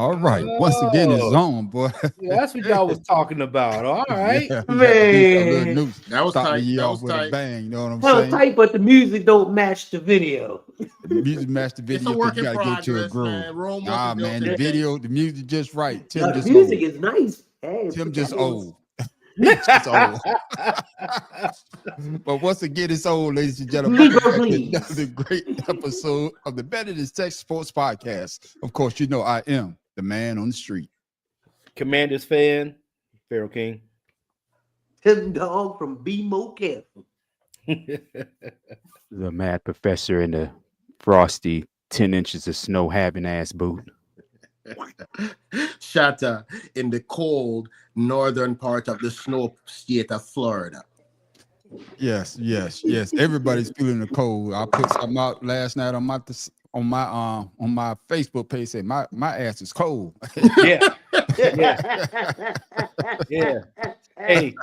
All right. Once again, it's Oh, on, boy. yeah, that's what y'all was talking about. All right. Yeah, we got the DJ Lil Man, Noose That was starting the tight. year That off was with a tight. bang. You know what I'm that was saying? tight, but the music don't match the video. The music matched the It's a video work because you in got to get to a progress, groove. man. Rome Nah, wasn't built man, in the a day. video, the music just right. Tim The just music old. is nice. Hey, Tim but just that was- old. He's just old. But once again, it's old, ladies and gentlemen. Negro, Welcome back to please. another great episode of the Better Than Sex Sports Podcast. Of course, you know I am the man on the street. Commanders fan, Pharaoh King. Tim Dog from Be More Careful. The mad professor in the frosty 10 inches of snow having ass boot. Shatta in the cold northern part of the snow state of Florida. Yes. Everybody's feeling the cold. I put something out last night on my Facebook page. Said my ass is cold. yeah. Yeah. Hey,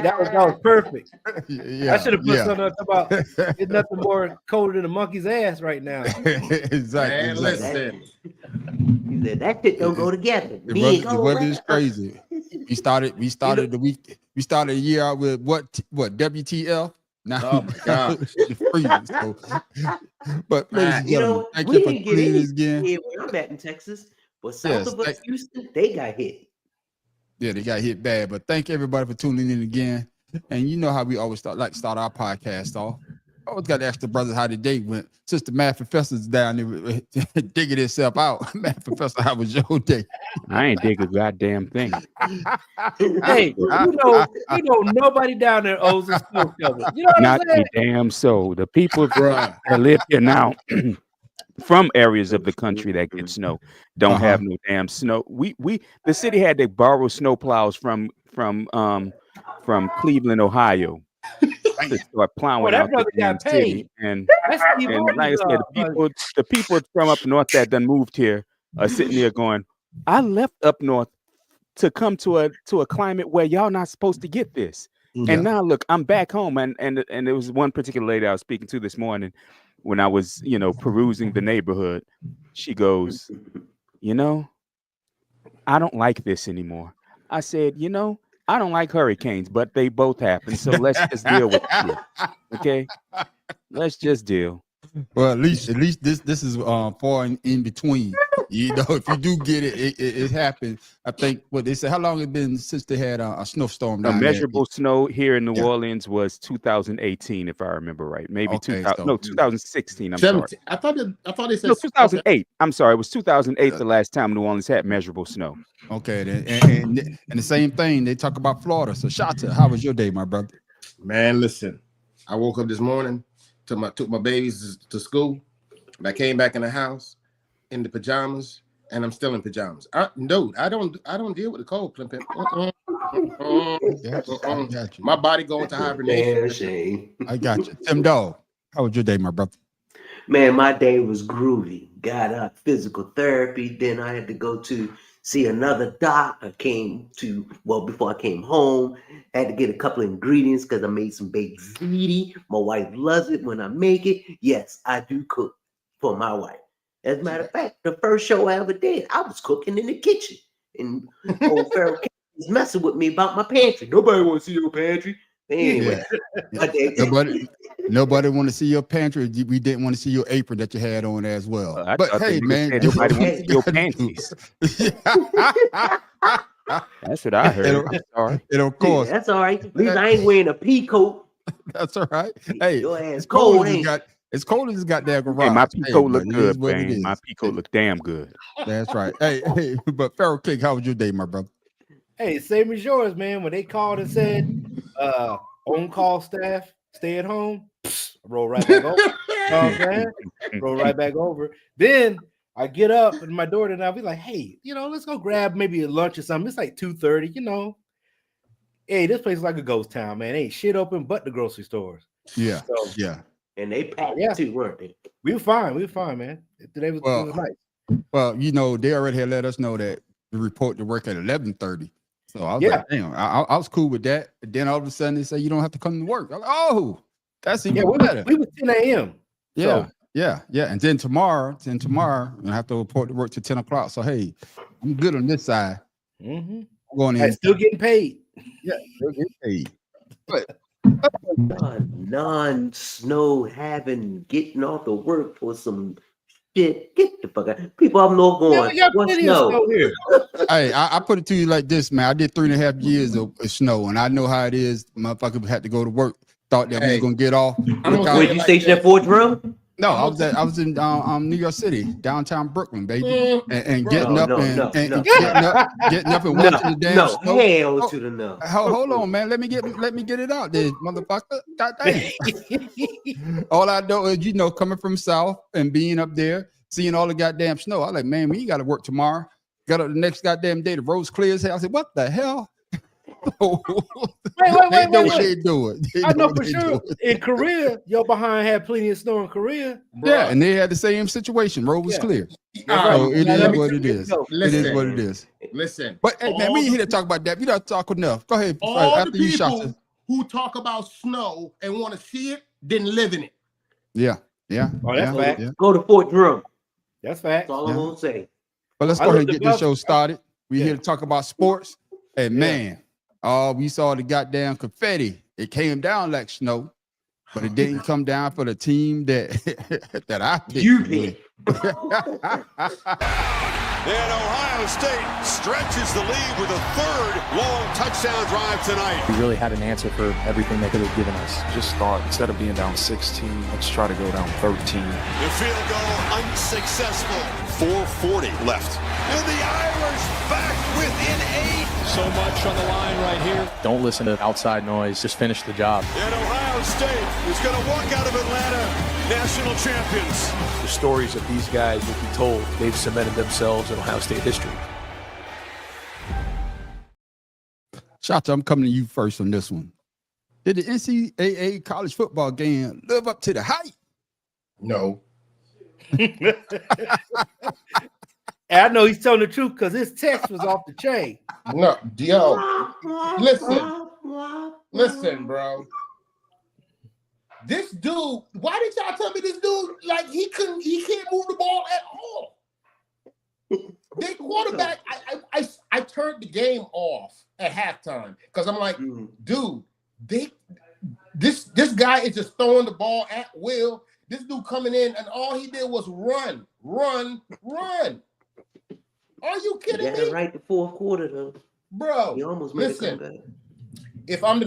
that was perfect. Yeah, I should have put yeah. something about it's nothing more colder than a monkey's ass right now. exactly. Man, listen. He said that shit don't go together. The weather is crazy. We started the week. We started the year out with what WTF. Now, Oh my God. the freezing. So, but ladies and You gentlemen, know, thank we you for didn't get tuning in any again. here where I'm at in Texas, but south Yes, of us, thank- Houston, they got hit. Yeah, they got hit bad. But thank everybody for tuning in again. And you know how we always start our podcast off. I always got to ask the brothers how the day went. Since the math professor's down there digging himself out. Math professor, how was your day? I ain't dig a goddamn thing. Hey, you know nobody down there owes a snow shovel. You know what Not I'm saying? a damn soul. The people Bruh. that live here now from areas of the country that get snow don't have no damn snow. The city had to borrow snow plows from Cleveland, Ohio, to start plowing Boy, that out the brother damn got city. paid. And That's Steve like I Harvey's, said, the people from up north that done moved here are sitting there going, I left up north to come to a climate where y'all not supposed to get this. Yeah. And now look, I'm back home, and there was one particular lady I was speaking to this morning when I was, perusing the neighborhood. She goes, I don't like this anymore. I said, I don't like hurricanes, but they both happen. So let's just deal with it. Okay? Let's just deal. Well, at least this is far in between. If you do get it happened. I think what they said. How long it been since they had a snowstorm? The down there? measurable snow here in New Yeah. Orleans was 2018, if I remember right. Maybe Okay, 2016. I'm sorry. 17. I thought they said No, 2008. I'm sorry. It was 2008 the last time New Orleans had measurable snow. Okay, then, and the same thing they talk about Florida. So, Shata, how was your day, my brother? Man, listen. I woke up this morning, took my babies to school, and I came back in the house in the pajamas, and I'm still in pajamas. I don't deal with the cold, Plimpin. I got you. My body going to Damn hibernation. shame. I got you. Tim Dog, how was your day, my brother? Man, my day was groovy. Got up, physical therapy. Then I had to go to see another doc. Before I came home, I had to get a couple of ingredients because I made some baked ziti. My wife loves it when I make it. Yes, I do cook for my wife. As a matter of fact, the first show I ever did, I was cooking in the kitchen. And old Pharaoh was messing with me about my pantry. Nobody want to see your pantry. Anyway, my day. Nobody want to see your pantry. We didn't want to see your apron that you had on as well. I But thought that hey, you man, said nobody do wants what your you gotta panties. do. That's what I heard. It'll- I'm sorry. And of course, That's all right. At least I ain't wearing a pea coat. that's all right. Hey, Your ass it's cold. cold, As ain't it got it's cold as it got that garage. Hey, my peacoat look but it good, is what it man. is. My peacoat look damn good. That's right. Hey, but Pharaoh King, how was your day, my brother? Hey, same as yours, man. When they called and said on-call staff stay at home, roll right back over. You know what I'm saying? Roll right back over. Then I get up and my daughter and I'll be like, hey, let's go grab maybe a lunch or something. It's like 2:30, Hey, this place is like a ghost town, man. Ain't shit open but the grocery stores. Yeah, So yeah. And they packed Yeah. too, weren't they? we were fine, man. Today was, Well, it was nice. Well, they already had let us know that the report to work at 11:30. So I was Yeah. like, damn, I was cool with that. And then all of a sudden they say you don't have to come to work. I'm like, oh, that's even Yeah, better. we was 10 a.m. Yeah, So, yeah. And then tomorrow, I have to report to work to 10 o'clock. So hey, I'm good on this side. Mm-hmm. I'm going Hey, in. still getting paid. Yeah, still get paid. But Non-snow having getting off to work for some shit. Get the fuck out. People up north Yeah, going, we got what plenty of snow? snow here. hey, I put it to you like this, man. I did 3.5 years of snow, and I know how it is. Motherfucker had to go to work. Thought that we Hey, was gonna get off. I'm Look gonna out. tell Where'd you you like station this. at Fort Drum? No, I was in New York City, downtown Brooklyn, baby, and Bro, getting up no, and, no, and no. getting up and No, watching the damn no, snow. hell Oh, to the no. hold on, man. Let me get it out there, motherfucker. God damn. All I know is, coming from South and being up there, seeing all the goddamn snow. I was like, man, we ain't got to work tomorrow. Got up the next goddamn day, the roads clear as hell. I said, what the hell? They know what they doing. They I know what for they sure. doing. In Korea, your behind had plenty of snow in Korea. Yeah, and they had the same situation. Road was Yeah. clear. All So right, it let is me- what it is. It is Listen, what it is. listen. But hey, man, we ain't here to talk about that. We don't talk enough. Go ahead. All After the you shot people who talk about snow and want to see it didn't live in it. Yeah. Oh, that's fact. Yeah. Go to Fort Drum. That's fact. That's all Yeah. I'm gonna say. But let's I go ahead lived and get this above- show started. We're Yeah. here to talk about sports. And man, we saw the goddamn confetti. It came down like snow, but it didn't come down for the team that that I picked. You to win. And Ohio State stretches the lead with a third long touchdown drive tonight. We really had an answer for everything they could have given us. Just thought, instead of being down 16, let's try to go down 13. The field goal unsuccessful. 4:40 left. And the Irish back within 8. So much on the line right here. Don't listen to outside noise. Just finish the job. And Ohio State is going to walk out of Atlanta national champions. The stories that these guys will be told, they've cemented themselves in Ohio State history. Shata, I'm coming to you first on this one. Did the NCAA college football game live up to the hype? No. And I know he's telling the truth because his text was off the chain. No. Yo. Listen, bro. This dude, why did y'all tell me this dude, like, he can't move the ball at all? They quarterback, I turned the game off at halftime because I'm like, dude, this guy is just throwing the ball at will. This dude coming in and all he did was run. Are you You kidding got me? it right the fourth quarter though. Bro, He almost made listen, it come back. if I'm the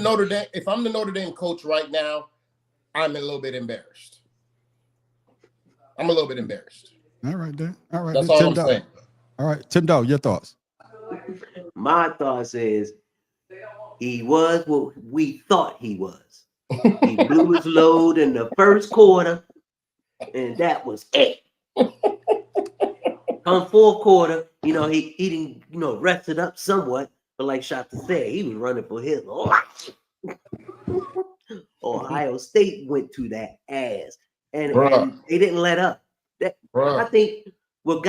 Notre Dame coach right now, I'm a little bit embarrassed. All right, then. All right. That's then. all Tim I'm Dog. saying. All right, Tim Dog, your thoughts. My thoughts is he was what we thought he was. He blew his load in the first quarter, and that was it. Come fourth quarter, he didn't, rested up somewhat, but like Shota said, he was running for his life. Ohio State went to that ass, and they didn't let up. I think what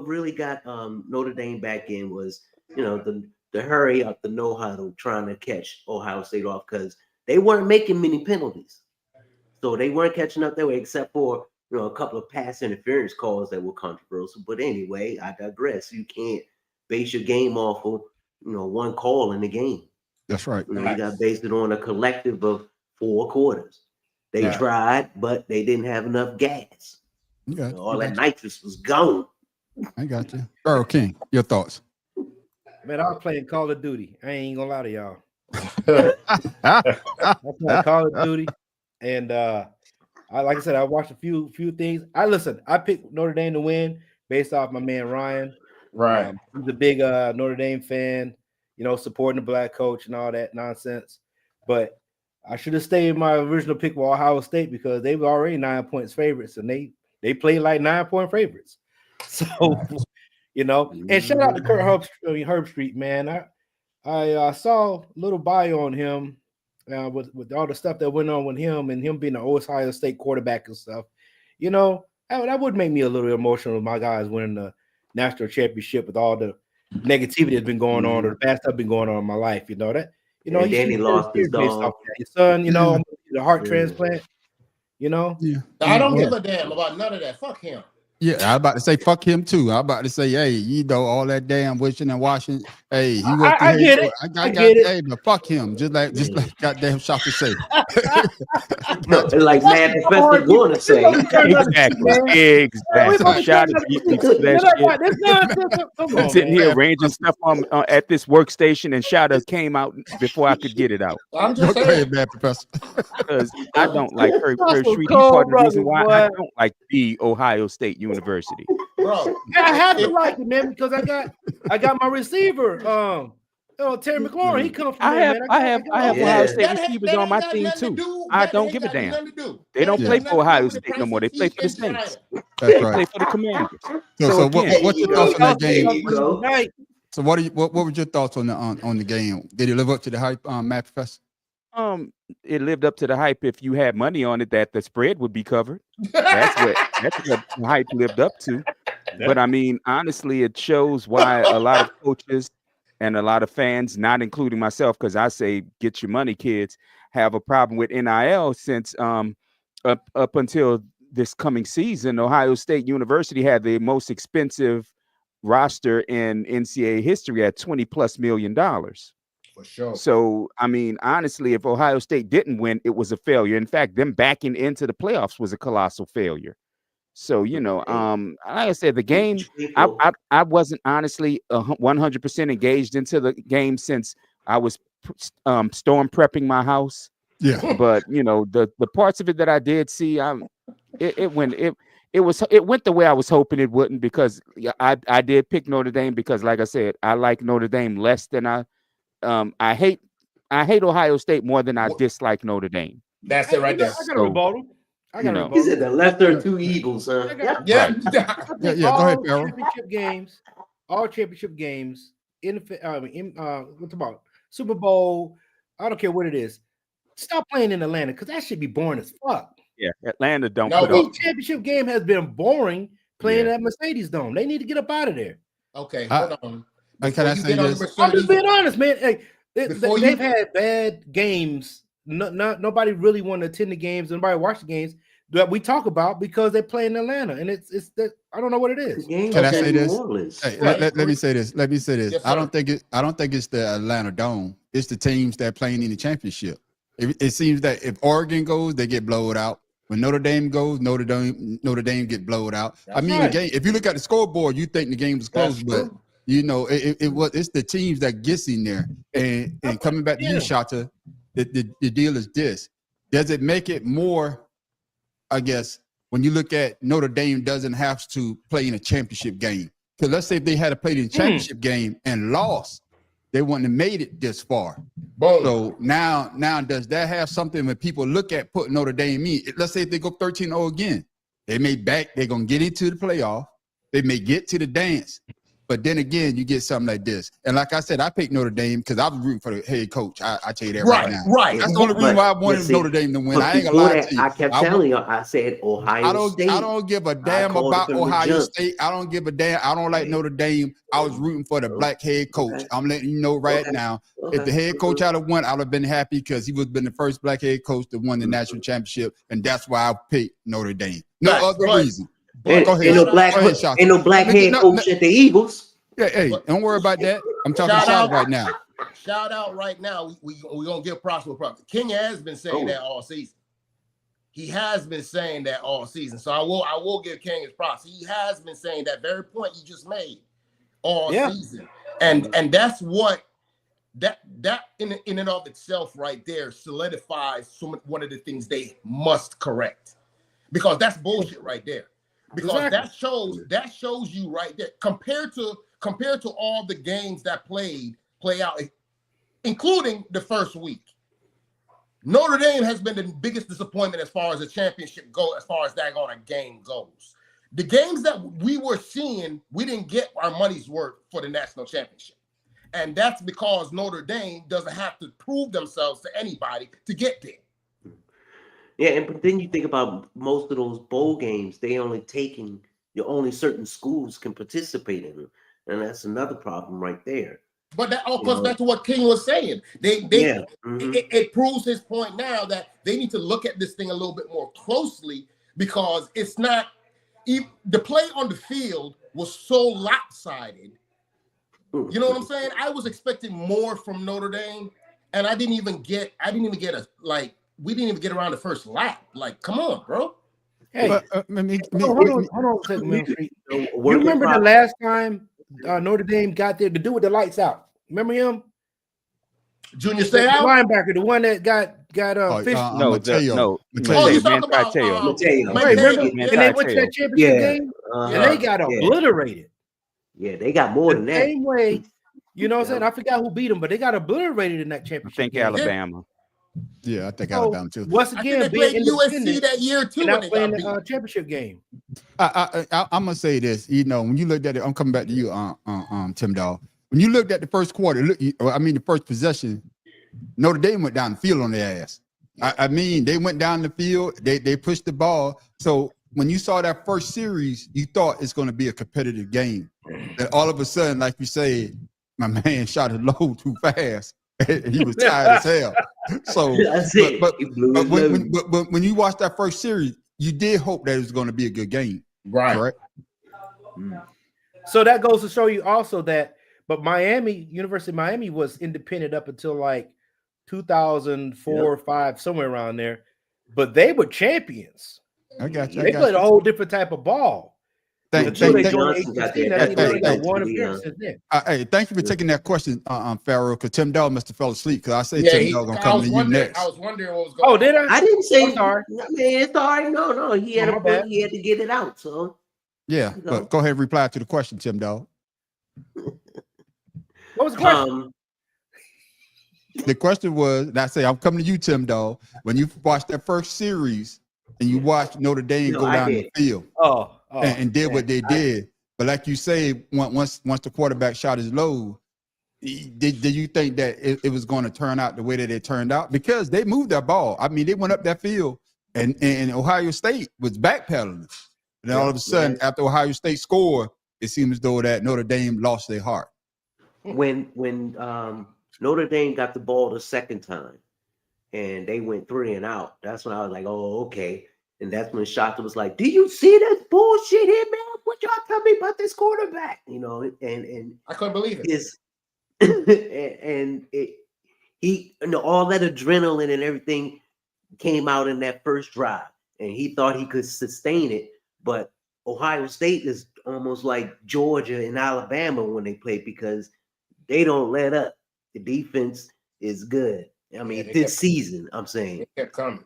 really got Notre Dame back in was the hurry up, the no huddle, trying to catch Ohio State off because they weren't making many penalties, so they weren't catching up that way, except for a couple of pass interference calls that were controversial. But anyway, I digress. You can't base your game off of one call in the game. That's right. You got to base it on a collective of 4 quarters. They tried, but they didn't have enough gas. All that nitrous was gone. I got you. Earl King, your thoughts. Man, I was playing Call of Duty. I ain't gonna lie to y'all. I played Call of Duty, and like I said, I watched a few things. I picked Notre Dame to win based off my man Ryan. Right. He's a big Notre Dame fan, supporting the black coach and all that nonsense. But I should have stayed in my original pick with Ohio State because they were already 9 points favorites, and they played like 9-point favorites. So, and shout out to Kurt Herbstreit, man. I saw a little bio on him with all the stuff that went on with him and him being an Ohio State quarterback and stuff. That would make me a little emotional with my guys winning the national championship with all the negativity that's been going on or the bad stuff been going on in my life. And then he lost his dog. His son, the heart transplant. Yeah. I don't give a damn about none of that. Fuck him. Yeah, I was about to say fuck him too. I was about to say, hey, you know, all that damn wishing and washing. Hey, he was the I head get coach. it. I I got get it. hey, but fuck him. Just like goddamn Shaka say. No, like Mad Professor gonna say. Exactly. Shot it beat me for that shit. Come I'm on, sitting man. here arranging stuff on at this workstation, and Shada came out before I could get it out. I'm just Go saying. ahead, man, Professor. Because I don't like Kirk That's some Street. He's part of the reason cold why blooded, I don't like the Ohio State University. Bro, I have to like it, man, because I got my receiver. Terry McLaurin, he come from there, man. I have Yeah. Ohio State That receivers ain't on my got team nothing to too. do- I that don't ain't give a got damn. nothing to do. They don't That play ain't for nothing to Ohio do with the State no more. They play for the price of Saints. China. That's They right. play for the Commanders. So again, what's your There thoughts you on that go. game? There you go. Right. So what were your thoughts on the game? Did it live up to the hype, Matt Professor? It lived up to the hype. If you had money on it, that the spread would be covered. That's what the hype lived up to. But I mean, honestly, it shows why a lot of coaches and a lot of fans, not including myself, because I say get your money, kids, have a problem with NIL since up until this coming season, Ohio State University had the most expensive roster in NCAA history at $20+ million. For sure. So, I mean, honestly, if Ohio State didn't win, it was a failure. In fact, them backing into the playoffs was a colossal failure. So, you know, like I said, the game, I wasn't honestly 100% engaged into the game since I was storm prepping my house. Yeah. But, you know, the parts of it that I did see, it went the way I was hoping it wouldn't, because I did pick Notre Dame because, like I said, I like Notre Dame less than I hate Ohio State more than I dislike Notre Dame. That's it right there. I got a rebuttal. I got a rebuttal. He said the lesser of two evils, huh? Yeah. Yeah. Go ahead, Farrell. All championship games in what's about Super Bowl. I don't care what it is. Stop playing in Atlanta because that should be boring as fuck. Yeah, Atlanta don't No, put This up. championship game has been boring playing at Mercedes Dome. They need to get up out of there. Okay, hold on. Can I Before you say get on this? the I'm just Mercedes- being honest, man. Hey, Before they've you- had bad games. Nobody really want to attend the games. Nobody watch the games that we talk about because they play in Atlanta, and it's that I don't know what it is. Can I say this? Hey, let me say this. Let me say this. Yes, I don't think it's the Atlanta Dome. It's the teams that playing in the championship. It seems that if Oregon goes, they get blowed out. When Notre Dame goes, Notre Dame get blowed out. That's I mean, right. the game. If you look at the scoreboard, you think the game was close, That's but true. you know it's the teams that gets in there. And coming back to you, Shata, the deal is this: does it make it more? I guess when you look at Notre Dame doesn't have to play in a championship game, because let's say if they had to play in a championship game and lost, they wouldn't have made it this far. Boom. So now does that have something when people look at putting Notre Dame in? Let's say if they go 13-0 again, they're gonna get into the playoff, they may get to the dance, but then again, you get something like this. And like I said, I picked Notre Dame because I was rooting for the head coach. I tell you that right now. Right. That's the only reason why I wanted Notre Dame to win. I ain't gonna lie to you. I kept telling you, I said Ohio State. I don't give a damn called it about from the Ohio jump. State. I don't give a damn. I don't like Notre Dame. I was rooting for the black head coach. Okay. I'm letting you know right now. If the head coach had won, I'd have been happy because he would have been the first black head coach to win the national championship, and that's why I picked Notre Dame. No other reason. Ain't Go ahead. no black, Go ahead, Shaka. ain't no black head coach at the Eagles. Yeah, hey, don't worry about that. I'm talking Shout shot out. right now. Shout out right now. We gonna give props with props. King has been saying that all season. He has been saying that all season. So I will give King his props. He has been saying that very point you just made all season. And that's what that in and of itself right there solidifies one of the things they must correct. Because that's bullshit right there. Because that shows you right there compared to all the games that play out, including the first week. Notre Dame has been the biggest disappointment as far as the championship as far as that on a game goes. The games that we were seeing, we didn't get our money's worth for the national championship. And that's because Notre Dame doesn't have to prove themselves to anybody to get there. Yeah, but then you think about most of those bowl games, only certain schools can participate in them. And that's another problem right there. But that all comes back to what King was saying. It proves his point now that they need to look at this thing a little bit more closely because it's not the play on the field was so lopsided. You know what I'm saying? I was expecting more from Notre Dame, and we didn't even get around the first lap. Like, come on, bro. Hey, But, hold on a second, man. You remember the last time Notre Dame got there to do with the lights out? Remember him? Junior The stay out. linebacker, the one that got fish. Mateo. Oh, you talking about Mateo. Right, remember? Mateo. And they went to that championship game, and they got obliterated. Yeah, they got more than that. Same way, you know what I'm saying? I forgot who beat them, but they got obliterated in that I championship. think game. Alabama. Yeah, I think So, Alabama too. once I again, think they being played USC independent that year too. and When not they playing got the beat. championship game. I'm gonna say this. You know, when you looked at it, I'm coming back to you, Tim Dawg. When you looked at the first quarter, the first possession, Notre Dame went down the field on their ass. I mean, they went down the field. They pushed the ball. So when you saw that first series, you thought it's going to be a competitive game. And all of a sudden, like you said, my man shot it low too fast. He was tired as hell. So, That's it. but when you watched that first series, you did hope that it was going to be a good game, Right. correct? So that goes to show you also that, but University of Miami was independent up until like 2004 or 5, somewhere around there. But they were champions. I got you. They played a whole different type of ball. Until they joined ACC, they won appearances then. Hey, thank you for taking that question, Pharaoh, because Tim Dawg must have fell asleep, because I say Yeah, Tim Dawg gonna come to you next. I was wondering what was going on. Oh, did I? I didn't say. I'm sorry. Man, it's all right. No. He had he had to get it out. So Yeah, but go ahead and reply to the question, Tim Dawg. What was the question? The question was, and I say, I'm coming to you, Tim Dawg. When you watched that first series and you watched Notre Dame go down the field and did what they did, but like you say, once the quarterback shot his load, did you think that it was going to turn out the way that it turned out? Because they moved that ball. I mean, they went up that field, and Ohio State was backpedaling. And then all of a sudden, after Ohio State scored, it seemed as though that Notre Dame lost their heart. When Notre Dame got the ball the second time and they went 3 and out, that's when I was like, oh, okay. And that's when Shaka was like, do you see this bullshit here, man? What y'all tell me about this quarterback? You know, and I couldn't believe it. All that adrenaline and everything came out in that first drive, and he thought he could sustain it. But Ohio State is almost like Georgia and Alabama when they play, because they don't let up. The defense is good. I mean, this season, I'm saying They kept coming.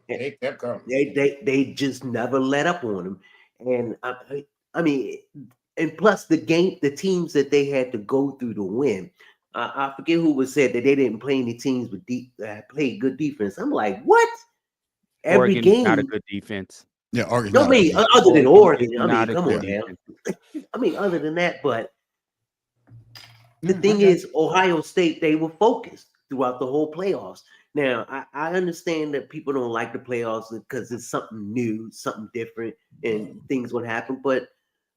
They just never let up on them. And I mean, and plus the teams that they had to go through to win. I forget who was said that they didn't play any teams with played good defense. I'm like, what? Every Oregon's game, not a good defense. Yeah, Oregon. No, other than Oregon. I mean, Not a come good on, man. defense. I mean, other than that, but the thing is, Ohio State, they were focused throughout the whole playoffs. Now, I understand that people don't like the playoffs because it's something new, something different, and things will happen. But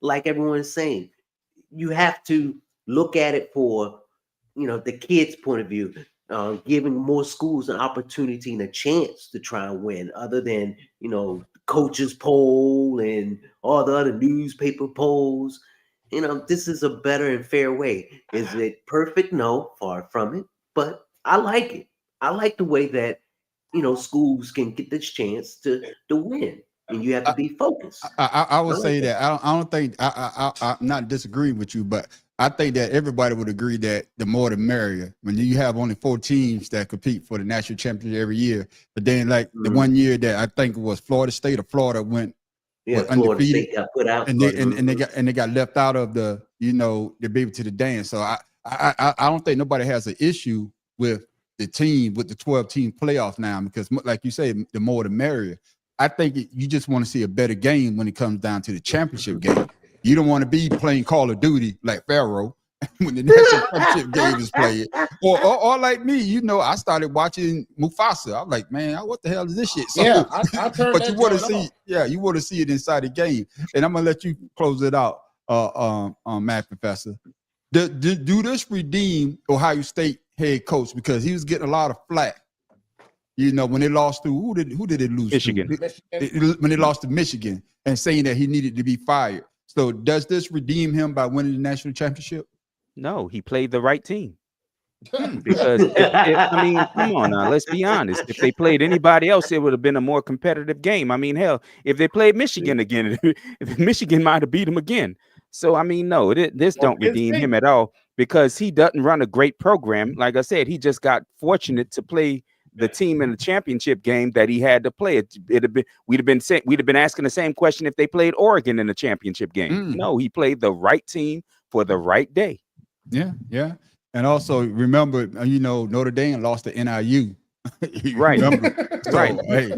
like everyone's saying, you have to look at it for, the kids' point of view, giving more schools an opportunity and a chance to try and win, other than, coaches poll and all the other newspaper polls. This is a better and fair way. Is it perfect? No, far from it. But I like it. I like the way that, schools can get this chance to win, and you have to be focused. I would say that I don't think I'm not disagreeing with you, but I think that everybody would agree that the more the merrier. When you have only 4 teams that compete for the national championship every year, but then like the one year that I think it was Florida State or Florida went Florida State got put out, and they got left out of the the baby to the dance. So I don't think nobody has an issue with the team, with the 12-team playoff now, because like you say, the more the merrier. I think you just want to see a better game when it comes down to the championship game. You don't want to be playing Call of Duty like Pharaoh when the national championship game is played, or like me. I started watching Mufasa. I'm like, man, what the hell is this shit? So, yeah, I turned. But you want to see, you want to see it inside the game. And I'm gonna let you close it out, Matt Professor. Do this redeem Ohio State head coach, because he was getting a lot of flack, You know, when they lost to who did they lose Michigan. to? When they lost to Michigan, and saying that he needed to be fired. So does this redeem him by winning the national championship? No, he played the right team. Because I mean, come on now, let's be honest. If they played anybody else, it would have been a more competitive game. I mean, hell, if they played Michigan again, if Michigan might have beat him again. So I mean, no, this don't redeem him at all because he doesn't run a great program. Like I said, he just got fortunate to play the team in the championship game that he had to play. We'd have been asking the same question if they played Oregon in the championship game. No, he played the right team for the right day. Yeah. And also remember, you know, Notre Dame lost to NIU. Right. Right. Hey.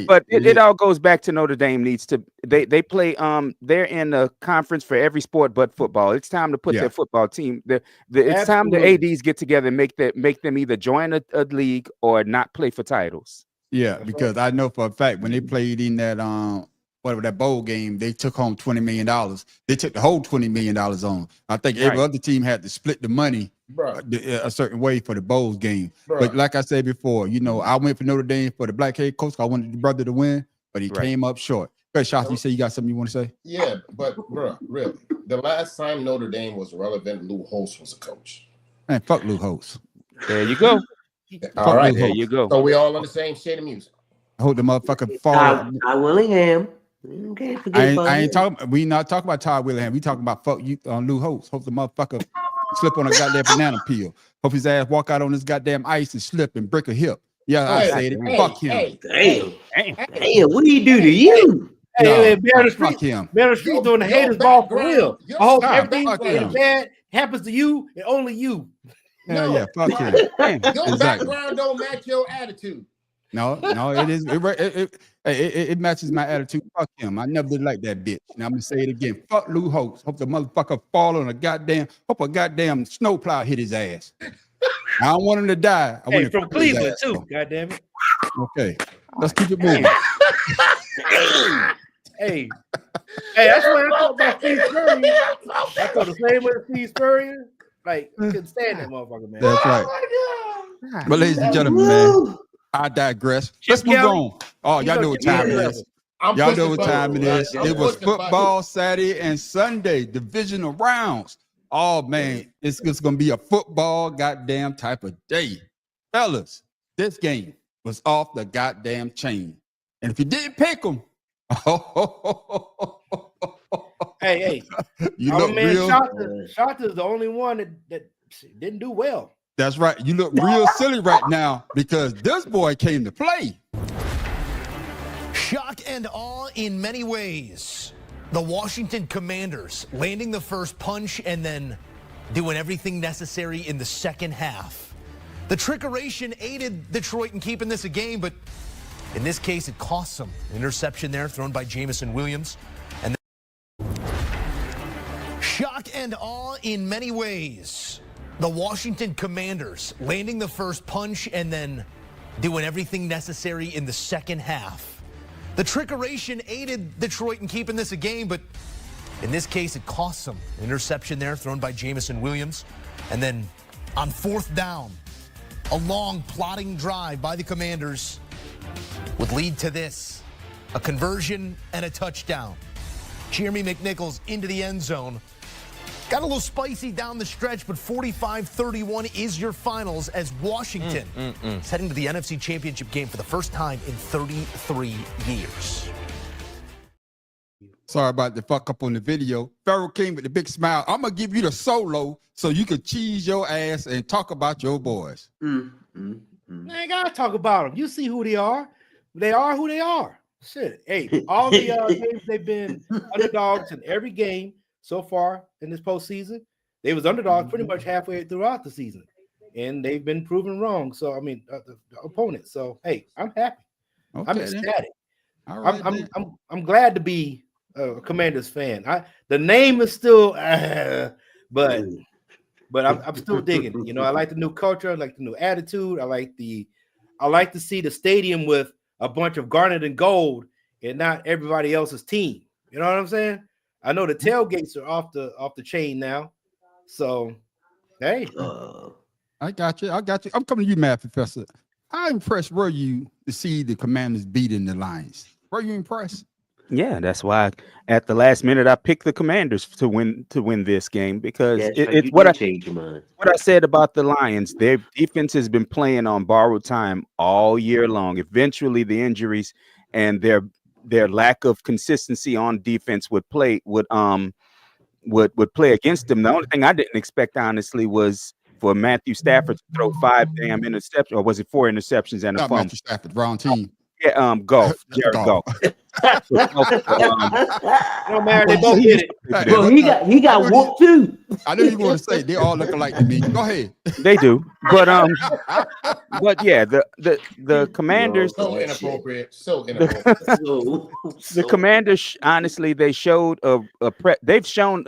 But it all goes back to Notre Dame needs to they play they're in the conference for every sport but football. It's time to put their football team it's time the ADs get together and make them either join a league or not play for titles. Yeah, because I know for a fact when they played in that whatever that bowl game, they took home $20 million. They took the whole $20 million on. I think every other team had to split the money a certain way for the bowl game. But like I said before, you know, I went for Notre Dame for the black head coach. I wanted the brother to win, but he came up short. But Shasta, you say you got something you want to say? Yeah, but bro, really, the last time Notre Dame was relevant, Lou Holtz was a coach. Man, fuck Lou Holtz. There you go. All right, there you go. So we all on the same shade of music. I hope the motherfucker fall. Todd Willingham. Okay, I ain't talking. We not talking about Todd Willingham. We talking about fuck you on Lou Holtz. Hope the motherfucker slip on a goddamn banana peel. Hope his ass walk out on this goddamn ice and slip and break a hip. Yeah, I said it. Fuck him. Damn, what do you do to you? Hey, Meryl fuck him. Meryl Streep doing the haters ball for real. I hope everything him. bad happens to you and only you. Yeah, fuck him. Your background don't match your attitude. No, it is. It matches my attitude. Fuck him. I never did like that bitch. And I'm gonna say it again. Fuck Lou Holtz. Hope the motherfucker fall on a goddamn snowplow hit his ass. I don't want him to die. I want him from Cleveland too. God damn it. Okay, let's keep it moving. Hey, that's what I thought about Steve Spurrier. I thought the same way as Steve Spurrier. Like, couldn't stand that motherfucker, man. That's right. But ladies and gentlemen, man, I digress. Let's move on. Oh, y'all know what time it is. Y'all know what time it is. It was football Saturday and Sunday, divisional rounds. Oh, man, it's going to be a football goddamn type of day. Fellas, this game was off the goddamn chain. And if you didn't pick them, hey, you look real. Shanta is the only one that didn't do well. That's right. You look real silly right now because this boy came to play. Shock and awe in many ways. The Washington Commanders landing the first punch and then doing everything necessary in the second half. The trickeration aided Detroit in keeping this a game, but in this case, it cost them. Interception there thrown by Jamison Williams. And shock and awe in many ways. The Washington Commanders landing the first punch and then doing everything necessary in the second half. The trickeration aided Detroit in keeping this a game, but in this case, it cost them. Interception there thrown by Jamison Williams. And then on fourth down, a long plotting drive by the Commanders would lead to this, a conversion and a touchdown. Jeremy McNichols into the end zone. Got a little spicy down the stretch, but 45-31 is your finals as Washington is heading to the NFC Championship game for the first time in 33 years. Sorry about the fuck up on the video. Pharaoh King with the big smile. I'm going to give you the solo so you can cheese your ass and talk about your boys. I ain't got to talk about them. You see who they are. They are who they are. Shit. Hey, all the games they've been underdogs in every game so far in this postseason. They was underdogs pretty much halfway throughout the season, and they've been proven wrong. So I mean, the opponents. So hey, I'm happy. Okay, I'm ecstatic. All right, I'm glad to be a Commanders fan. The name is still, but I'm still digging. You know, I like the new culture. I like the new attitude. I like to see the stadium with a bunch of garnet and gold and not everybody else's team. You know what I'm saying? I know the tailgates are off the chain now. So, hey. I got you. I'm coming to you, Math Professor. How impressed were you to see the Commanders beating the Lions? Were you impressed? Yeah, that's why at the last minute I picked the Commanders to win this game because That's right. it's You what did change your mind. I said about the Lions. Their defense has been playing on borrowed time all year long. Eventually, the injuries and their lack of consistency on defense would play against them. The only thing I didn't expect, honestly, was for Matthew Stafford to throw 5 damn interceptions, or was it 4 interceptions and a Not fumble? Matthew Stafford, wrong team. Yeah, Jared Goff. No matter, they both did it. Well, he got whooped too. I knew you were going to say they all look alike to me. Go ahead. They do, but yeah, the Commanders. So inappropriate. So inappropriate. The Commanders, honestly, they showed they've shown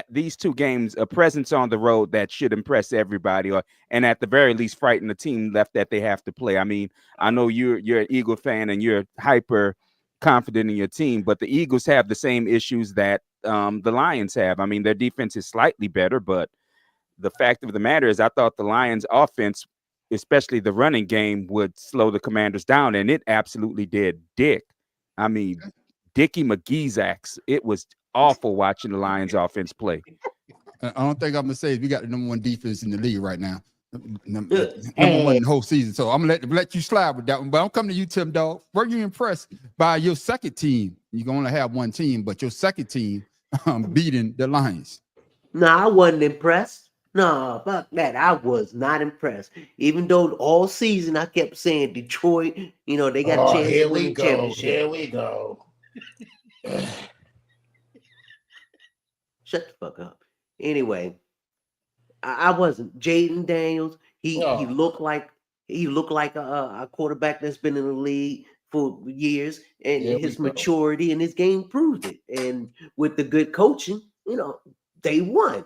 these 2 games a presence on the road that should impress everybody, and at the very least frighten the team left that they have to play. I mean, I know you're an Eagle fan and you're hyper confident in your team, but the Eagles have the same issues that the Lions have. I mean, their defense is slightly better, but the fact of the matter is I thought the Lions offense, especially the running game, would slow the Commanders down, and it absolutely did. I mean, Dickie McGee's axe. It was awful watching the Lions offense play. I don't think I'm going to say we got the number 1 defense in the league right now. Number 1 in the whole season. So I'm gonna let you slide with that one. But I'm coming to you, Tim Dog. Were you impressed by your second team? You can only have 1 team, but your second team beating the Lions. No, I wasn't impressed. No, fuck that. I was not impressed. Even though all season I kept saying Detroit, they got a chance to win the championship. Here we go. Shut the fuck up. Anyway, I wasn't. Jaden Daniels, he looked like a quarterback that's been in the league for years, and his maturity and his game proved it. And with the good coaching, they won.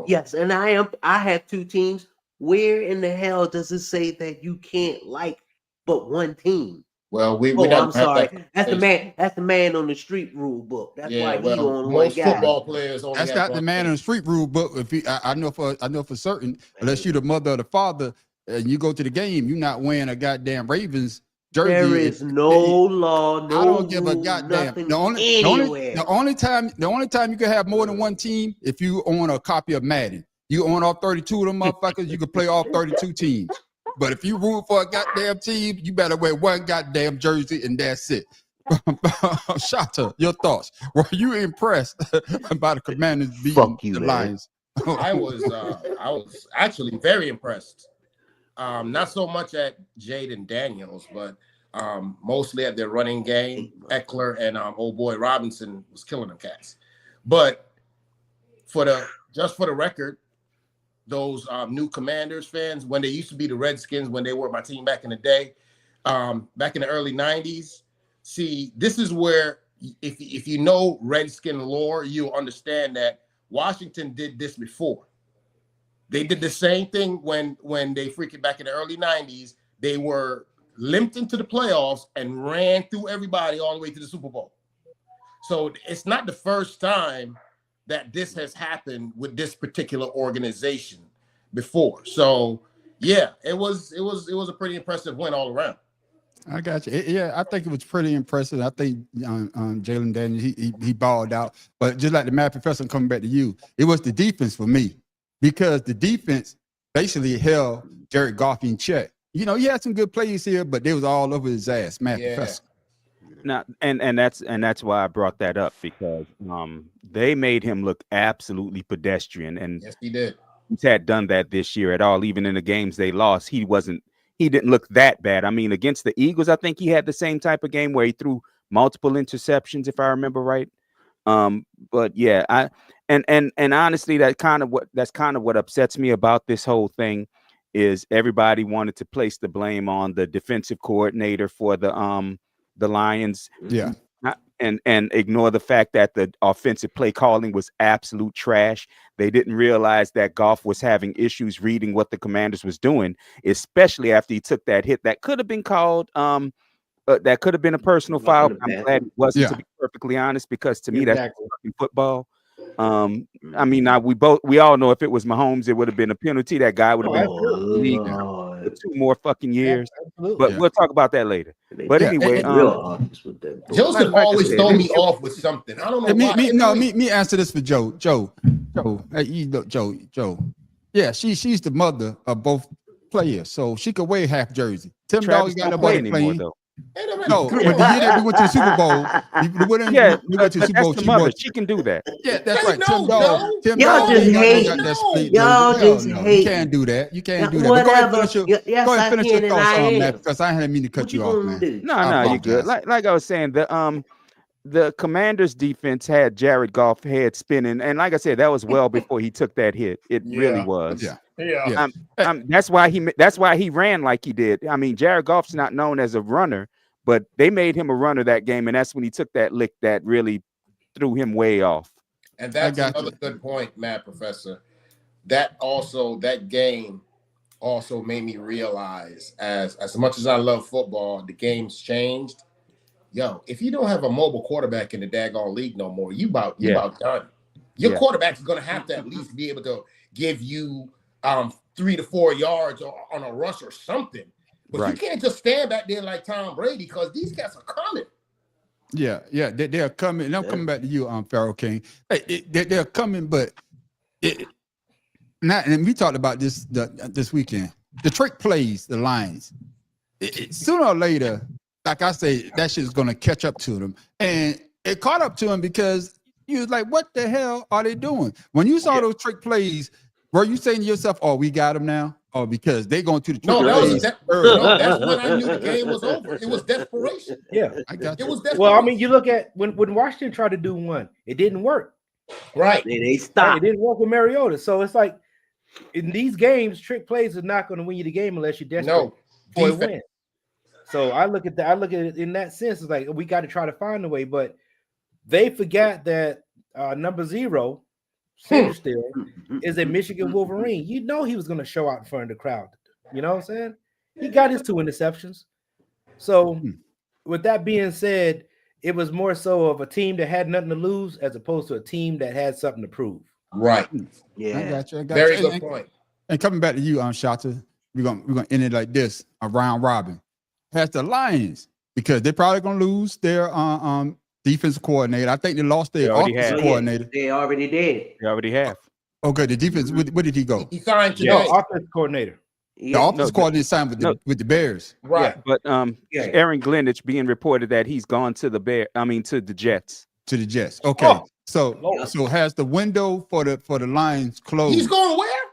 Yes, and I have 2 teams. Where in the hell does it say that you can't like but 1 team? Well, I'm sorry. That's the man on the street rule book. That's why he on one guy. Football players only that's not the man on the street rule book. If I know for certain, unless you're the mother or the father and you go to the game, you're not wearing a goddamn Ravens jersey. There is no law. No, I don't give a goddamn. The only time you can have more than 1 team if you own a copy of Madden. You own all 32 of them motherfuckers. You can play all 32 teams. But if you root for a goddamn team, you better wear 1 goddamn jersey and that's it. Shata, your thoughts? Were you impressed by the Commanders beating the Lions? I was actually very impressed. Not so much at Jaden Daniels, but mostly at their running game. Eckler and old boy Robinson was killing them cats. But for the record, those new Commanders fans, when they used to be the Redskins, when they were my team back in the day, back in the early 90s, see, this is where if you know Redskin lore, you'll understand that Washington did this before. They did the same thing when they freaking back in the early 90s, they were limped into the playoffs and ran through everybody all the way to the Super Bowl. So it's not the first time that this has happened with this particular organization before. So yeah, it was a pretty impressive win all around. I got you. Yeah, I think it was pretty impressive. I think Jalen Daniels, he balled out. But just like the math professor coming back to you, it was the defense for me because the defense basically held Jared Goff in check. He had some good plays here, but they was all over his ass, math professor. Now, and that's why I brought that up because they made him look absolutely pedestrian, and yes, he did. He had done that this year at all. Even in the games they lost, he didn't look that bad. I mean, against the Eagles, I think he had the same type of game where he threw multiple interceptions, if I remember right. But yeah, and honestly, that's kind of what upsets me about this whole thing is everybody wanted to place the blame on the defensive coordinator for the Lions. Yeah. And ignore the fact that the offensive play calling was absolute trash. They didn't realize that Goff was having issues reading what the Commanders was doing, especially after he took that hit that could have been called that could have been a personal foul. I'm glad it wasn't, to be perfectly honest, because to me that's fucking football. I mean, we all know if it was Mahomes, it would have been a penalty. That guy would have been. 2 more fucking years. Absolutely. But Yeah. we'll talk about that later. They But Yeah, anyway, real honest with that. bro. Joseph like I always said, throw me off with something. I don't know Hey, why. me answer this for Joe. Joe. Hey, you know, Joe. Yeah, she's the mother of both players, so she could wear half jersey. Tim Travis Dog got don't play nobody anymore playing. though. No, but the year that we went to the Super Bowl, Yeah, we went to the but Super that's Bowl. the She mother. was, She can do that. yeah, that's Hey, right. no, Tim Dog. Joe. Tim Y'all Dog just ain't hate. got that split Y'all jersey. Hell just no, hate. you can't do that. You can't Yeah, do that. But go ahead and whatever. finish Yes, go ahead I and finish can your and thoughts I on am. that because I didn't mean to cut What you you off, gonna man. do? No, I you're good. apologize. Like I was saying, the Commanders defense had Jared Goff head spinning, and like I said, that was well before he took that hit. It really Yeah. was. Yeah. Yeah. That's why he ran like he did. I mean, Jared Goff's not known as a runner, but they made him a runner that game, and that's when he took that lick that really threw him way off. And that's got another you. good point, Matt Professor. That game also made me realize as much as I love football, the game's changed. Yo, if you don't have a mobile quarterback in the daggone league no more, you about done. Your quarterback is gonna have to at least be able to give you 3 to 4 yards on a rush or something. But you can't just stand back there like Tom Brady because these cats are coming. Yeah, they're coming. And I'm coming back to you, Pharaoh King. Hey, they're coming, but and we talked about this this weekend. The trick plays the Lions. Sooner or later, like I say, that shit's gonna catch up to them, and it caught up to them because you was like, "What the hell are they doing?" When you saw those trick plays, were you saying to yourself, "Oh, we got them now"? Oh, because they going to the trick plays early. No, that's when I knew the game was over. It was desperation. Yeah, I got It you. was desperation. well, I mean, you look at when Washington tried to do one, it didn't work. Right. They Right? stopped. It didn't work with Mariota. So it's like in these games, trick plays are not going to win you the game unless you're desperate No. for a Defense. win. So I look at that. I look at it in that sense. It's like we got to try to find a way, but they forgot that number 0, Sanders still is a Michigan Wolverine. You know he was going to show out in front of the crowd. You know what I'm saying? He got his 2 interceptions. So with that being said, it was more so of a team that had nothing to lose as opposed to a team that had something to prove. Right. Yeah. I got you. Very good point. And coming back to you, Shata, we're gonna end it like this: a round robin. Has the Lions because they're probably gonna lose their defensive coordinator. I think they lost their offensive coordinator. They already did. They already have. Okay, the defense. Where did he go? He signed today. No, offensive coordinator. The offensive coordinator signed with the Bears. Right. But Aaron Glenich being reported that he's gone to the Jets. To the Jets. Okay. So has the window for the Lions closed? He's going where?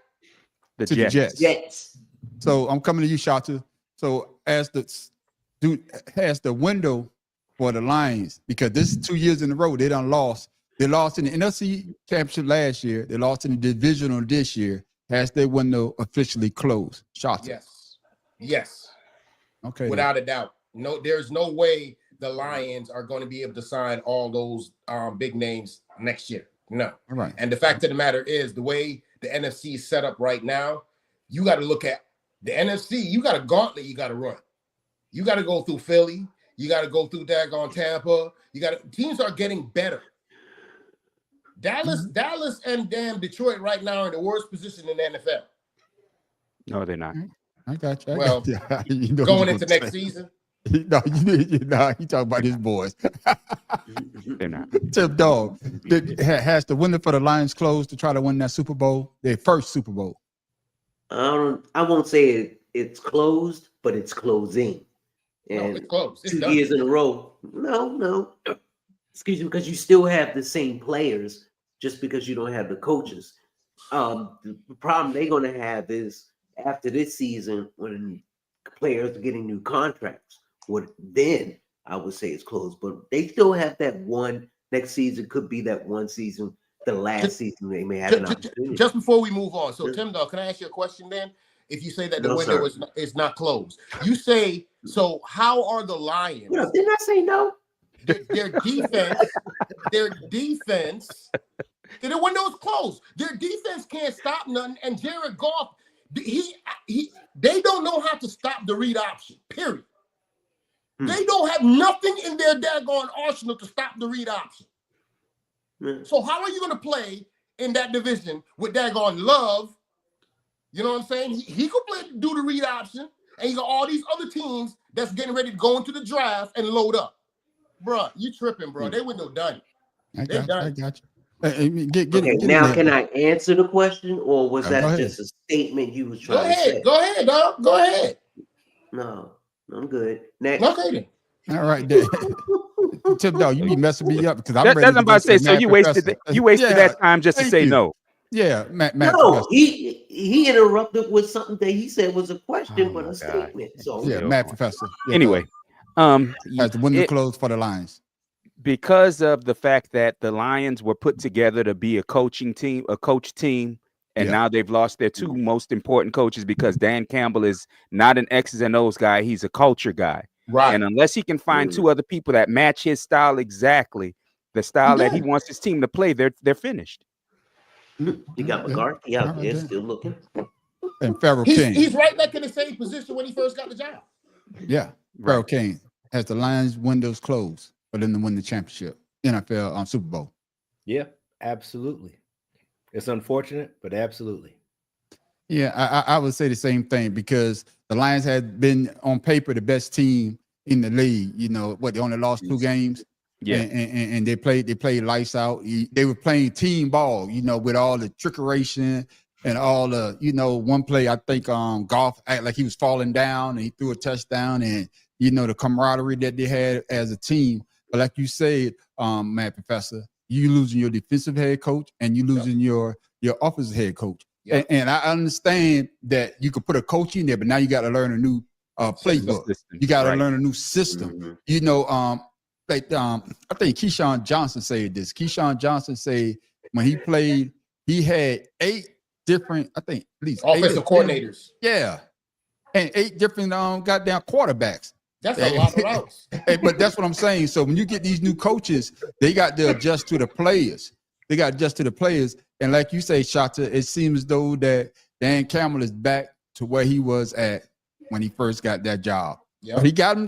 The Jets. Jets. So I'm coming to you, Shata. So has the window for the Lions, because this is 2 years in a row they done lost. They lost in the NFC Championship last year. They lost in the divisional this year. Has their window officially closed? Shata. Yes. Okay. Without a doubt. No, there's no way the Lions are going to be able to sign all those big names next year. No. All right. And the fact of the matter is, the way the NFC is set up right now, you got to look at the NFC. You got a gauntlet you got to run. You got to go through Philly. You got to go through daggone Tampa. Teams are getting better. Dallas and damn Detroit right now are in the worst position in the NFL. No, they're not. I got you. Well, you know going into next season. No, he talking about his boys. They're not. Tim Dog, has the window for the Lions closed to try to win that Super Bowl, their first Super Bowl? I won't say it's closed, but it's closing. And it's closed. It's 2 done. years in a row. No. Excuse me, because you still have the same players, just because you don't have the coaches. The problem they're going to have is after this season, when players are getting new contracts, then I would say it's closed. But they still have that one. Next season could be that one season, the last season they may have an opportunity. Just before we move on, so Tim Dog, can I ask you a question then? If you say that the window is not closed, you say, so how are the Lions? Didn't I say no? Their defense, the window is closed. Their defense can't stop nothing. And Jared Goff, they don't know how to stop the read option, period. They don't have nothing in their daggone arsenal to stop the read option. So how are you going to play in that division with daggone Love You know what I'm saying? He could play, do the read option, and you got all these other teams that's getting ready to go into the draft and load up. Bruh, you tripping, bro. They wouldn't have done it. I got you. Now, can I answer the question, or was that go just a statement you was trying to say? Go ahead, dog. Go ahead. No, I'm good. Next. Okay, then. All right, Tip Dog, you be messing me up because I'm ready. That's what I'm about to say. So Matt you wasted Professor. that time just to say no. Yeah, Matt. No, Professor. he interrupted with something that he said was a question, but a statement. So Yeah, Matt Professor. Yeah, Anyway, has the window closed for the Lions. because of the fact that the Lions were put together to be a coach team, and now they've lost their two most important coaches because Dan Campbell is not an X's and O's guy. He's a culture guy. Right. And unless he can find two other people that match his style exactly, the style that he wants his team to play, they're finished. You got McCarthy out there still looking. And Pharaoh King. He's right back in the same position when he first got the job. Yeah, Pharaoh King has the Lions windows closed for them to win the championship, NFL on Super Bowl. Yeah, absolutely. It's unfortunate, but absolutely. Yeah, I would say the same thing because the Lions had been on paper the best team in the league. You know what? They only lost 2 games. Yeah, and they played lights out. They were playing team ball. You know, with all the trickery and all the, you know, one play I think Goff acted like he was falling down and he threw a touchdown, and you know the camaraderie that they had as a team. But like you said, Matt Professor, you losing your defensive head coach and you losing your offensive head coach. Yeah. And I understand that you could put a coach in there, but now you got to learn a new playbook. You got to learn a new system. Mm-hmm. You know, I think Keyshawn Johnson said this. Keyshawn Johnson said when he played, he had 8 different, I think at least offensive coordinators. Yeah, and 8 different goddamn quarterbacks. That's a lot of routes. But that's what I'm saying. So when you get these new coaches, they got to adjust to the players. And like you say, Shata, it seems as though that Dan Campbell is back to where he was at when he first got that job. Yep. But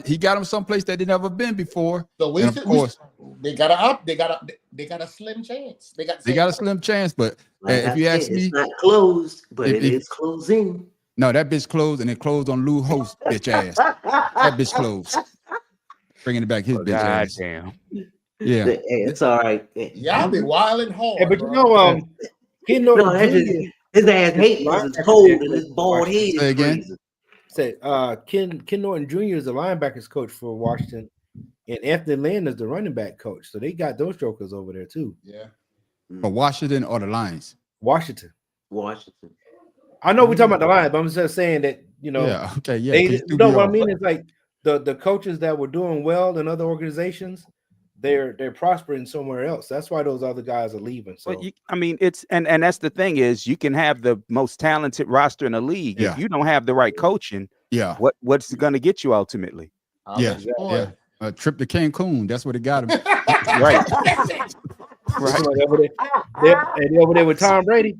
he got him someplace that they'd never been before. So of course, they got a slim chance. They got a slim chance, but if you ask me, it's not closed, but it is closing. No, that bitch closed, and it closed on Lou Host, bitch ass. That bitch closed. Bringing it back, his bitch ass. Damn. Yeah, it's all right. Y'all been wilding hard. Hey, but you know, his ass hates because it's cold and his bald head is crazy. Say, Ken Norton Jr. is the linebackers coach for Washington, and Anthony Lynn is the running back coach. So they got those jokers over there too. Yeah. For Washington or the Lions? Washington. I know we're talking about the Lions, but I'm just saying that, you know. Yeah. Okay. Yeah. You know what I mean? It's like the coaches that were doing well in other organizations, they're prospering somewhere else. That's why those other guys are leaving. So it's and that's the thing is you can have the most talented roster in the league. If you don't have the right coaching, what's going to get you ultimately? Yeah. A trip to Cancun. That's what it got him. Right. They over there with Tom Brady.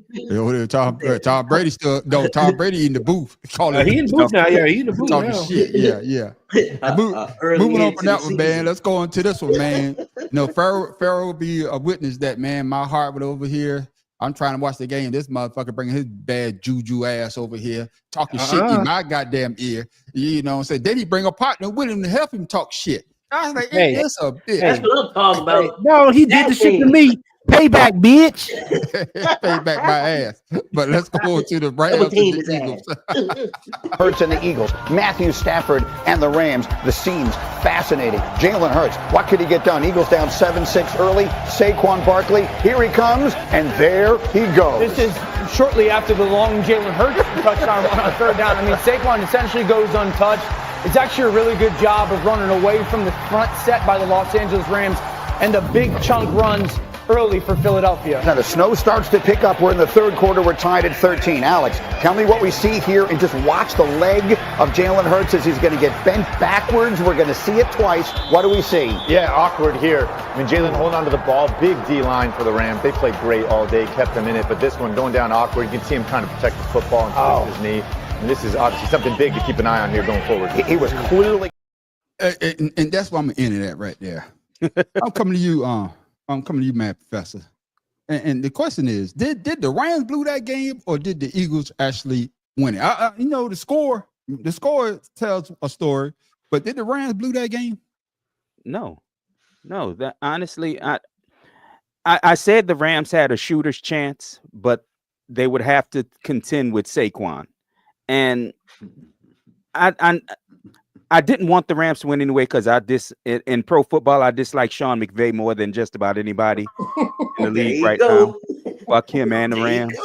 Tom Brady still Tom Brady in the booth. He in the booth now. Yeah, he in the booth talking now. shit. Yeah. Moving on from that one, man. Let's go into this one, man. No, Pharaoh will be a witness that, man. My heart was over here. I'm trying to watch the game. This motherfucker bringing his bad juju ass over here, talking shit in my goddamn ear. You know what I'm saying? Then he bring a partner with him to help him talk shit. I was like, it's a bitch. That's what I'm talking about. No, he did the shit to me. Payback, bitch. Payback my ass. But let's go to the Rams and the Eagles. Hurts and the Eagles. Matthew Stafford and the Rams. The scene's fascinating. Jalen Hurts, what could he get done? Eagles down 7-6 early. Saquon Barkley, here he comes, and there he goes. This is shortly after the long Jalen Hurts touchdown on 3rd down. I mean, Saquon essentially goes untouched. It's actually a really good job of running away from the front set by the Los Angeles Rams and the big chunk runs early for Philadelphia. Now the snow starts to pick up. We're in the 3rd quarter. We're tied at 13. Alex, tell me what we see here and just watch the leg of Jalen Hurts as he's going to get bent backwards. We're going to see it twice. What do we see? Yeah, awkward here. I mean, Jalen holding on to the ball. Big D-line for the Rams. They played great all day, kept them in it. But this one going down awkward. You can see him trying to protect the football and twist his knee. And this is obviously something big to keep an eye on here going forward. He was clearly... And that's why I'm in it at right there. I'm coming to you, Matt Professor. And the question is, did the Rams blew that game or did the Eagles actually win it? You know, the score tells a story, but did the Rams blew that game? No. That honestly, I said the Rams had a shooter's chance, but they would have to contend with Saquon. And I didn't want the Rams to win anyway because in pro football, I dislike Sean McVay more than just about anybody in the league right now. Fuck him and the Rams.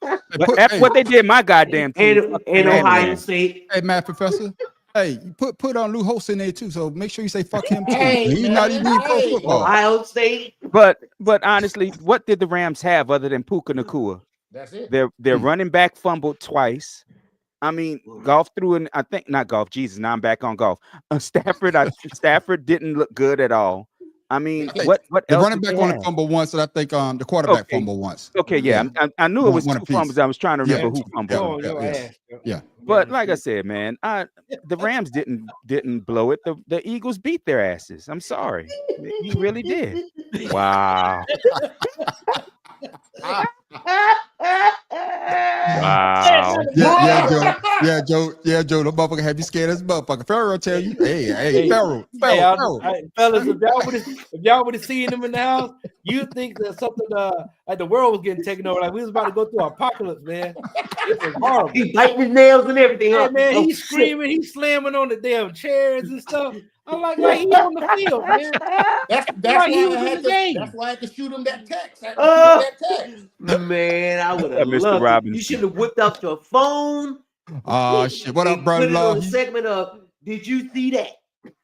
But after what they did, my goddamn team. And Ohio State. Hey, Matt Professor. Hey, you put on Lou Holtz in there too, so make sure you say fuck him too. He's not even in pro football. Ohio State. But honestly, what did the Rams have other than Puka Nacua? That's it. Their running back fumbled twice. I mean, Golf threw in. I think not Golf. Jesus, now I'm back on Golf. Stafford didn't look good at all. I mean, what the else running back on the fumble once, and I think the quarterback fumbled once. Okay, yeah. I knew it was One two apiece. fumbles. I was trying to remember who fumbled. Yeah. But like I said, man, the Rams didn't blow it. The Eagles beat their asses. I'm sorry, you really did. Wow. Wow. Yeah, Joe. The motherfucker have you scared as a motherfucker. Pharaoh tell you, hey, Pharaoh. Fellas, if y'all would have seen him in the house, you'd think that something like the world was getting taken over. Like we was about to go through apocalypse, man. It was horrible. He biting his nails and everything. Yeah, man, he's screaming, he's slamming on the damn chairs and stuff. I'm like he on the field, man. That's like he was why in the game. That's why I had to shoot him that text. Man, I would have Mr. loved it. Robinson. You should have whipped out your phone. Shit. What up, Put brother it law? on a segment of, did you see that?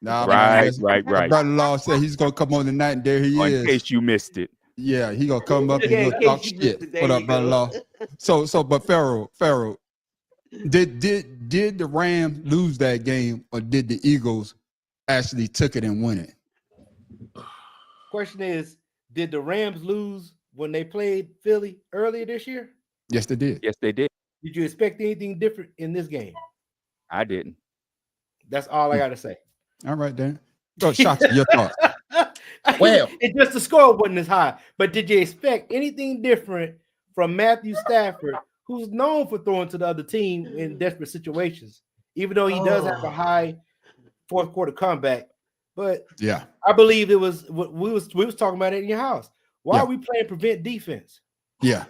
Nah, Right. Brother law said he's gonna come on tonight, and there he is. In case you missed it. Yeah, he gonna come up and Yeah, he in gonna case talk you shit. missed it, there What you up, brother go. law? But Pharaoh, did the Rams lose that game, or did the Eagles actually took it and win it? Question is, did the Rams lose when they played Philly earlier this year? Yes, they did. Yes, they did. Did you expect anything different in this game? I didn't. That's all I gotta say. All right, then. Go, Shotzi, your thoughts. Well, it just the score wasn't as high. But did you expect anything different from Matthew Stafford, who's known for throwing to the other team in desperate situations, even though he does have a high fourth quarter comeback? But yeah, I believe it was what we was talking about it in your house. Why Yeah. are we playing prevent defense? Yeah.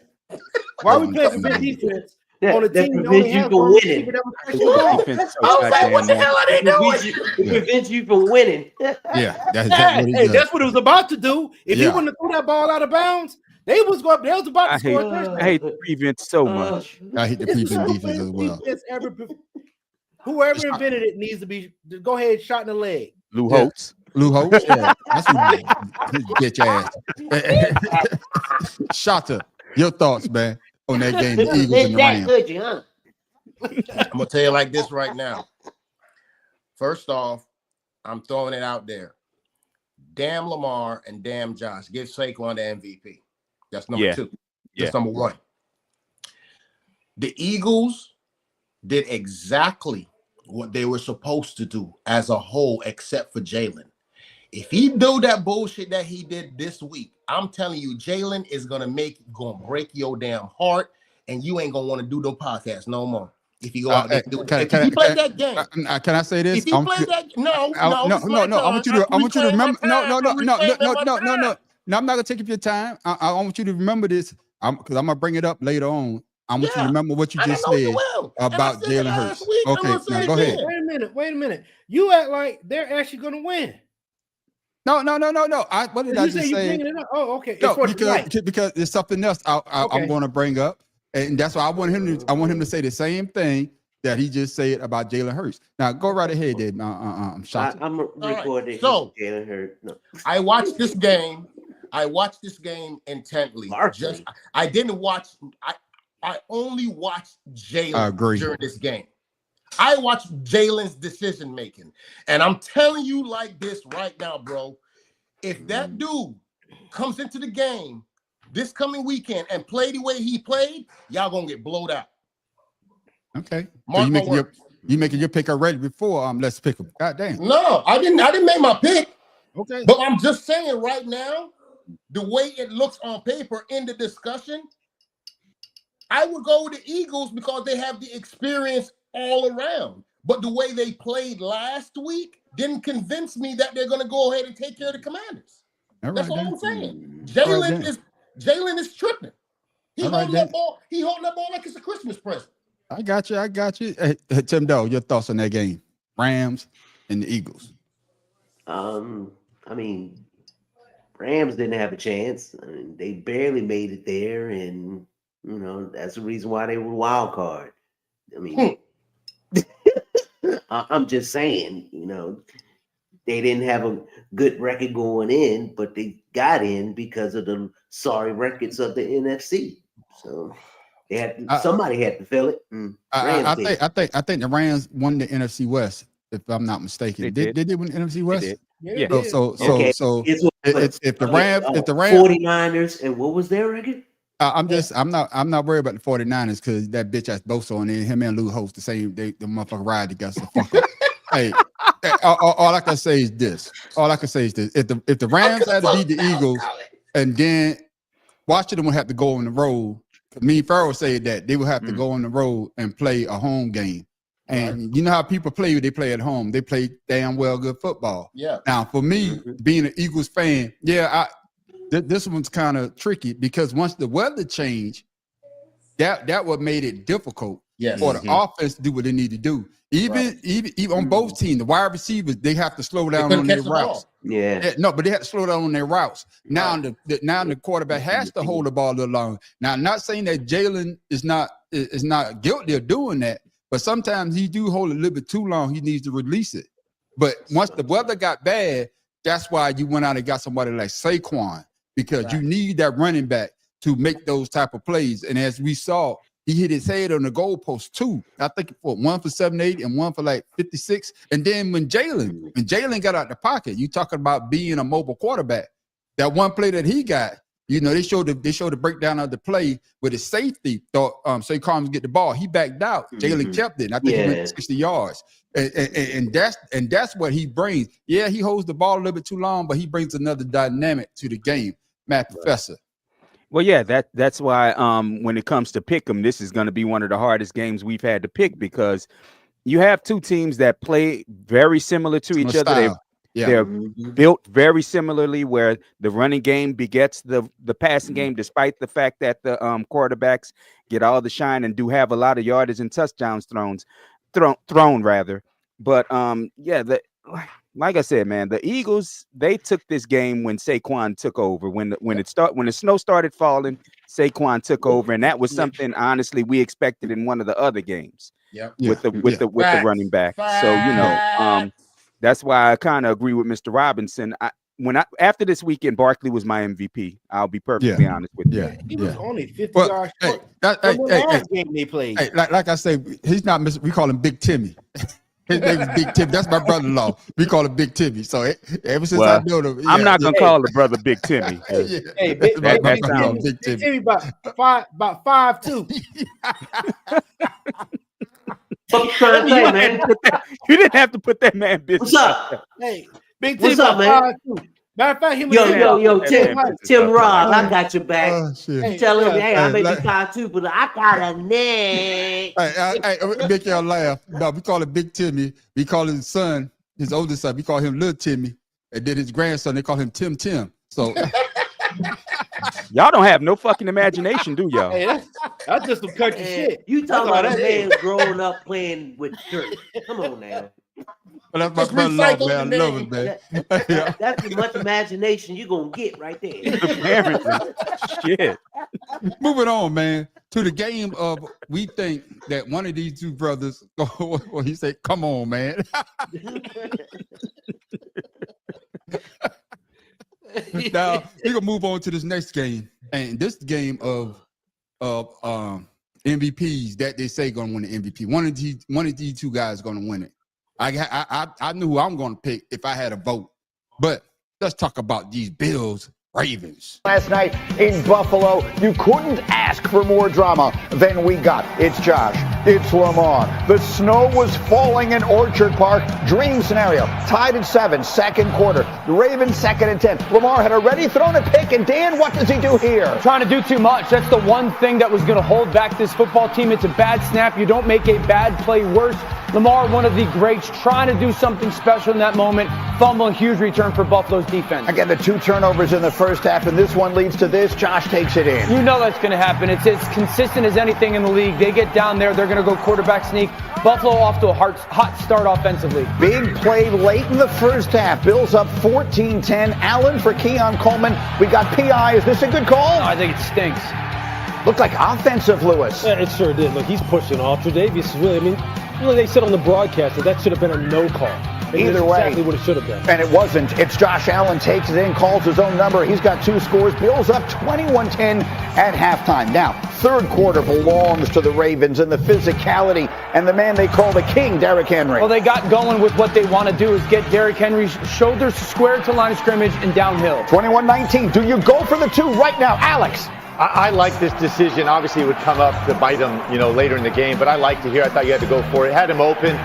Why are we playing prevent defense on a That team that only prevents you has from one winning. receiver that was catching the ball? Defense so I was like, what the goddamn hell are they doing? It prevents you from winning. Yeah, that's exactly what he does. That's what it was about to do. If he Yeah. wouldn't have threw that ball out of bounds, they was about to I score a hate, touchdown. I hate the prevent so much. I hate the This is prevent the defense as best well. defense ever. Whoever invented it needs to be go ahead, shot in the leg. Lou Yeah. Holtz. Lou Holtz, yeah, that's what get your ass. Shota, your thoughts, man, on that game, the Eagles and the Rams. Good, huh? I'm gonna tell you like this right now. First off, I'm throwing it out there. Damn Lamar and damn Josh. Give Saquon the MVP. That's number 2. That's number 1. The Eagles did exactly what they were supposed to do as a whole, except for Jalen. If he do that bullshit that he did this week, I'm telling you, Jalen is gonna break your damn heart, and you ain't gonna want to do no podcast no more. If you go out there and do it. If he play that game, Can I say this? if he play that, no. I want you to remember. No. I'm not gonna take up your time. I want you to remember this, because I'm gonna bring it up later on. I want you to remember what you just said about Jalen Hurts. Okay, now go ahead. Wait a minute. You act like they're actually going to win. No. What did I just say? Bringing it up? Oh, okay. No, because there's something else I'm going to bring up, and that's why I want him to say the same thing that he just said about Jalen Hurts. Now go right ahead, Dave. I'm recording. So Jalen Hurts. No. I watched this game. Intently. I didn't watch. I only watched Jalen during this game. I watched Jalen's decision making, and I'm telling you like this right now, bro. If that dude comes into the game this coming weekend and play the way he played, y'all gonna get blowed out. Okay. So you making your pick already before let's pick him. God damn. No, I didn't make my pick. Okay. But I'm just saying right now, the way it looks on paper in the discussion, I would go with the Eagles because they have the experience all around. But the way they played last week didn't convince me that they're going to go ahead and take care of the Commanders. That's all I'm saying. Jalen is tripping. He holding that ball. He holding that ball like it's a Christmas present. I got you. Hey, Tim Doe, your thoughts on that game? Rams and the Eagles. I mean, Rams didn't have a chance. I mean, they barely made it there, and that's the reason why they were wild card. I mean, I'm just saying, they didn't have a good record going in, but they got in because of the sorry records of the NFC. So they had somebody had to fill it. I think the Rams won the NFC West, if I'm not mistaken. Did they win the NFC West? Yeah. So if the Rams 49ers, and what was their record? I'm not worried about the 49ers because that bitch ass Bosa on there. Him and Lou host the same. The motherfucker ride together. So fuck up. Hey, all I can say is this. If the Rams had to beat the Eagles, and then Washington would have to go on the road. Me and Farrell said that they would have to go on the road and play a home game. And you know how people play when they play at home. They play damn well good football. Yeah. Now, for me, being an Eagles fan, this one's kind of tricky because once the weather changed, that what made it difficult for the offense to do what they need to do. Even on both teams, the wide receivers, they have to slow down on their routes. But they have to slow down on their routes. Now the quarterback has to hold the ball a little longer. Now, I'm not saying that Jalen is not guilty of doing that, but sometimes he do hold a little bit too long. He needs to release it. But once the weather got bad, that's why you went out and got somebody like Saquon, because you need that running back to make those type of plays. And as we saw, he hit his head on the goalpost too. I think for one for 78 and one for like 56. And then when Jalen got out the pocket, you talking about being a mobile quarterback. That one play that he got, they showed the breakdown of the play with his safety. Thought Saquon would get the ball. He backed out. Jalen kept it. And I think he went 60 yards. And that's what he brings. Yeah, he holds the ball a little bit too long, but he brings another dynamic to the game. Matt Professor. Well, yeah, that's why when it comes to pick 'em, this is going to be one of the hardest games we've had to pick because you have two teams that play very similar to each other. They're built very similarly, where the running game begets the passing game, despite the fact that the quarterbacks get all the shine and do have a lot of yardage and touchdowns thrown rather. But like I said, man, the Eagles, they took this game when Saquon took over. When the snow started falling, Saquon took over, and that was something honestly we expected in one of the other games. With the running back. So that's why I kind of agree with Mr. Robinson. After this weekend, Barkley was my MVP. I'll be perfectly honest with you. He was only 50 yards short from the last game they played. Hey, like I say, he's not. We call him Big Timmy. His name is Big Timmy. That's my brother-in-law. We call him Big Timmy. So ever since I know him, I'm not gonna call the brother Big Timmy. Hey, Big Timmy about 5'2". You didn't have to put that man business. What's up? Hey, Big Timmy. What's up, man? Matter of fact, Tim Rob, I got your back. Tell him, I may be 5'2", but I got a neck. Hey, make y'all laugh. No, we call him Big Timmy. We call his son, his oldest son, we call him Little Timmy. And then his grandson, they call him Tim. So y'all don't have no fucking imagination, do y'all? Hey, that's just some country shit. You talking about that man growing up playing with dirt. Come on now. Well, that's my brother-in-law, man. I love it, man. That's as much imagination you're going to get right there. Apparently. Shit. Moving on, man, to the game of we think that one of these two brothers, well, he said, come on, man. Now, we're going to move on to this next game. And this game of MVPs that they say going to win the MVP. One of these two guys is going to win it. I knew who I'm going to pick if I had a vote. But let's talk about these Bills Ravens. Last night in Buffalo, you couldn't ask for more drama than we got. It's Josh. It's Lamar. The snow was falling in Orchard Park. Dream scenario. Tied at 7, second quarter. The Ravens 2nd and 10. Lamar had already thrown a pick, and Dan, what does he do here? Trying to do too much. That's the one thing that was going to hold back this football team. It's a bad snap. You don't make a bad play worse. Lamar, one of the greats, trying to do something special in that moment. Fumble, and huge return for Buffalo's defense. Again, the 2 turnovers in the first half, and this one leads to this. Josh takes it in. You know that's going to happen. It's as consistent as anything in the league. They get down there, they're going to go quarterback sneak. Buffalo off to a hot start offensively. Big play late in the first half. Bills up 14-10. Allen for Keon Coleman. We got PI. Is this a good call? No, I think it stinks. Looked like offensive, Lewis. Yeah, it sure did. Look, he's pushing off. Tre'Davious is really, they said on the broadcast that should have been a no call. Either way. Exactly what it should have been. And it wasn't. It's Josh Allen takes it in, calls his own number. He's got 2 scores. Bills up 21-10 at halftime. Now, third quarter belongs to the Ravens and the physicality and the man they call the king, Derrick Henry. Well, they got going with what they want to do is get Derrick Henry's shoulders squared to line of scrimmage and downhill. 21-19. Do you go for the 2 right now, Alex? I like this decision. Obviously, it would come up to bite him, later in the game. But I liked it here. I thought you had to go for it. Had him open.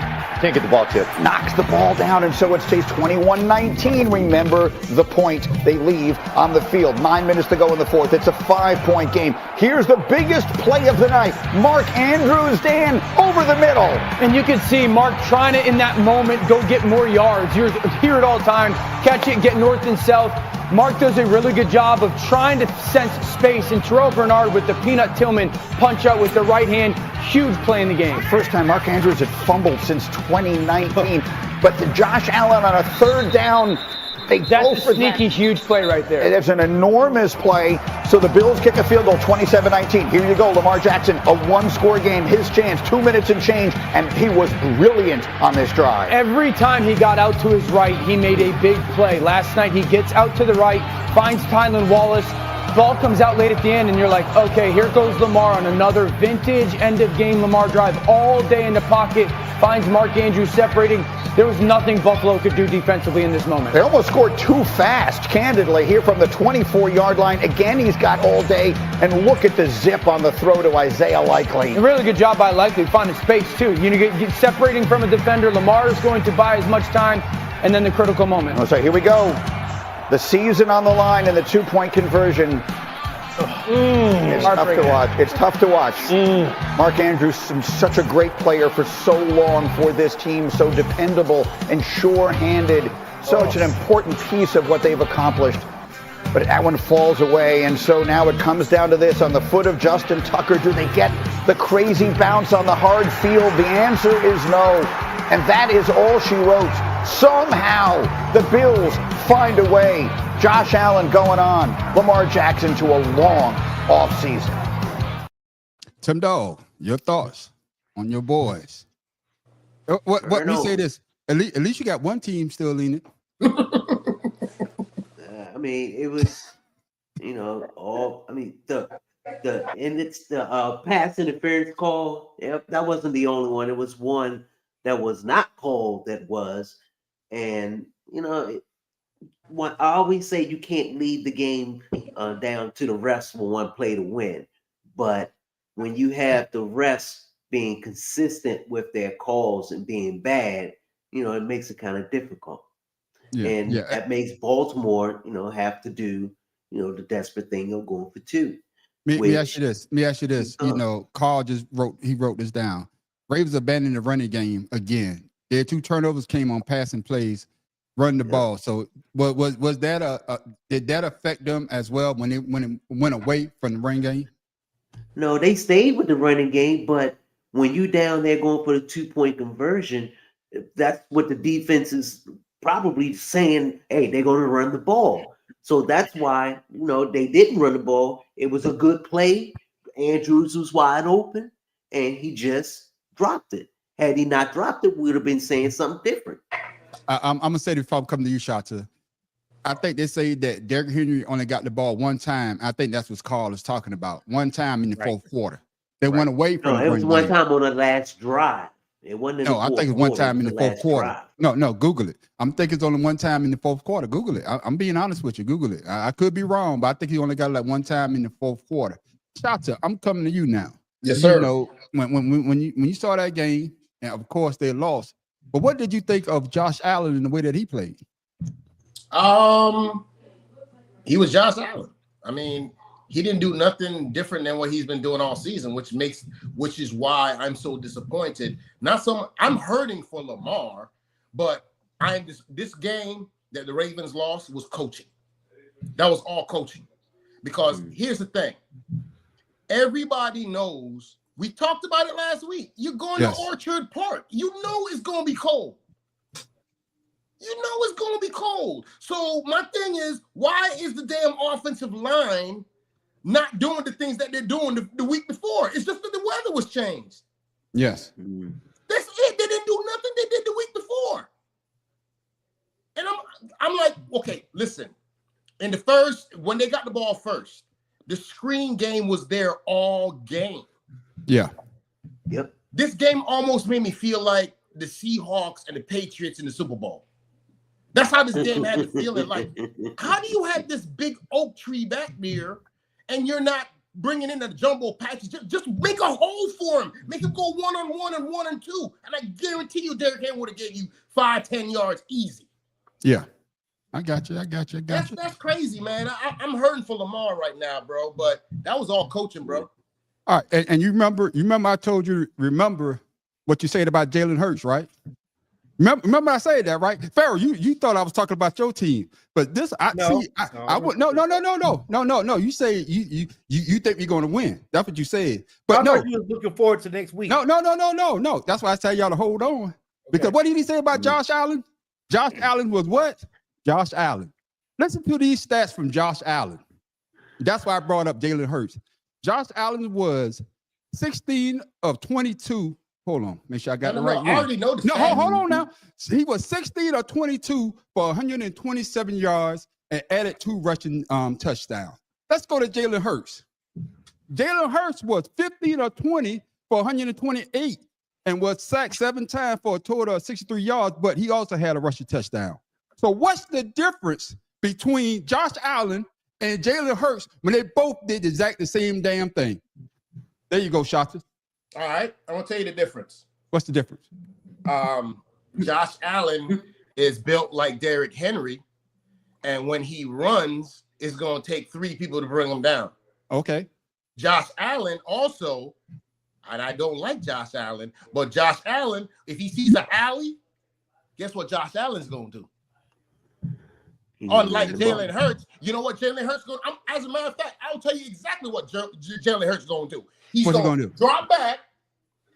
Can't get the ball tipped. Knocks the ball down, and so it stays 21-19. Remember the point. They leave on the field. 9 minutes to go in the fourth. It's a 5-point game. Here's the biggest play of the night. Mark Andrews, Dan, over the middle. And you can see Mark trying to, in that moment, go get more yards. You're here at all time. Catch it, get north and south. Mark does a really good job of trying to sense space, and Terrell Bernard with the Peanut Tillman punch out with the right hand. Huge play in the game. First time Mark Andrews had fumbled since 2019. But the Josh Allen on a third down, that's a sneaky, huge play right there. It is an enormous play. So the Bills kick a field goal, 27-19. Here you go, Lamar Jackson, a 1-score game. His chance, 2 minutes and change, and he was brilliant on this drive. Every time he got out to his right, he made a big play. Last night, he gets out to the right, finds Tylan Wallace. Ball comes out late at the end, and you're like, okay, here goes Lamar on another vintage end-of-game Lamar drive. All day in the pocket, finds Mark Andrews separating. There was nothing Buffalo could do defensively in this moment. They almost scored too fast, candidly, here from the 24-yard line. Again, he's got all day, and look at the zip on the throw to Isaiah Likely. A really good job by Likely finding space, too. You get separating from a defender. Lamar is going to buy as much time, and then the critical moment. So here we go. The season on the line and the 2-point conversion. It's tough to watch. It's tough to watch. Mark Andrews, such a great player for so long for this team, so dependable and sure-handed, such an important piece of what they've accomplished. But that one falls away, and so now it comes down to this. On the foot of Justin Tucker, do they get the crazy bounce on the hard field? The answer is no, and that is all she wrote. Somehow, the Bills find a way. Josh Allen going on. Lamar Jackson to a long offseason. Tim Dog, your thoughts on your boys? What me say this? At least you got one team still leaning. It was, the pass interference call. Yep, that wasn't the only one. It was one that was not called. That was, and I always say you can't lead the game down to the refs for one play to win, but when you have the refs being consistent with their calls and being bad, it makes it kind of difficult. That makes Baltimore, have to do, the desperate thing of going for 2. Let me ask you this. Carl just wrote this down. Ravens abandoned the running game again. Their 2 turnovers came on passing plays, run the ball. So was that did that affect them as well when it went away from the running game? No, they stayed with the running game, but when you down there going for the 2-point conversion, that's what the defense is probably saying, hey, they're going to run the ball. So that's why, they didn't run the ball. It was a good play. Andrews was wide open, and he just dropped it. Had he not dropped it, we would have been saying something different. I'm going to say this before I come to you, Shata. I think they say that Derrick Henry only got the ball one time. I think that's what Carl is talking about. One time in the fourth quarter. They went away from it was one time on the last drive. It wasn't. I think it's one time in the fourth quarter. No, Google it. I'm thinking it's only one time in the fourth quarter. Google it. I'm being honest with you. Google it. I could be wrong, but I think he only got like one time in the fourth quarter. Shata, I'm coming to you now. Yes, sir. You know, when you saw that game, and of course they lost. But what did you think of Josh Allen and the way that he played? He was Josh Allen. I mean, he didn't do nothing different than what he's been doing all season, which is why I'm so disappointed. I'm hurting for Lamar, but this game that the Ravens lost was coaching. That was all coaching. Because here's the thing. Everybody knows, we talked about it last week. You're going to Orchard Park. You know it's going to be cold. So my thing is, why is the damn offensive line not doing the things that they're doing the week before? It's just that the weather was changed. Yes. That's it. They didn't do nothing they did the week before. And I'm like, okay, listen. In the first, when they got the ball first, the screen game was there all game. Yeah. Yep. This game almost made me feel like the Seahawks and the Patriots in the Super Bowl. That's how this game had me feeling. Like, how do you have this big oak tree back there and you're not bringing in the jumbo patches? Just make a hole for him. Make him go 1-on-1 and 1-and-2. And I guarantee you Derrick Henry would have gave you 5-10 yards easy. Yeah. I got you. That's crazy, man. I'm hurting for Lamar right now, bro. But that was all coaching, bro. All right. And you remember I told you, remember what you said about Jalen Hurts, right? Remember I said that, right? Pharaoh, you thought I was talking about your team, but this no. You say you think we're going to win. That's what you said. But no, you was looking forward to next week. No. That's why I tell y'all to hold on. Because what did he say about Josh Allen? Josh Allen was what? Josh Allen. Listen to these stats from Josh Allen. That's why I brought up Jalen Hurts. Josh Allen was 16 of 22. Hold on, make sure I got the right one. I already know the No, hold on now. He was 16 of 22 for 127 yards and added 2 rushing touchdowns. Let's go to Jalen Hurts. Jalen Hurts was 15 of 20 for 128 and was sacked 7 times for a total of 63 yards, but he also had a rushing touchdown. So what's the difference between Josh Allen and Jalen Hurts when they both did exactly the same damn thing? There you go, Shottas. All right, I want to tell you the difference. What's the difference? Josh Allen is built like Derrick Henry, and when he runs, it's going to take 3 people to bring him down. Okay. Josh Allen also, and I don't like Josh Allen, but Josh Allen, if he sees an alley, guess what Josh Allen's going to do? Unlike Jalen Hurts, you know what Jalen Hurts going to do? As a matter of fact, I'll tell you exactly what Jalen Hurts is going to do. He's going to drop back.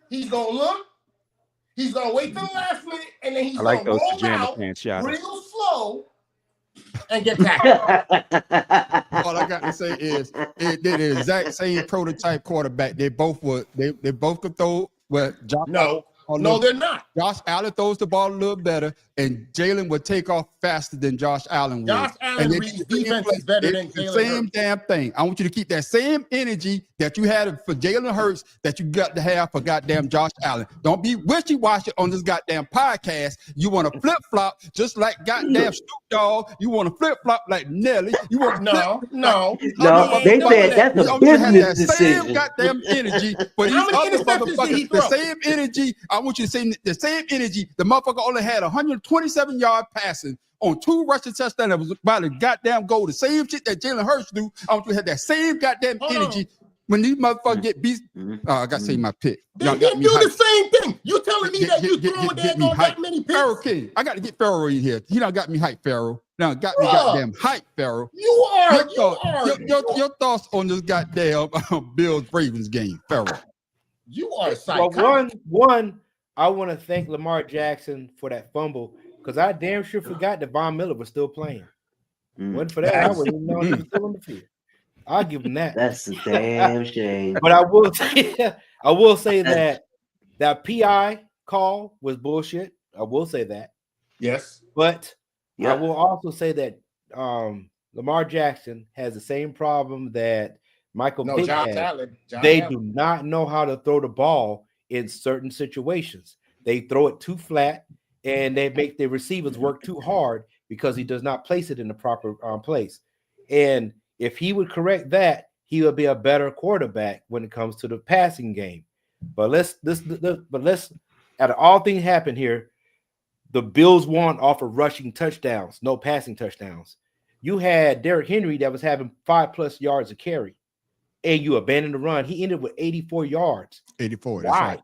He's going to look. He's going to wait till the last minute, and then he's going to roll out real slow and get tackled. All I got to say is they're the exact same prototype quarterback. They both could throw. Well, No, they're not. Josh Allen throws the ball a little better, and Jalen would take off faster than Josh Allen would. Josh Allen reads defense is better than Jalen Hurts. Same damn thing. I want you to keep that same energy that you had for Jalen Hurts that you got to have for goddamn Josh Allen. Don't be wishy-washy on this goddamn podcast. You want to flip-flop just like goddamn Snoop Dogg. You want to flip-flop like Nelly. You want No, they said that's a business decision. Same goddamn energy for these other motherfuckers. The same energy. I want you to say the same energy. The motherfucker only had 127 yard passing on 2 rushing touchdowns that was about to goddamn goal. The same shit that Jalen Hurts do. I want you to have that same goddamn energy when these motherfuckers get beat. I got to say my pick. They do the same thing. You telling me that you throwing that many picks? Pharaoh King. I got to get Pharaoh in here. He done got me hyped, Pharaoh. Now got me goddamn hyped, Pharaoh. Your thoughts on this goddamn Bills Ravens game, Pharaoh? You are psychotic. One, I want to thank Lamar Jackson for that fumble because I damn sure forgot that Von Miller was still playing. Wasn't for that, I wouldn't even know he was still on the field. I'll give him that. That's a damn shame. But I will say that PI call was bullshit. I will say that. Yes. But I will also say that Lamar Jackson has the same problem that Michael Pitt had. They do not know how to throw the ball in certain situations. They throw it too flat, and they make the receivers work too hard because he does not place it in the proper place. And if he would correct that, he would be a better quarterback when it comes to the passing game. But let's out of all things happen here, the Bills won off of rushing touchdowns, no passing touchdowns. You had Derrick Henry that was having 5+ yards a carry, and you abandoned the run. He ended with 84 yards. 84. Why? That's right.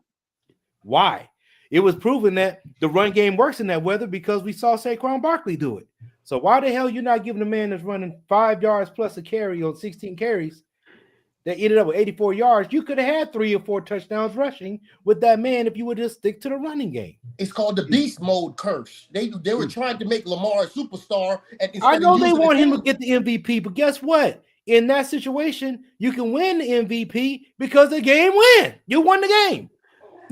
Why? It was proven that the run game works in that weather because we saw Saquon Barkley do it. So why the hell you're not giving a man that's running 5 yards plus a carry on 16 carries that ended up with 84 yards? You could have had 3 or 4 touchdowns rushing with that man if you would just stick to the running game. It's called the beast mode curse. They were trying to make Lamar a superstar. I know they want him to get the MVP, but guess what? In that situation, you can win the MVP because the game win. You won the game.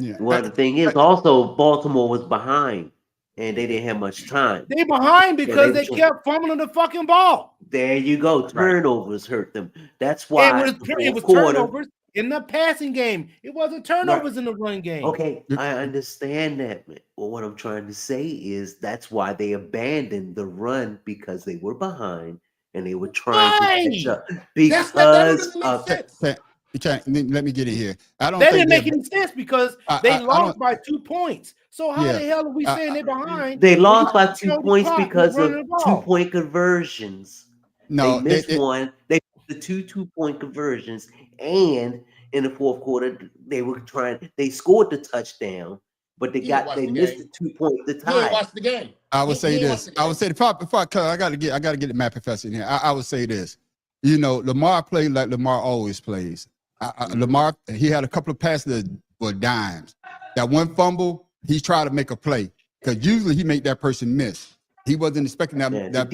Yeah. Well, the thing is, also Baltimore was behind, and they didn't have much time. They behind because they kept fumbling the fucking ball. There you go. Turnovers hurt them. That's why It was turnovers in the passing game. It wasn't turnovers in the run game. Okay, I understand that. Well, what I'm trying to say is that's why they abandoned the run because they were behind and they were trying to catch up. Because of let me get in here. I don't. That think didn't make any sense because they lost by 2 points. So how the hell are we saying they're behind? They lost by 2 points because of 2-point conversions. No, they missed one. They the 2 2-point conversions, and in the fourth quarter they scored the touchdown, but they missed the 2 point the tie. Watch the game. I would say this. I would say I gotta get the Matt Professor in here. I would say this. You know, Lamar played like Lamar always plays. Lamar, he had a couple of passes that were dimes. That one fumble, he tried to make a play because usually he make that person miss. He wasn't expecting that guy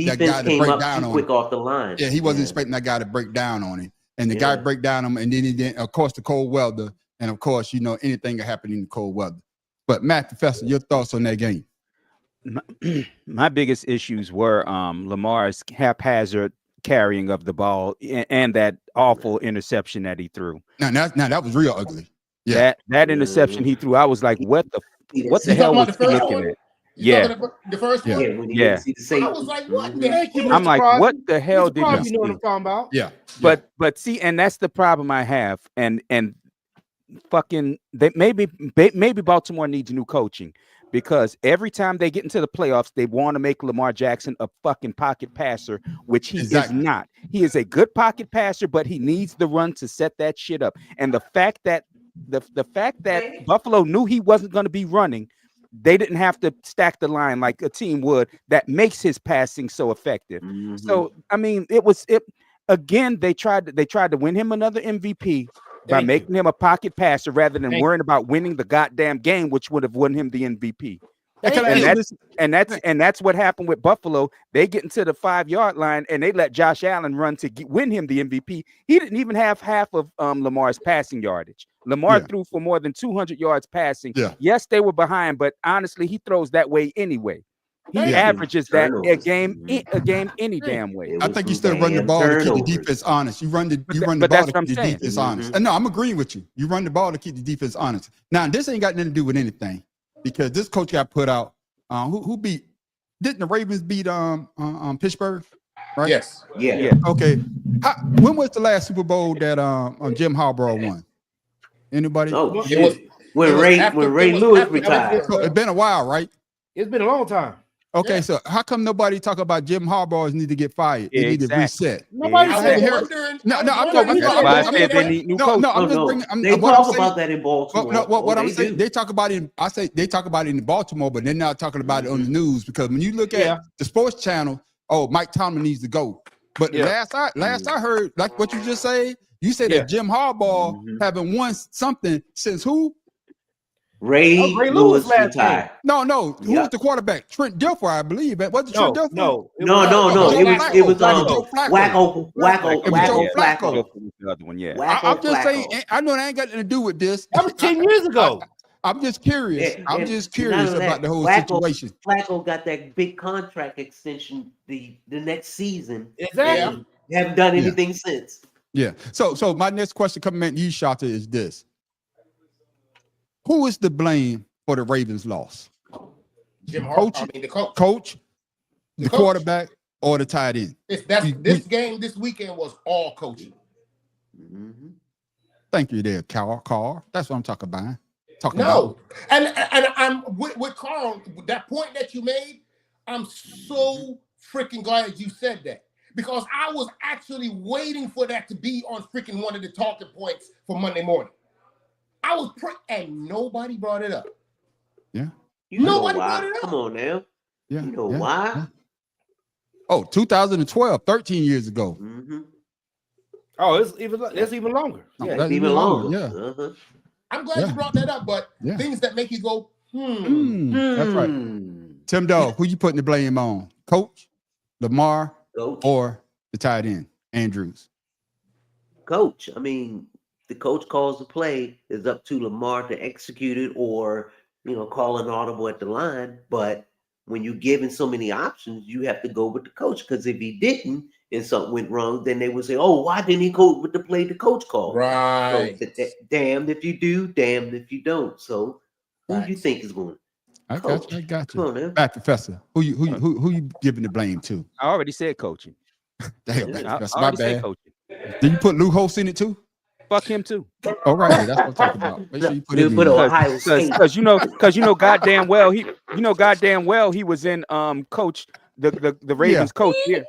to break down on quick him. off the line. Yeah, he wasn't expecting that guy to break down on him. And the guy break down him, and then of course the cold weather, and of course anything can happen in the cold weather. But Matt Professor, your thoughts on that game? My biggest issues were Lamar's haphazard carrying of the ball and that awful interception that he threw. Now that was real ugly. Yeah, that interception he threw, I was like, what the hell was he looking at? Yeah, the first one. Yeah. I was like, what the heck? I'm like, what the hell did you see? You know what I'm talking about? Yeah. But see, and that's the problem I have. And fucking maybe Baltimore needs new coaching. Because every time they get into the playoffs, they want to make Lamar Jackson a fucking pocket passer, which he is not. He is a good pocket passer, but he needs the run to set that shit up. And the fact that Buffalo knew he wasn't going to be running, they didn't have to stack the line like a team would. That makes his passing so effective. Mm-hmm. So I mean, again. They tried to win him another MVP. By making him a pocket passer rather than worrying about winning the goddamn game, which would have won him the MVP. And that's what happened with Buffalo. They get into the 5-yard line and they let Josh Allen run to win him the MVP. He didn't even have half of Lamar's passing yardage. Lamar threw for more than 200 yards passing. Yeah. Yes, they were behind, but honestly, he throws that way anyway. He averages that a game any damn way. I think you still run the ball to keep the defense honest. You run the ball to keep the defense honest. No, I'm agreeing with you. You run the ball to keep the defense honest. Now, this ain't got nothing to do with anything because this coach got put out. Who didn't the Ravens beat Pittsburgh? Right? Yes. Yeah. Okay. When was the last Super Bowl that Jim Harbaugh won? Anybody? Oh, when Ray Lewis retired. So it's been a while, right? It's been a long time. Okay, so how come nobody talk about Jim Harbaugh need to get fired? They need to reset. Nobody said They talk about that in Baltimore. What I'm saying, they talk about it. I say they talk about it in Baltimore, but they're not talking about it on the news because when you look at the sports channel, Mike Tomlin needs to go. But last I heard, like what you just said, you said that Jim Harbaugh haven't won something since who? Ray Lewis retired. No. Who was the quarterback? Trent Dilfer, I believe. Was it Trent Dilfer? No. It was Flacco. The other one, I'm just saying. I know that ain't got nothing to do with this. That was 10 years ago. I'm just curious. I'm just curious about the whole situation. Flacco got that big contract extension the next season. Exactly. They haven't done anything since. Yeah. So my next question coming at you, Shata, is this. Who is to blame for the Ravens' loss? Jim Harbaugh, the coach, the quarterback, or the tight end? This game this weekend was all coaching. Mm-hmm. Thank you there, Carl. That's what I'm talking about. No, and I'm with Carl. That point that you made, I'm so freaking glad you said that, because I was actually waiting for that to be on freaking one of the talking points for Monday morning. I was and nobody brought it up. Yeah. Nobody brought it up. Come on now. Yeah. You know why? Yeah. Oh, 2012, 13 years ago. Mm-hmm. Oh, it's even longer. Yeah, it's even longer. Yeah. Uh-huh. I'm glad you brought that up, but things that make you go, That's right. Tim Dog, who you putting the blame on? Coach, Lamar, or the tight end, Andrews? Coach. I mean, the coach calls the play. It's up to Lamar to execute it, or call an audible at the line. But when you're given so many options, you have to go with the coach, because if he didn't and something went wrong, then they would say, "Oh, why didn't he go with the play the coach called?" Right. So, damned if you do, damned if you don't. So, who do you think is going? I got you. Come on, man. Back Professor. Who you giving the blame to? I already said coaching. Damn, I Professor, my already said bad. coaching. Did you put Lou Holtz in it too? Fuck him too. All right, that's what I'm talking about. Make sure you put it in. Ohio State. Because goddamn well he was in coach the Ravens coach here.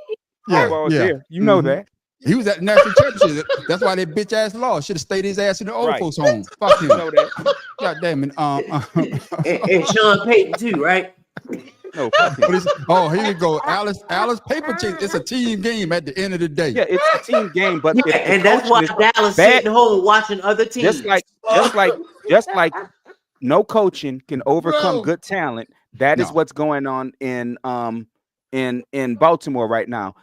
There. You know that. He was at the national championship. That's why that bitch ass lost. Should have stayed his ass in the old folks home. Fuck him. You know that. God damn it. And Sean Payton too, right? No. Fuck him. Here we go. Alice paper chase. It's a team game at the end of the day. Yeah, it's a team game, but and that's why Dallas sitting home watching other teams. Just like no coaching can overcome good talent. That is what's going on in Baltimore right now.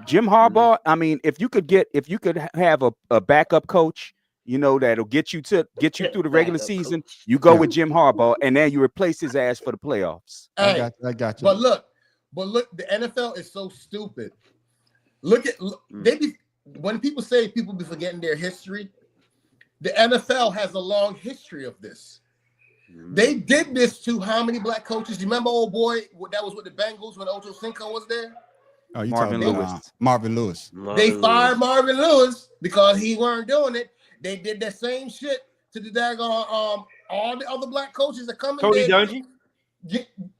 Jim Harbaugh, I mean, if you could have a backup coach, that'll get you through the regular season, you go with Jim Harbaugh, and then you replace his ass for the playoffs. Hey, I got you. But look, the NFL is so stupid. When people say people be forgetting their history, the NFL has a long history of this. They did this to how many black coaches? Do you remember old boy that was with the Bengals when Ocho Cinco was there? Oh, you Marvin talking Lewis. about Marvin Lewis. They fired Marvin Lewis because he weren't doing it. They did that same shit to the daggone all the other black coaches that come in. Tony Dungy.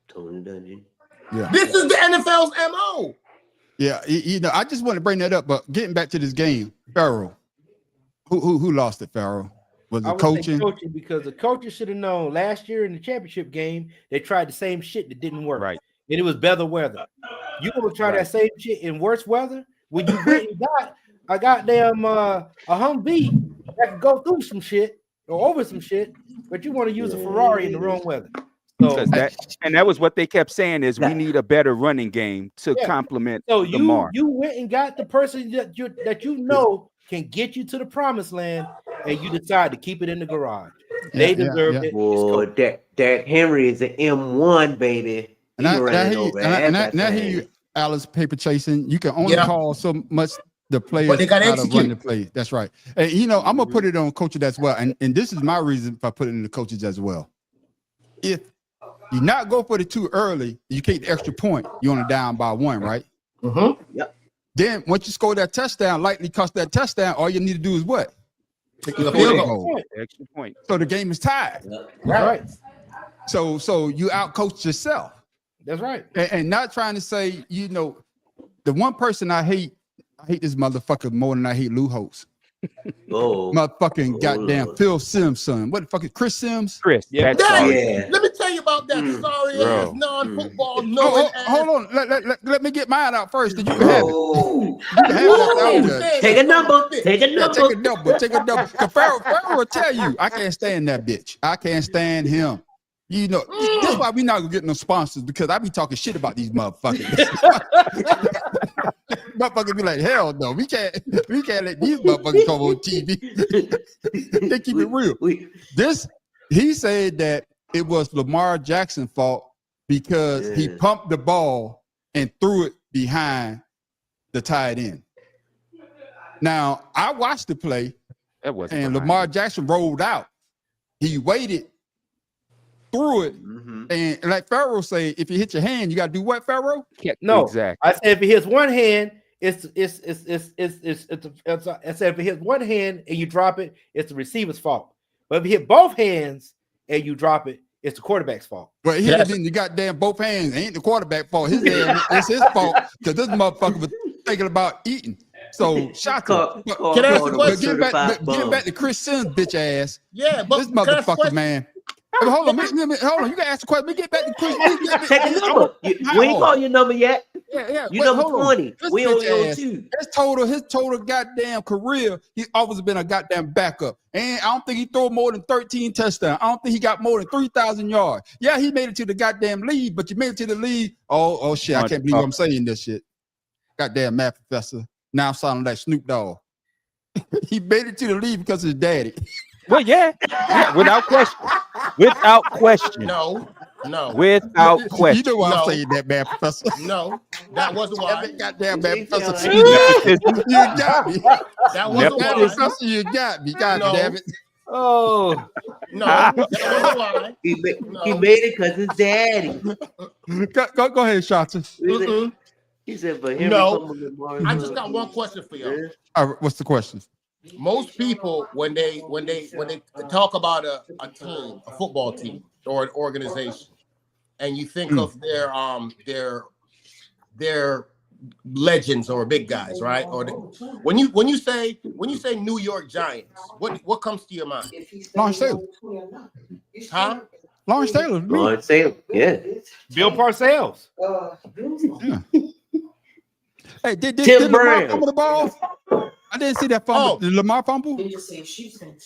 Tony Dungy. Yeah. This is the NFL's MO. Yeah, I just want to bring that up, but getting back to this game, Farrell. Who lost it, Farrell? Was it coaching? Coaching, because the coaches should have known last year in the championship game, they tried the same shit that didn't work. Right. And it was better weather. You gonna try that same shit in worse weather? When you went and got a goddamn a Humvee that can go through some shit or over some shit, but you want to use a Ferrari in the wrong weather. So that was what they kept saying is we need a better running game to complement Lamar. You went and got the person that you know can get you to the promised land, and you decide to keep it in the garage. They deserve it. Boy, Derrick Henry is an M1, baby. And I hear you, Alice, paper chasing. You can only call so much the players but they got to out of run the play. That's right. And I'm gonna put it on coaches as well. And this is my reason for putting the coaches as well. If you not go for the too early, you take the extra point, you're only down by 1, right? Mm-hmm. Yep. Then once you score that touchdown, likely cost that touchdown, all you need to do is what? Take the field goal. Extra point. So the game is tied. Right. So you outcoach yourself. That's right. And not trying to say, the one person I hate this motherfucker more than I hate Lou Holtz. Motherfucking goddamn Phil Simpson. What the fuck is Chris Sims? Chris. Let me tell you about that. Sorry ass non-football. Hold on. Let me get mine out first. Then you can have it. Take a number. Take a number. Pharaoh will tell you, I can't stand that bitch. I can't stand him. That's why we not gonna get no sponsors, because I be talking shit about these motherfuckers. Motherfuckers be like, hell no, we can't let these motherfuckers come on TV. They keep it real. He said that it was Lamar Jackson's fault because he pumped the ball and threw it behind the tight end. Now I watched the play, and Lamar Jackson rolled out. He waited, threw it, and like Pharaoh say, if you hit your hand, you gotta do what, Pharaoh? No, exactly. I said if it hits one hand, it's if it hits one hand and you drop it, it's the receiver's fault. But if you hit both hands and you drop it, it's the quarterback's fault. But he didn't the goddamn both hands. It ain't the quarterback fault. It's his fault because this motherfucker was thinking about eating. So shots. Can I ask a question? Getting back to Chris Sims, bitch ass. Yeah, but this motherfucker, man. Hold on, hold on. You can ask the question. Let me get back to Chris. Take the number. We ain't call your number yet. Yeah. You number 20. We only on 2. His total goddamn career, he's always been a goddamn backup. And I don't think he threw more than 13 touchdowns. I don't think he got more than 3,000 yards. Yeah, he made it to the goddamn league, but you made it to the league. Oh shit, I can't believe I'm saying this shit. Goddamn math professor. Now I'm sounding like Snoop Dogg. He made it to the league because of his daddy. Well, yeah, without question. Without question. No. Without question. You know why I'm saying that, man, professor. No, that wasn't why. Goddamn, man, professor. You got me. That wasn't why. Professor, you got me. God damn it. Oh. No, that wasn't why. He made it because his daddy. Go ahead, Shotzi. He said, but here I just got one question for y'all. All right, what's the question? Most people, when they talk about a team, a football team or an organization, and you think of their legends or big guys, right? Or when you say New York Giants, what comes to your mind? Lawrence Taylor. Huh? Lawrence Taylor. Lawrence Taylor. Yeah. Bill Parcells. Yeah. Hey, did Tim Lamar Brown. fumble the ball? I didn't see that fumble. Did Lamar fumble?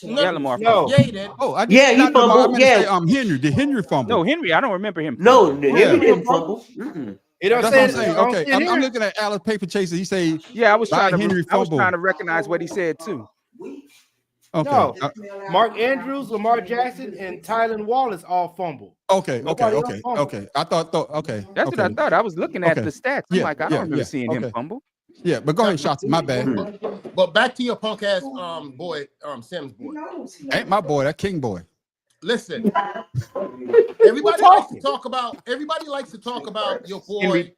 Yeah, Lamar. No. Yeah, he did. Oh, I Yeah, he not Lamar. fumbled. I meant to Yeah. say, Henry. Did Henry fumble? No, Henry. I don't remember him. No, Henry didn't fumble. You know That's what I'm saying. Okay, I'm looking at Alex Paper Chaser. He say, Yeah, I was trying Henry to. I was fumble. trying to recognize what he said too. Okay. No, Mark Andrews, Lamar Jackson, and Tylen Wallace all fumbled. Okay. Nobody else fumbled. Okay. I thought. Okay. That's okay. what I thought. I was looking at Okay. the stats. I'm Yeah, like, I yeah, don't remember yeah. seeing Okay. him fumble. Yeah, but go ahead, Shotzi. My bad. But back to your punk ass boy, Sims boy. Ain't my boy. That King boy. Listen, everybody likes to talk about your boy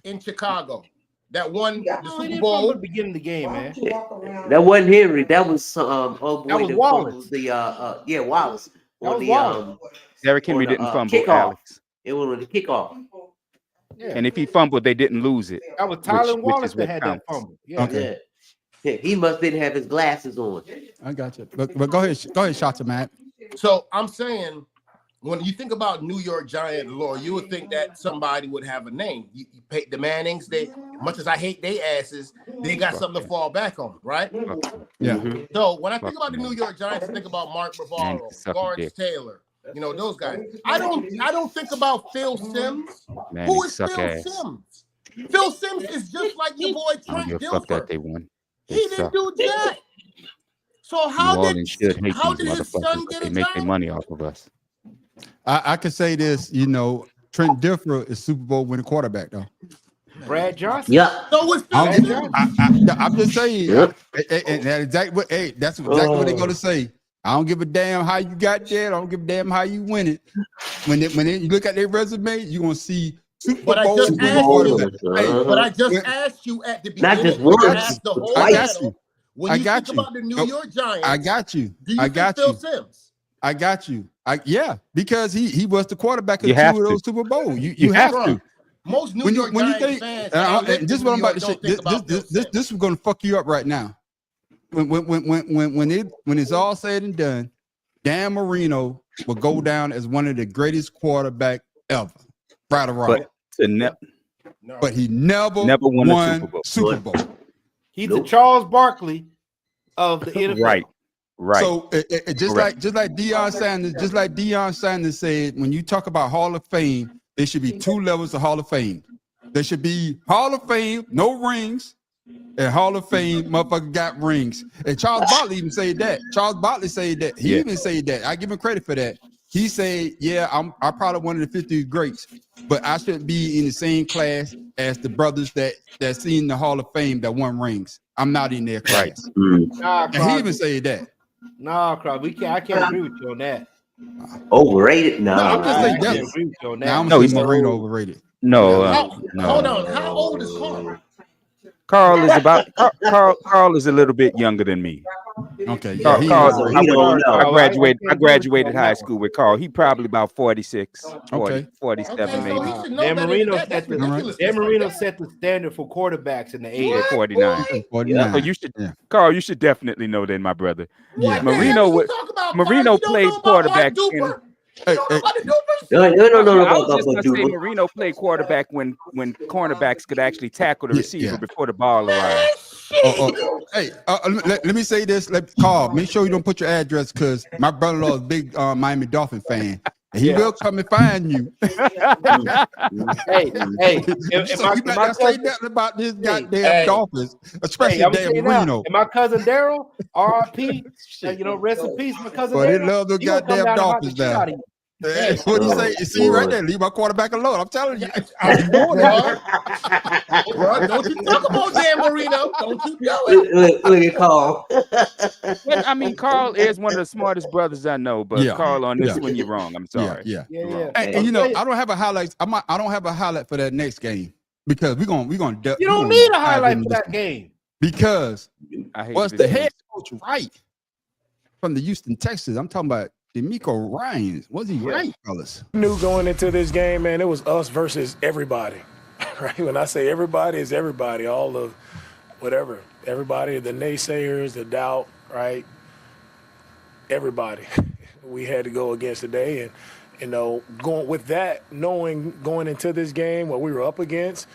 in Chicago that won the Super Bowl. At the beginning of the game, man. That wasn't Henry. That was That was Wallace. Wallace. That was the Wallace. Derrick Henry on the, didn't fumble. kickoff. Alex. It was on the kickoff. Yeah. And if he fumbled, they didn't lose it. That was Tylen which Wallace is that what had counts. that fumble. Yeah. Okay. Yeah, he must didn't have his glasses on. I got you. But go ahead, Shotzi, man. So I'm saying, when you think about New York Giant lore, you would think that somebody would have a name. You pay the Mannings. They, much as I hate they asses, they got something to fall back on, right? Yeah. So when I think about the New York Giants, I think about Mark Bavaro, Lawrence Taylor. You know those guys. I don't think about Phil Sims. Man, Who they is suck Phil ass. Sims? Phil Sims is just like your boy I don't Trent give a fuck that Dilfer. they won. They He didn't suck. do jack. So New how Orleans should hate how these did his motherfuckers, son but get they a make their job? money off of us. I could say this. Trent Dilfer is Super Bowl winning quarterback though. Brad Johnson. Yeah. So was Phil I'm, Sims. I'm just saying, Yep. and that's exactly what. Hey, that's exactly what they're gonna say. I don't give a damn how you got there. I don't give a damn how you win it. When you look at their resume, you're gonna see Super But I Bowl just winning asked you. quarterback. But I just when- asked you at the Not beginning. just You once. asked the whole I got panel, you. When I you got think you. about the New Nope. York Giants, I got you. do you I think got Phil you. Sims? I got you. Yeah, because he was the quarterback of You two have of to. those Super Bowls. You You have have to. to. Most New When you York when you Giants think, fans, and this is what I'm about to say. don't think about Phil Sims. This is gonna fuck you up right now. When it's all said and done, Dan Marino will go down as one of the greatest quarterbacks ever. Right or wrong. But he never won a Super Bowl. He's the Charles Barkley of the NFL. Right. So just like Deion Sanders said, when you talk about Hall of Fame, there should be two levels of Hall of Fame. There should be Hall of Fame, no rings, and Hall of Fame, motherfucker got rings. And Charles Barkley even said that. Charles Barkley said that. He even said that. I give him credit for that. He said, "Yeah, I'm probably one of the 50 greats, but I shouldn't be in the same class as the brothers that seen the Hall of Fame that won rings. I'm not in their class." Nah, And he even said that. Nah, Crosby, I can't agree with you on that. Overrated? No, I'm just saying I can't that. agree with you on that. Now I'm No, saying he's Marino overrated. No, Hold on. How old is Carr? Carl is Carl is a little bit younger than me. Okay, yeah, I graduated high school with Carl. He probably about 46, 47 maybe. Dan Marino set the standard for quarterbacks in the 80s. 49. 49. So you should, Carl, you should definitely know then, my brother. Yeah. Marino played quarterback in. No. I was just gonna say Marino played quarterback when cornerbacks could actually tackle the receiver before the ball arrived. Hey, let me say this. Carl, make sure you don't put your address because my brother-in-law is a big Miami Dolphin fan. And he will come and find you. Hey, so you better say nothing about this goddamn Dolphins, especially damn Marino. And my cousin Daryl, R.I.P. Rest in peace, my cousin. But they love the goddamn Dolphins now. What do you say? You see right there, leave my quarterback alone. I'm telling you. Bro, don't you talk about Dan Marino. Don't you do it. Look at Carl. Well, I mean, Carl is one of the smartest brothers I know, but Carl, on this one, you're wrong. I'm sorry. Yeah. And I don't have a highlight. I don't have a highlight for that next game because we're gonna. You don't need a highlight for that game because was the head coach right from the Houston Texans? I'm talking about D'Amico Ryans. Was he right, fellas? Knew going into this game, man, it was us versus everybody. Right? When I say everybody, it's everybody, all of whatever. Everybody, the naysayers, the doubt, right? Everybody we had to go against today. And, going with that, knowing going into this game, what we were up against,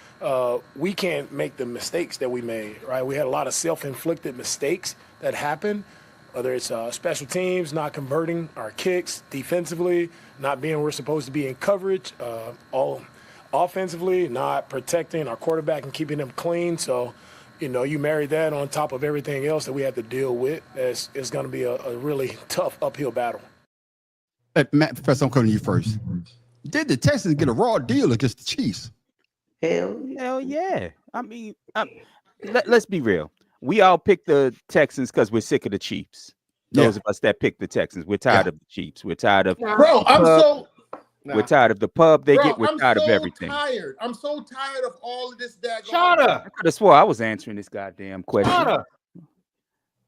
we can't make the mistakes that we made, right? We had a lot of self-inflicted mistakes that happened. Whether it's special teams, not converting our kicks, defensively, not being where we're supposed to be in coverage, all offensively, not protecting our quarterback and keeping him clean. So, you marry that on top of everything else that we have to deal with. It's going to be a really tough uphill battle. Hey, Matt, Professor, I'm coming to you first. Did the Texans get a raw deal against the Chiefs? Hell yeah. I mean, let's be real. We all picked the Texans because we're sick of the Chiefs. Those of us that picked the Texans, we're tired of the Chiefs. We're tired of we're tired of the pub they get. We're tired of everything. I'm so tired of all of this. Shut up. I could have swore I was answering this goddamn question. Shut up.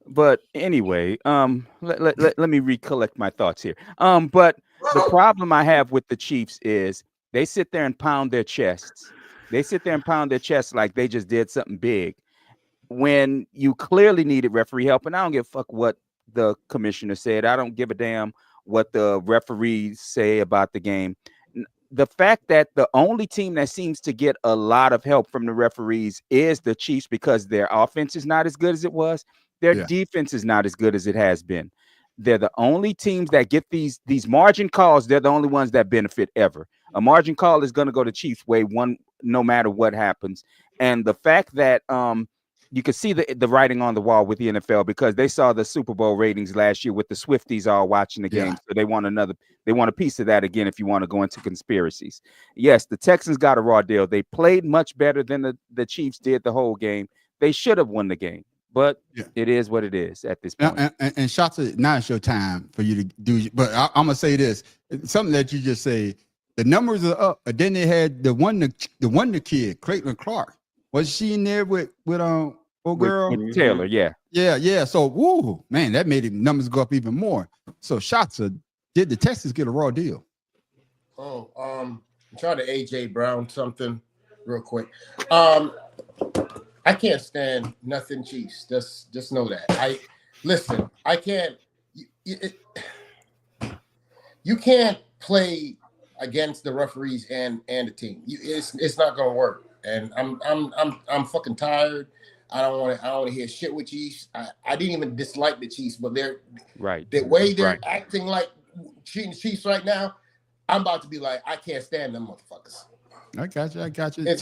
But anyway, let me recollect my thoughts here. But the problem I have with the Chiefs is they sit there and pound their chests. They sit there and pound their chests like they just did something big, when you clearly needed referee help. And I don't give a fuck what the commissioner said. I don't give a damn what the referees say about the game. The fact that the only team that seems to get a lot of help from the referees is the Chiefs because their offense is not as good as it was. Their defense is not as good as it has been. They're the only teams that get these margin calls. They're the only ones that benefit ever. A margin call is going to go to Chiefs way one, no matter what happens. And the fact that you could see the writing on the wall with the NFL because they saw the Super Bowl ratings last year with the Swifties all watching the game. So they want a piece of that again if you want to go into conspiracies. Yes, the Texans got a raw deal. They played much better than the Chiefs did the whole game. They should have won the game, but it is what it is at this point. And shots, now it's your time for you to do. But I'm going to say this, something that you just say, the numbers are up. And then they had the wonder kid, Caitlin Clark. Was she in there with old girl? With Taylor, yeah. So, woo, man, that made the numbers go up even more. So, did the Texans get a raw deal? Try to AJ Brown something real quick. I can't stand nothing Chiefs. Just know that. I can't. You can't play against the referees and the team. It's not gonna work. And I'm fucking tired. I don't want to hear shit with Chiefs. I didn't even dislike the Chiefs, but the way they're acting like treating the Chiefs right now, I'm about to be like, I can't stand them motherfuckers. I got you. That's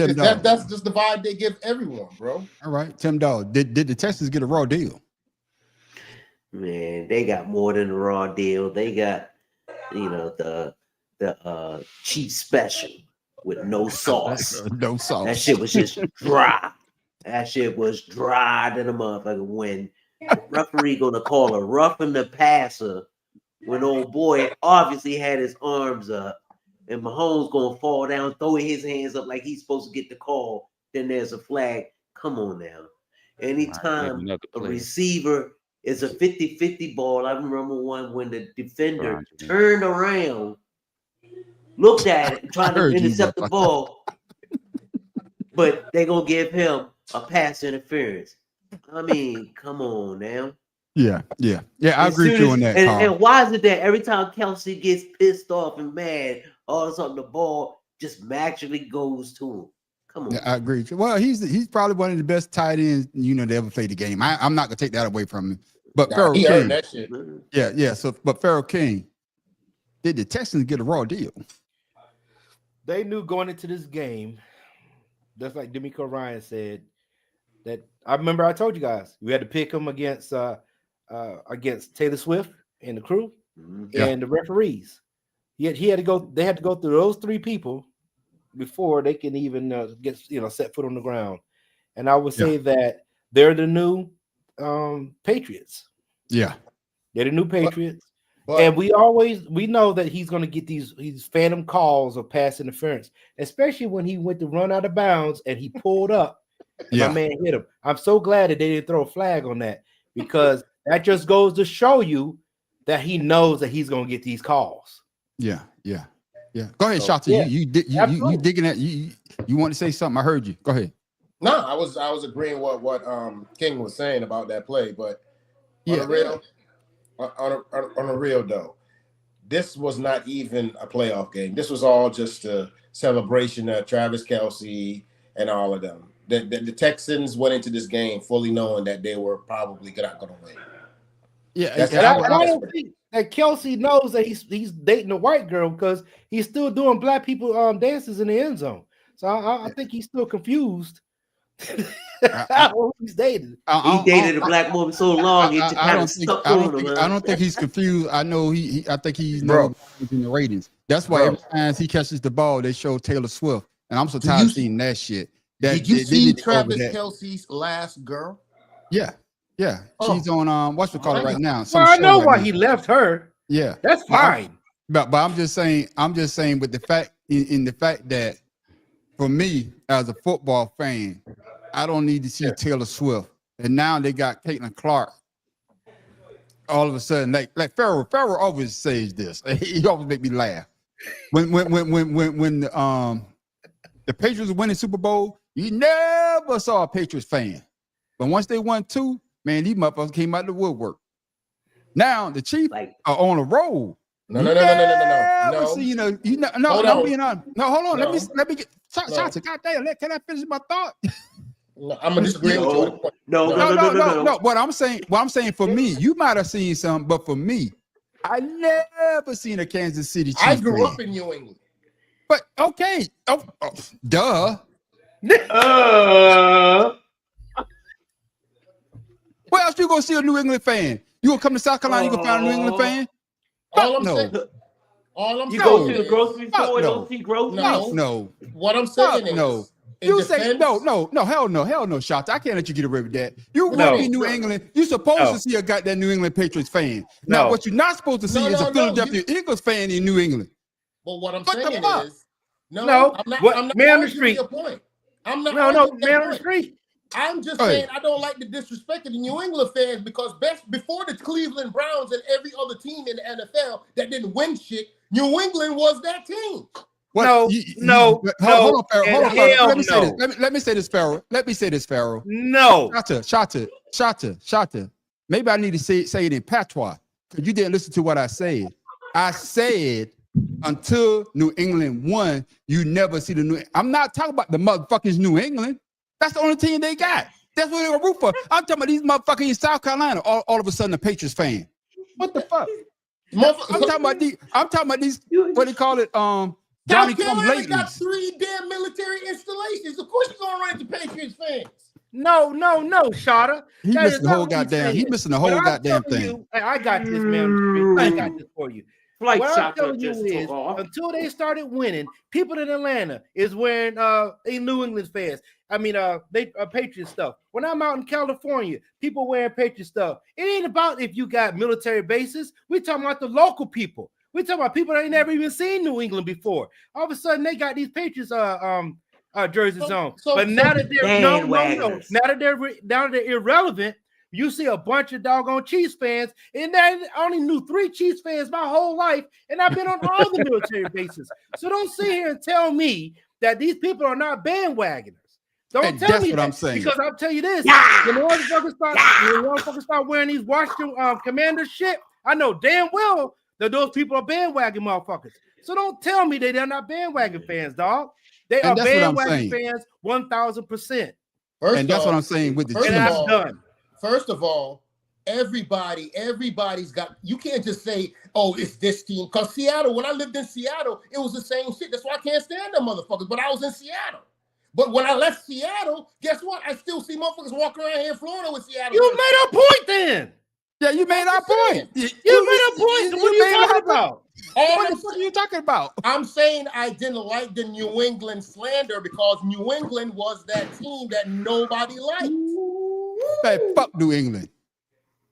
just the vibe they give everyone, bro. All right, Tim Dawg. Did the Texans get a raw deal? Man, they got more than a raw deal. They got, the cheap special with no sauce. No sauce. That shit was just dry. That shit was dry than a motherfucker. When referee gonna call a roughing the passer when old boy obviously had his arms up and Mahomes gonna fall down, throwing his hands up like he's supposed to get the call, then there's a flag. come on now. Anytime another a player. receiver is a 50-50 ball, I remember one when the defender turned around, looked at it, and tried to intercept the ball, but they're going to give him a pass interference. I mean, come on now. Yeah. I agree with you on that. And why is it that every time Kelsey gets pissed off and mad, all of a sudden the ball just magically goes to him? Come on. Yeah, I agree with you. Well, he's probably one of the best tight ends to ever play the game. I'm not gonna take that away from him. But Pharaoh he King, earned that shit. Yeah. So, but Pharaoh King, did the Texans get a raw deal? They knew going into this game, just like D'Amico Ryan said, that I remember I told you guys we had to pick him against Taylor Swift and the crew and the referees. He had to go. They had to go through those three people before they can even get set foot on the ground. And I would say that they're the new Patriots. Yeah, they're the new Patriots. And we know that he's going to get these phantom calls of pass interference, especially when he went to run out of bounds and he pulled up. And my man hit him. I'm so glad that they didn't throw a flag on that, because that just goes to show you that he knows that he's going to get these calls. Yeah. Go ahead, Shotzi. You digging that? You want to say something? I heard you. Go ahead. No, I was agreeing with what King was saying about that play, but on a real though, this was not even a playoff game. This was all just a celebration of Travis Kelce and all of them. The Texans went into this game fully knowing that they were probably not going to win. Yeah, I don't think that Kelce knows that he's dating a white girl, because he's still doing black people dances in the end zone. So I think he's still confused. He's dating. He dated a black woman so long. I don't think he's confused. I know I think he's in the ratings. That's why every time he catches the ball, they show Taylor Swift, and I'm so tired of seeing that shit. Did you see Travis Kelce's last girl? Yeah. She's on whatchamacallit right now. Well, I know why he left her. Yeah, that's fine. But I'm just saying with the fact in the fact that for me as a football fan, I don't need to see Taylor Swift. And now they got Caitlin Clark. All of a sudden, like Pharaoh always says this. He always make me laugh. When the Patriots were winning Super Bowl, you never saw a Patriots fan. But once they won 2, man, these motherfuckers came out of the woodwork. Now the Chiefs are on a roll. No. See, I'm being honest. No, hold on. No. Let me get shots. Goddamn, can I finish my thought? No, I'm gonna disagree with you. No. What I'm saying for me, you might have seen some, but for me, I never seen a Kansas City Chiefs. I grew up in New England. But okay, duh. Where else you gonna see a New England fan? You gonna come to South Carolina? You gonna find a New England fan? All I'm saying you go to the grocery store and don't see groceries. No. What I'm saying is, you say no, hell no, shots. I can't let you get away with that. You want in New England? You supposed to see a goddamn New England Patriots fan. Now, what you're not supposed to see is a Philadelphia Eagles fan in New England. But what I'm saying is, I'm not man on the street. Your point. I'm not. Man on the street. I'm just saying I don't like the disrespect of the New England fans, because before the Cleveland Browns and every other team in the NFL that didn't win shit, New England was that team. What? No. Hold on, Pharaoh. Let me say this, Pharaoh. No. Shata. Maybe I need to say it in patois, because you didn't listen to what I said. I said until New England won, you never see the New. I'm not talking about the motherfuckers New England. That's the only team they got. That's what they're gonna root for. I'm talking about these motherfuckers in South Carolina. All of a sudden, a Patriots fan. What the fuck? I'm talking about these. What do you call it? Johnny come lately. Got 3 damn military installations. Of course, you're gonna run into Patriots fans. No, Shada. He missing the whole goddamn thing. I got this, man. I got this for you. What I'm telling you is, until they started winning, people in Atlanta is wearing New England fans. I mean, they Patriot stuff. When I'm out in California, people wearing Patriot stuff. It ain't about if you got military bases. We're talking about the local people. We're talking about people that ain't never even seen New England before. All of a sudden, they got these Patriots jerseys on. so But now that they're bandwagoners. now that they're irrelevant, you see a bunch of doggone Chiefs fans, and I only knew 3 Chiefs fans my whole life, and I've been on all the military bases. So don't sit here and tell me that these people are not bandwagoners. Don't And tell that's me what that, I'm saying. because I'll tell you this: Yeah. when the motherfuckers start wearing these Washington Commanders shit, I know damn well that those people are bandwagon motherfuckers. So don't tell me they're not bandwagon fans, dog. They And are that's what I'm bandwagon saying. fans 1,000%. And that's what I'm saying with the First And of I'm all, done. First of all, everybody's got. You can't just say, "Oh, it's this team." Because Seattle, when I lived in Seattle, it was the same shit. That's why I can't stand them motherfuckers. But I was in Seattle. But when I left Seattle, guess what? I still see motherfuckers walking around here in Florida with Seattle. You made a point then. Yeah, you made our point. You made a point. What are you talking about? What the fuck are you talking about? I'm saying I didn't like the New England slander because New England was that team that nobody liked. Man, fuck New England.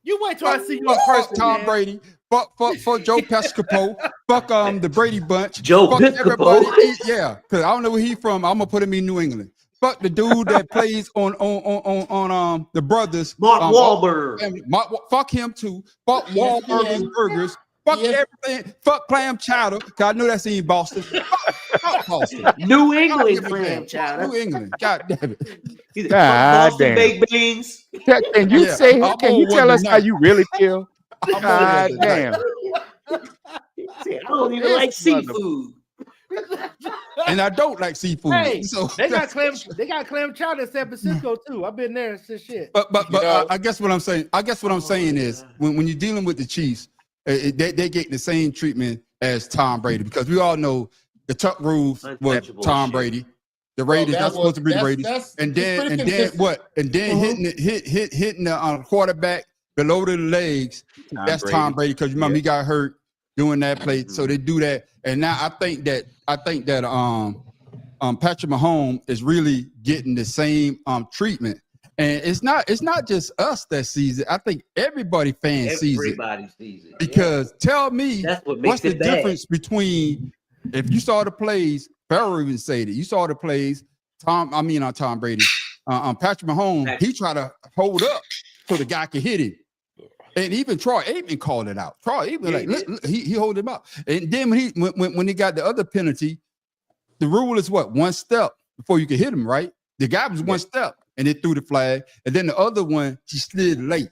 You wait till I see you in Fuck person, Tom man. Brady. Fuck Joe Pescopo. Fuck the Brady Bunch. Joe Fuck Piscopo. everybody. Yeah, because I don't know where he from. I'm gonna put him in New England. Fuck the dude that plays on the Brothers. Mark Wahlberg. Fuck him too. Fuck Wahlburgers Burgers. Fuck everything. Fuck clam chowder. Cause I know that's in Boston. Fuck Boston. New England clam chowder. New England. God damn it. God Boston damn. baked beans. Can you Yeah, say? I'm Can you on tell one us how tonight. you really feel? I'm on God one tonight. damn. I don't even like seafood. And I don't like seafood. Hey, So they got clam chowder in San Francisco too. I've been there since shit. But I guess what I'm saying. I guess what I'm saying is when you're dealing with the Chiefs, they get the same treatment as Tom Brady because we all know the Tuck rules was Untouchable Tom shit. Brady. The Raiders not supposed to be the Raiders. And then what? And then hitting the quarterback below the legs. That's Tom Brady because remember he got hurt doing that play. So they do that. And now I think that Patrick Mahomes is really getting the same treatment. And it's not just us that sees it. I think everybody sees it. Because tell me That's what what's makes the it bad. difference between if you saw the plays, Farrell even said it. You saw the plays, Tom Brady, Patrick Mahomes, he tried to hold up so the guy could hit him. And even Troy Aikman called it out. Troy Aikman, look, he hold him up. And then when he got the other penalty, the rule is what? 1 step before you can hit him, right? The guy was 1 step and they threw the flag. And then the other one, he slid late.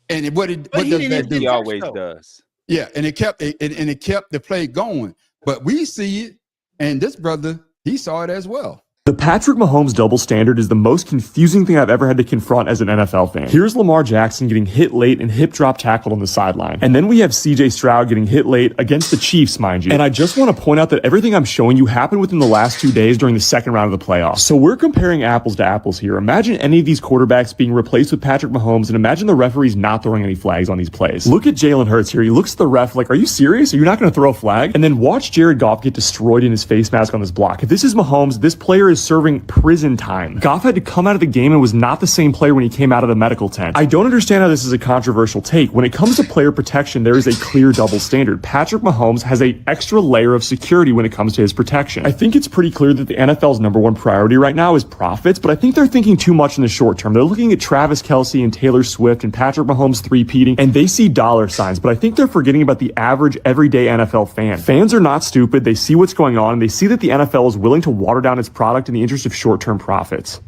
And what does that do? He always does. Yeah, and it kept the play going. But we see it, and this brother, he saw it as well. The Patrick Mahomes double standard is the most confusing thing I've ever had to confront as an NFL fan. Here's Lamar Jackson getting hit late and hip drop tackled on the sideline. And then we have CJ Stroud getting hit late against the Chiefs, mind you. And I just want to point out that everything I'm showing you happened within the last 2 days during the second round of the playoffs. So we're comparing apples to apples here. Imagine any of these quarterbacks being replaced with Patrick Mahomes and imagine the referees not throwing any flags on these plays. Look at Jalen Hurts here. He looks at the ref like, are you serious? Are you not going to throw a flag? And then watch Jared Goff get destroyed in his face mask on this block. If this is Mahomes, this player is serving prison time. Goff had to come out of the game and was not the same player when he came out of the medical tent. I don't understand how this is a controversial take. When it comes to player protection, there is a clear double standard. Patrick Mahomes has an extra layer of security when it comes to his protection. I think it's pretty clear that the NFL's #1 priority right now is profits, but I think they're thinking too much in the short term. They're looking at Travis Kelce and Taylor Swift and Patrick Mahomes three-peating, and they see dollar signs, but I think they're forgetting about the average everyday NFL fan. Fans are not stupid. They see what's going on, and they see that the NFL is willing to water down its product in the interest of short-term profits.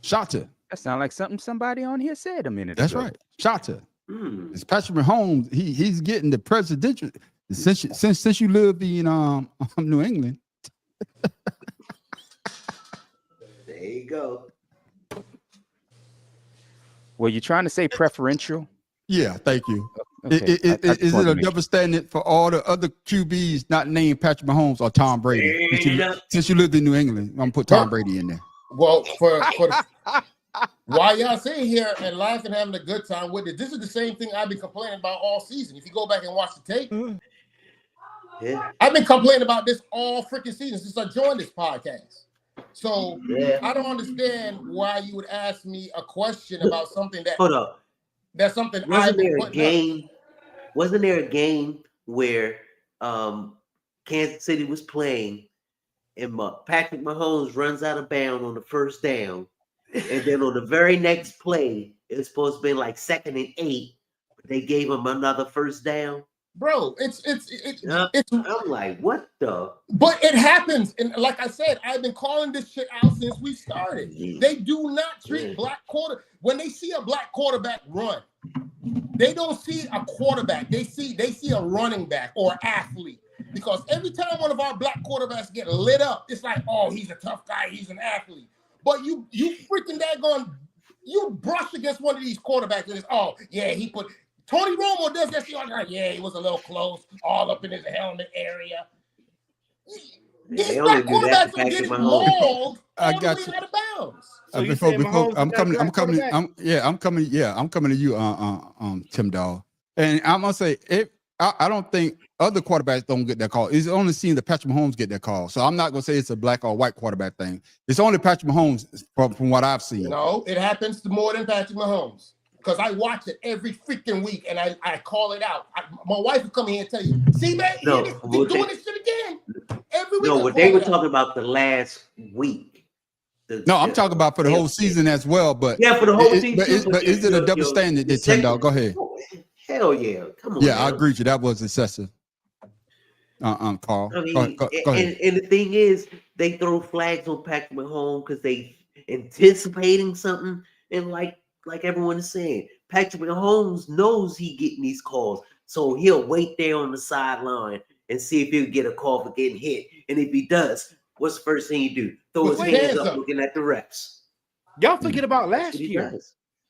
Shota. That sounds like something somebody on here said a minute That's ago. right. Shota. It's Patrick Mahomes. He's getting the presidential since you lived in New England. There you go. Well, you're trying to say preferential? Yeah, thank you. Okay. Is it a double standard for all the other QBs not named Patrick Mahomes or Tom Brady? Since you lived in New England, I'm gonna put Tom Brady in there. Well, while y'all sitting here and laughing, having a good time with it, this is the same thing I've been complaining about all season. If you go back and watch the tape, I've been complaining about this all freaking season since I joined this podcast. So I don't understand why you would ask me a question about something that. Hold up. That's something. Wasn't there a game where Kansas City was playing and Patrick Mahomes runs out of bounds on the first down, and then on the very next play, it's supposed to be like 2nd and 8, but they gave him another first down. Bro, it's I'm like, what the? But it happens, and like I said, I've been calling this shit out since we started. They do not treat black quarter when they see a black quarterback run. They don't see a quarterback. They see a running back or athlete. Because every time one of our black quarterbacks get lit up, it's like, oh, he's a tough guy, he's an athlete. But you freaking daggone, you brush against one of these quarterbacks and it's, oh yeah, he put. Tony Romo does that shit all the time. Yeah, he was a little close, all up in his helmet area. These black quarterbacks are getting mauled all the way out of bounds. So I'm coming to you, Tim Dawg. And I'm gonna say I don't think other quarterbacks don't get that call. It's only seen that Patrick Mahomes get that call. So I'm not gonna say it's a black or white quarterback thing. It's only Patrick Mahomes from what I've seen. No, it happens to more than Patrick Mahomes. Because I watch it every freaking week and I call it out. My wife will come here and tell you, see, man, he's doing this shit again. Every week. No, what they were talking about the last week. I'm talking about for the whole season as well. But yeah, for the whole season. But is it a double standard that Tim Dawg? Go ahead. Hell yeah. Come on. Yeah, man. I agree with you. That was excessive. Carl. I mean, go ahead. And the thing is, they throw flags on Patrick Mahomes because they anticipating something. And like everyone is saying, Patrick Mahomes knows he getting these calls. So he'll wait there on the sideline and see if he'll get a call for getting hit. And if he does, what's the first thing he do? Throw his hands up looking at the refs. Y'all forget about last year.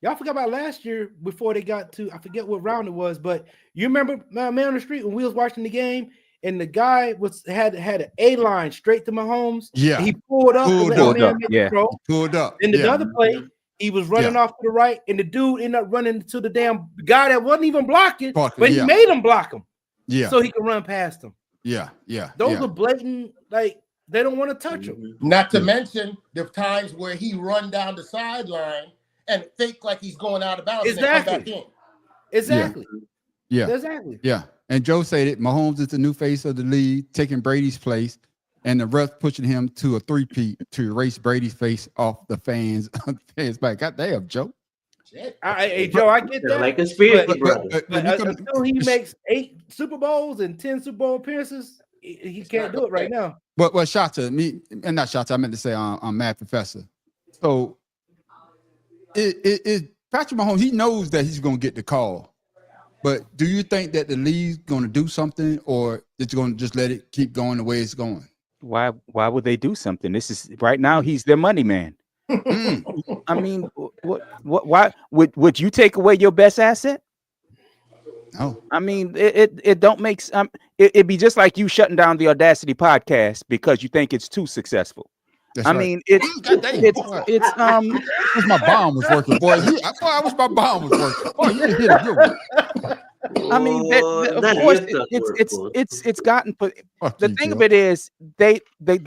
Y'all forgot about last year before they got to, I forget what round it was, but you remember Man on the Street when we was watching the game and the guy had an A-line straight to Mahomes? Yeah. He pulled up. Pulled up. And the other play, he was running off to the right, and the dude ended up running to the damn guy that wasn't even blocking, but he made him block him. Yeah. So he could run past him. Yeah. Those are blatant, like, they don't want to touch him. Not to mention the times where he run down the sideline and fake like he's going out of bounds and come back in. Exactly. Yeah. Exactly. Yeah. And Joe said it. Mahomes is the new face of the league, taking Brady's place, and the refs pushing him to a three-peat to erase Brady's face off the fans back. God damn, Joe. Hey, Joe, I get that. Like a conspiracy, brother. Until he makes 8 Super Bowls and 10 Super Bowl appearances, he can't do it right now. But Shata, not Shata, I meant to say on Mad Professor. So it Patrick Mahomes, he knows that he's going to get the call. But do you think that the league's going to do something, or it's going to just let it keep going the way it's going? Why would they do something? This is right now. He's their money man. I mean, why would you take away your best asset? No. I mean, it don't make it'd be just like you shutting down the Audacity podcast because you think it's too successful. That's I right. mean, it's I wish my bomb was working, boy. I wish my bomb was working. Boy, you hit a good one. I mean, of course, it's gotten. But the thing of it is, the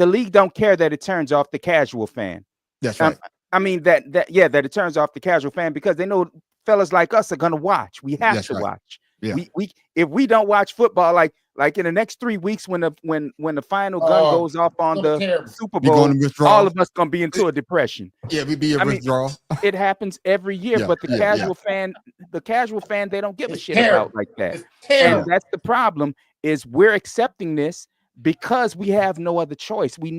league don't care that it turns off the casual fan. That's right. I mean that it turns off the casual fan because they know fellas like us are gonna watch. We have to watch. Yeah. We if we don't watch football, like in the next 3 weeks when the final gun goes off on the Super Bowl, all of us gonna be into a depression. Yeah, we be a withdrawal. It happens every year, but the casual fan, they don't give a shit about like that. And that's the problem, is we're accepting this because we have no other choice. They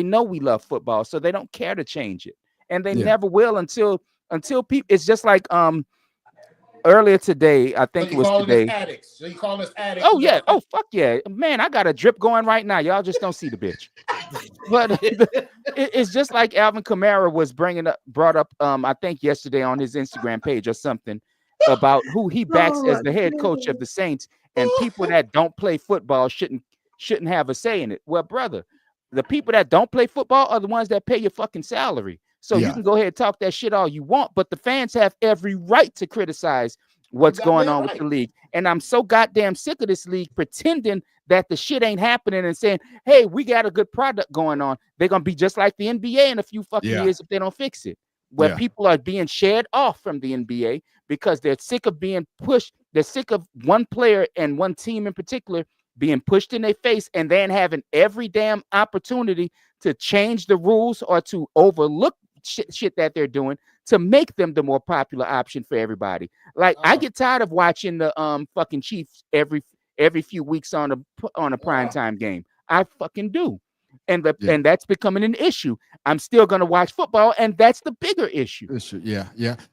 know we love football, so they don't care to change it. And they never will until people. It's just like earlier today, I think it was today. So you call us addicts? Oh yeah. Oh fuck yeah, man! I got a drip going right now. Y'all just don't see the bitch. But it's just like Alvin Kamara was brought up. I think yesterday on his Instagram page or something about who he backs as the head coach of the Saints, and people that don't play football shouldn't have a say in it. Well, brother, the people that don't play football are the ones that pay your fucking salary. So you can go ahead and talk that shit all you want, but the fans have every right to criticize what's going on with the league. And I'm so goddamn sick of this league pretending that the shit ain't happening and saying, hey, we got a good product going on. They're going to be just like the NBA in a few fucking years if they don't fix it. Where people are being shared off from the NBA because they're sick of being pushed. They're sick of one player and one team in particular being pushed in their face and then having every damn opportunity to change the rules or to overlook shit that they're doing to make them the more popular option for everybody. Like I get tired of watching the fucking Chiefs every few weeks on a primetime game. I fucking do. And that's becoming an issue. I'm still gonna watch football, and that's the bigger issue. Yeah.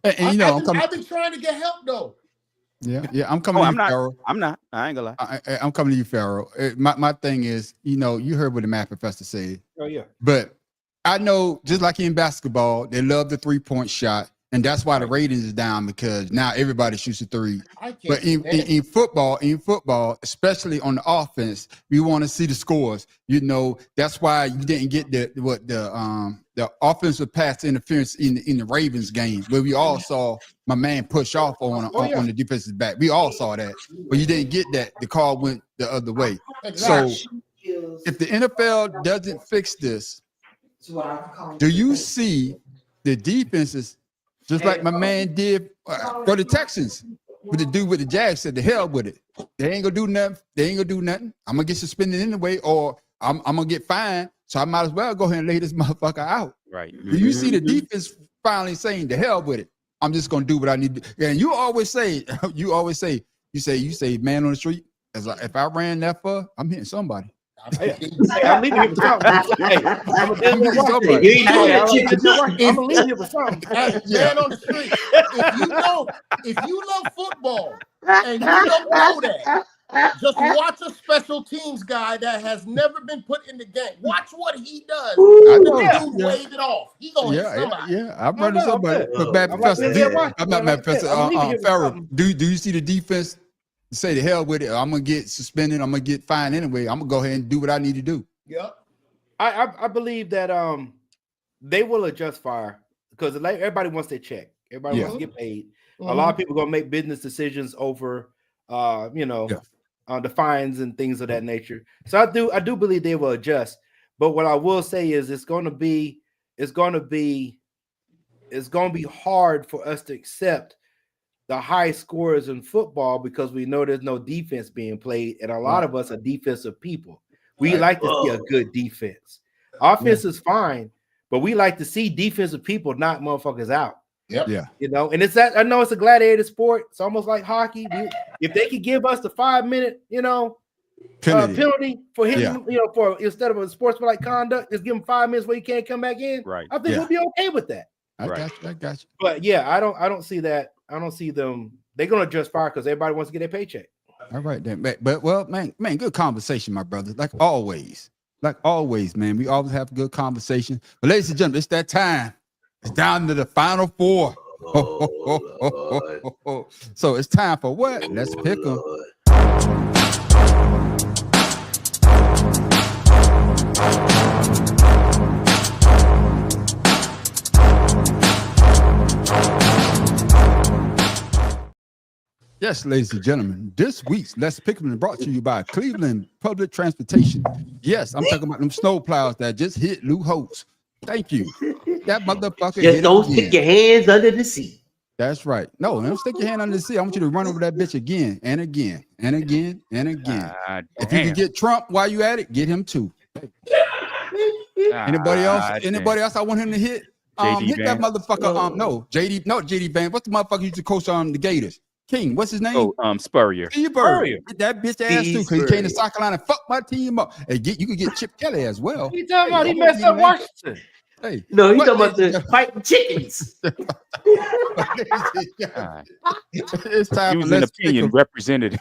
And you know, I've been trying to get help though. Yeah. I'm coming to you, Pharaoh. I'm not. I ain't gonna lie. I'm coming to you, Pharaoh. My thing is, you know, you heard what the math professor said. Oh yeah. But I know, just like in basketball, they love the 3-point shot, and that's why the ratings is down because now everybody shoots a three. But in football, especially on the offense, we want to see the scores. You know, that's why you didn't get the offensive pass interference in the Ravens game, where we all saw my man push off on the defensive back. We all saw that, but you didn't get that. The call went the other way. So if the NFL doesn't fix this, do you see the defenses just like my man did for the Texans? With the dude with the Jags said, "The hell with it. They ain't gonna do nothing. I'm gonna get suspended anyway, or I'm gonna get fined. So I might as well go ahead and lay this motherfucker out." Right. Do you see the defense finally saying, "The hell with it. I'm just gonna do what I need to." And you say, man on the street. If I ran that far, I'm hitting somebody. I'm leaving here for something. I'm leaving here for something. Man on the street. If you love football and you don't know that, just watch a special teams guy that has never been put in the game. Watch what he does. Wave it off. He gonna hit somebody. Yeah, I'm running somebody. But Bad Professor, I'm not Bad Professor. Pharaoh, do you see the defense say the hell with it? I'm gonna get suspended. I'm gonna get fined anyway. I'm gonna go ahead and do what I need to do. Yeah, I believe that they will adjust fire because everybody wants their check. Everybody wants to get paid. A lot of people gonna make business decisions over, the fines and things of that nature. So I do believe they will adjust. But what I will say is it's gonna be hard for us to accept the high scores in football because we know there's no defense being played, and a lot of us are defensive people. We like to see a good defense. Offense is fine, but we like to see defensive people knock motherfuckers out. Yep. Yeah. You know, and it's that I know it's a gladiator sport. It's almost like hockey. If they could give us the 5-minute, penalty for hitting, for instead of a sportsmanlike conduct, just give them 5 minutes where you can't come back in. Right. I think we'll be okay with that. I got you. But yeah, I don't see that. I don't see them. They're gonna adjust fire because everybody wants to get their paycheck. All right then. But man, good conversation, my brother. Like always, man. We always have good conversation. But ladies and gentlemen, it's that time. It's down to the final four. So it's time for what? Let's pick them. Yes, ladies and gentlemen, this week's Let's Pick 'em is brought to you by Cleveland Public Transportation. Yes, I'm talking about them snow plows that just hit Lou Holtz. Thank you. That motherfucker. Just don't stick your hands under the seat. That's right. No, don't stick your hand under the seat. I want you to run over that bitch again and again and again and again. If you can get Trump while you at it, get him too. Anybody else? I want him to hit. Hit that motherfucker. No, JD Vance. What's the motherfucker who used to coach on the Gators? King, what's his name? Spurrier. Spurrier. Get that bitch ass too, because he came to South Carolina and fucked my team up. And you could get Chip Kelly as well. What are you talking about? He messed up Washington. Hey, no, he's talking about the fighting chickens. It's time for Let's Pick 'em. Represented.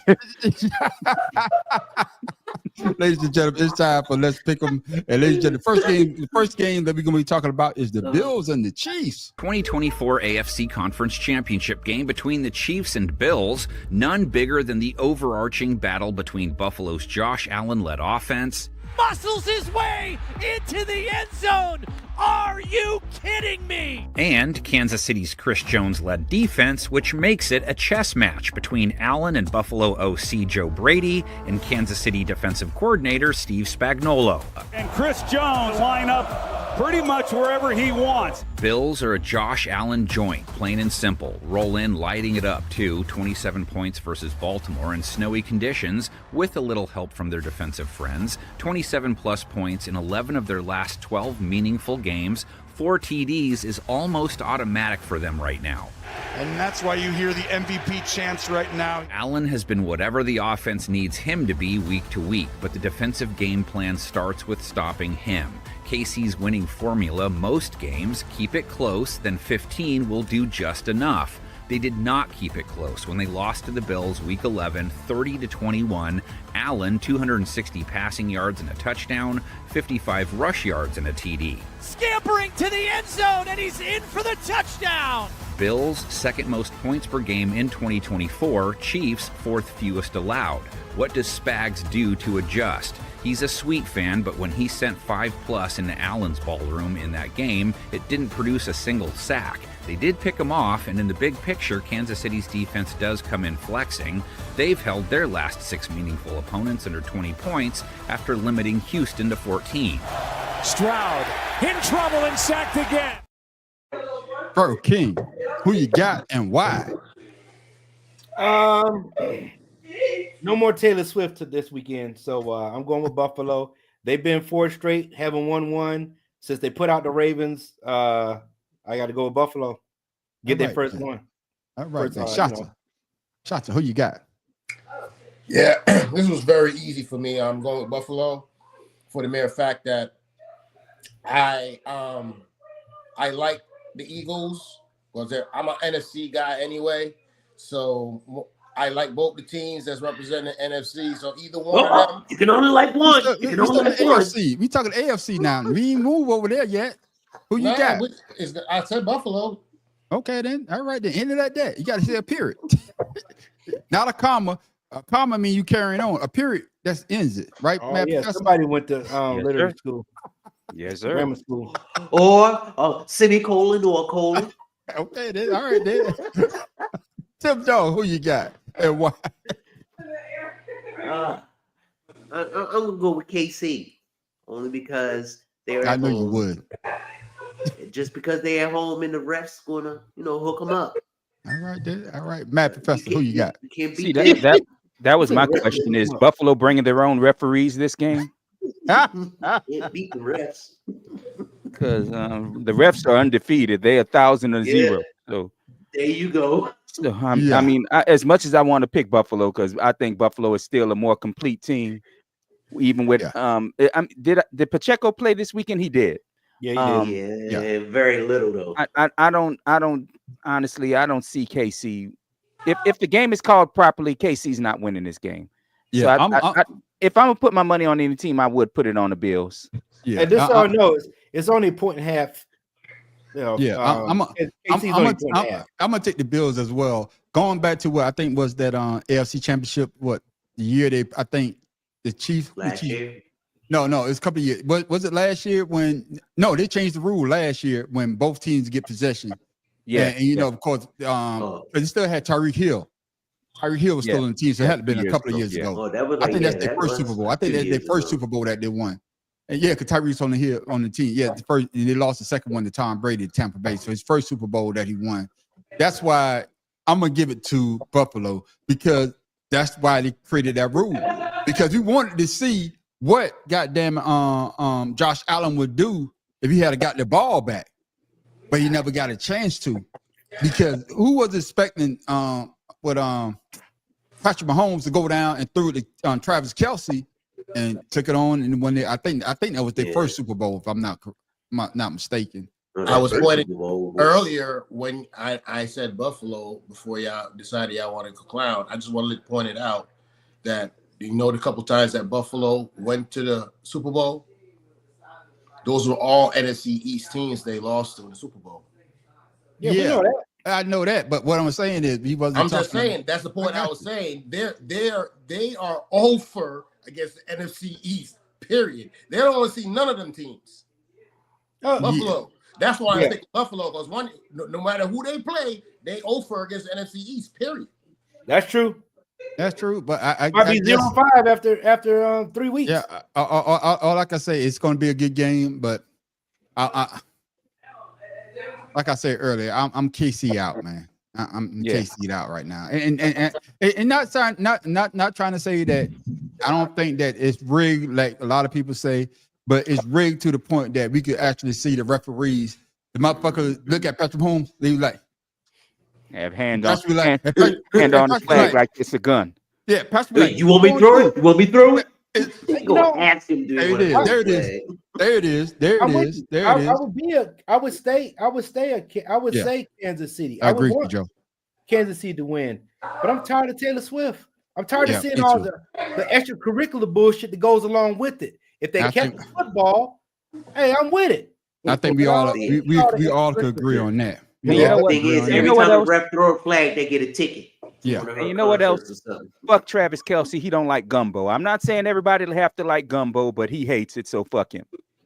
Ladies and gentlemen, it's time for Let's Pick 'em. And ladies and gentlemen, the first game that we're going to be talking about is the Bills and the Chiefs. 2024 AFC Conference Championship game between the Chiefs and Bills. None bigger than the overarching battle between Buffalo's Josh Allen-led offense. Muscles his way into the end zone. Are you kidding me? And Kansas City's Chris Jones-led defense, which makes it a chess match between Allen and Buffalo OC Joe Brady and Kansas City defensive coordinator Steve Spagnuolo. And Chris Jones line up pretty much wherever he wants. Bills are a Josh Allen joint, plain and simple. Roll in, lighting it up, too. 27 points versus Baltimore in snowy conditions, with a little help from their defensive friends. 27-plus points in 11 of their last 12 meaningful games. 4 TDs is almost automatic for them right now. And that's why you hear the MVP chants right now. Allen has been whatever the offense needs him to be week to week, but the defensive game plan starts with stopping him. KC's winning formula most games: keep it close, then 15 will do just enough. They did not keep it close when they lost to the Bills week 11, 30-21. Allen, 260 passing yards and a touchdown, 55 rush yards and a TD. Scampering to the end zone, and he's in for the touchdown. Bills, second most points per game in 2024. Chiefs, fourth fewest allowed. What does Spags do to adjust? He's a Sweet fan, but when he sent 5+ into Allen's ballroom in that game, it didn't produce a single sack. They did pick him off, and in the big picture, Kansas City's defense does come in flexing. They've held their last 6 meaningful opponents under 20 points after limiting Houston to 14. Stroud in trouble and sacked again. Bro, King, who you got and why? No more Taylor Swift this weekend, so I'm going with Buffalo. They've been 4 straight, haven't won one since they put out the Ravens. I got to go with Buffalo. Get their first one. All right, Shotza, who you got? Yeah, this was very easy for me. I'm going with Buffalo for the mere fact that I like the Eagles because I'm an NFC guy anyway. So I like both the teams that's representing the NFC. So either one of them. You can only like one. You can only like one. AFC. We talking AFC now. We ain't move over there yet. Who you got? I said Buffalo. Okay, then. All right, then. End it like that. You got to say a period. Not a comma. A comma mean you carrying on. A period, that ends it, right? Oh, yeah, somebody went to literary school. Yes, sir. Grammar school. Or semicolon or a colon. Okay, then. All right, then. Tim Dog, who you got and why? I'm gonna go with KC only because they're. I know you would. Just because they're at home and the refs gonna, hook them up. All right, then. All right, Matt Professor, who you got? You can't See, beat that was my question: is Buffalo bringing their own referees this game? Can't beat the refs. Because the refs are undefeated; they're 1,000-0. So there you go. So, I mean, as much as I want to pick Buffalo, because I think Buffalo is still a more complete team, even with did Pacheco play this weekend? He did. Yeah, very little though. I don't honestly, I don't see KC. If the game is called properly, KC's not winning this game. Yeah, so if I'm gonna put my money on any team, I would put it on the Bills. Yeah, and this all I know it's only 1.5. I'm gonna take the Bills as well. Going back to what I think was that AFC Championship, the year I think the Chiefs last year. No, it's a couple of years. Was it last year when? No, they changed the rule last year when both teams get possession. Yeah, and of course, but they still had Tyreek Hill. Tyreek Hill was still on the team, so it had to been a couple of years ago. Oh, that was I think that's their first Super Bowl. I think that's their first Super Bowl that they won. And because Tyreek's on the team. Yeah, the first, and they lost the second one to Tom Brady at Tampa Bay. So his first Super Bowl that he won. That's why I'm gonna give it to Buffalo, because that's why they created that rule. Because we wanted to see what goddamn Josh Allen would do if he had got the ball back, but he never got a chance to. Because who was expecting Patrick Mahomes to go down and threw it to Travis Kelce and took it on, and when I think that was their first Super Bowl, if I'm not mistaken. I was pointing earlier when I said Buffalo before y'all decided y'all wanted to clown. I just wanted to point it out that the couple times that Buffalo went to the Super Bowl, those were all NFC East teams they lost to in the Super Bowl. Yeah, we know that. I know that, but what I'm saying is he wasn't. I'm just saying that's the point I was saying. They are over against the NFC East. Period. They don't want to see none of them teams. Buffalo. Yeah. That's why I think Buffalo, because no matter who they play, they over against the NFC East. Period. That's true. That's true, but I might be 0-5 after 3 weeks. Yeah. All I can say, it's going to be a good game, but like I said earlier, I'm KC out, man. I'm KC'd out right now, and not trying to say that I don't think that it's rigged like a lot of people say, but it's rigged to the point that we could actually see the referees, the motherfuckers look at Patrick Mahomes, they like have hand on the flag like it's a gun. Yeah, Patrick. You want me to throw it? You want me to throw it? Ask him. There it is. I would say Kansas City. I agree with Joe. Kansas City to win, but I'm tired of Taylor Swift. I'm tired of seeing all the extracurricular bullshit that goes along with it. If they kept the football, hey, I'm with it. I think we all could agree on that. The thing is, every time a ref throw a flag, they get a ticket. Yeah. And you know what else? Fuck Travis Kelce. He don't like gumbo. I'm not saying everybody will have to like gumbo, but he hates it, so fuck him.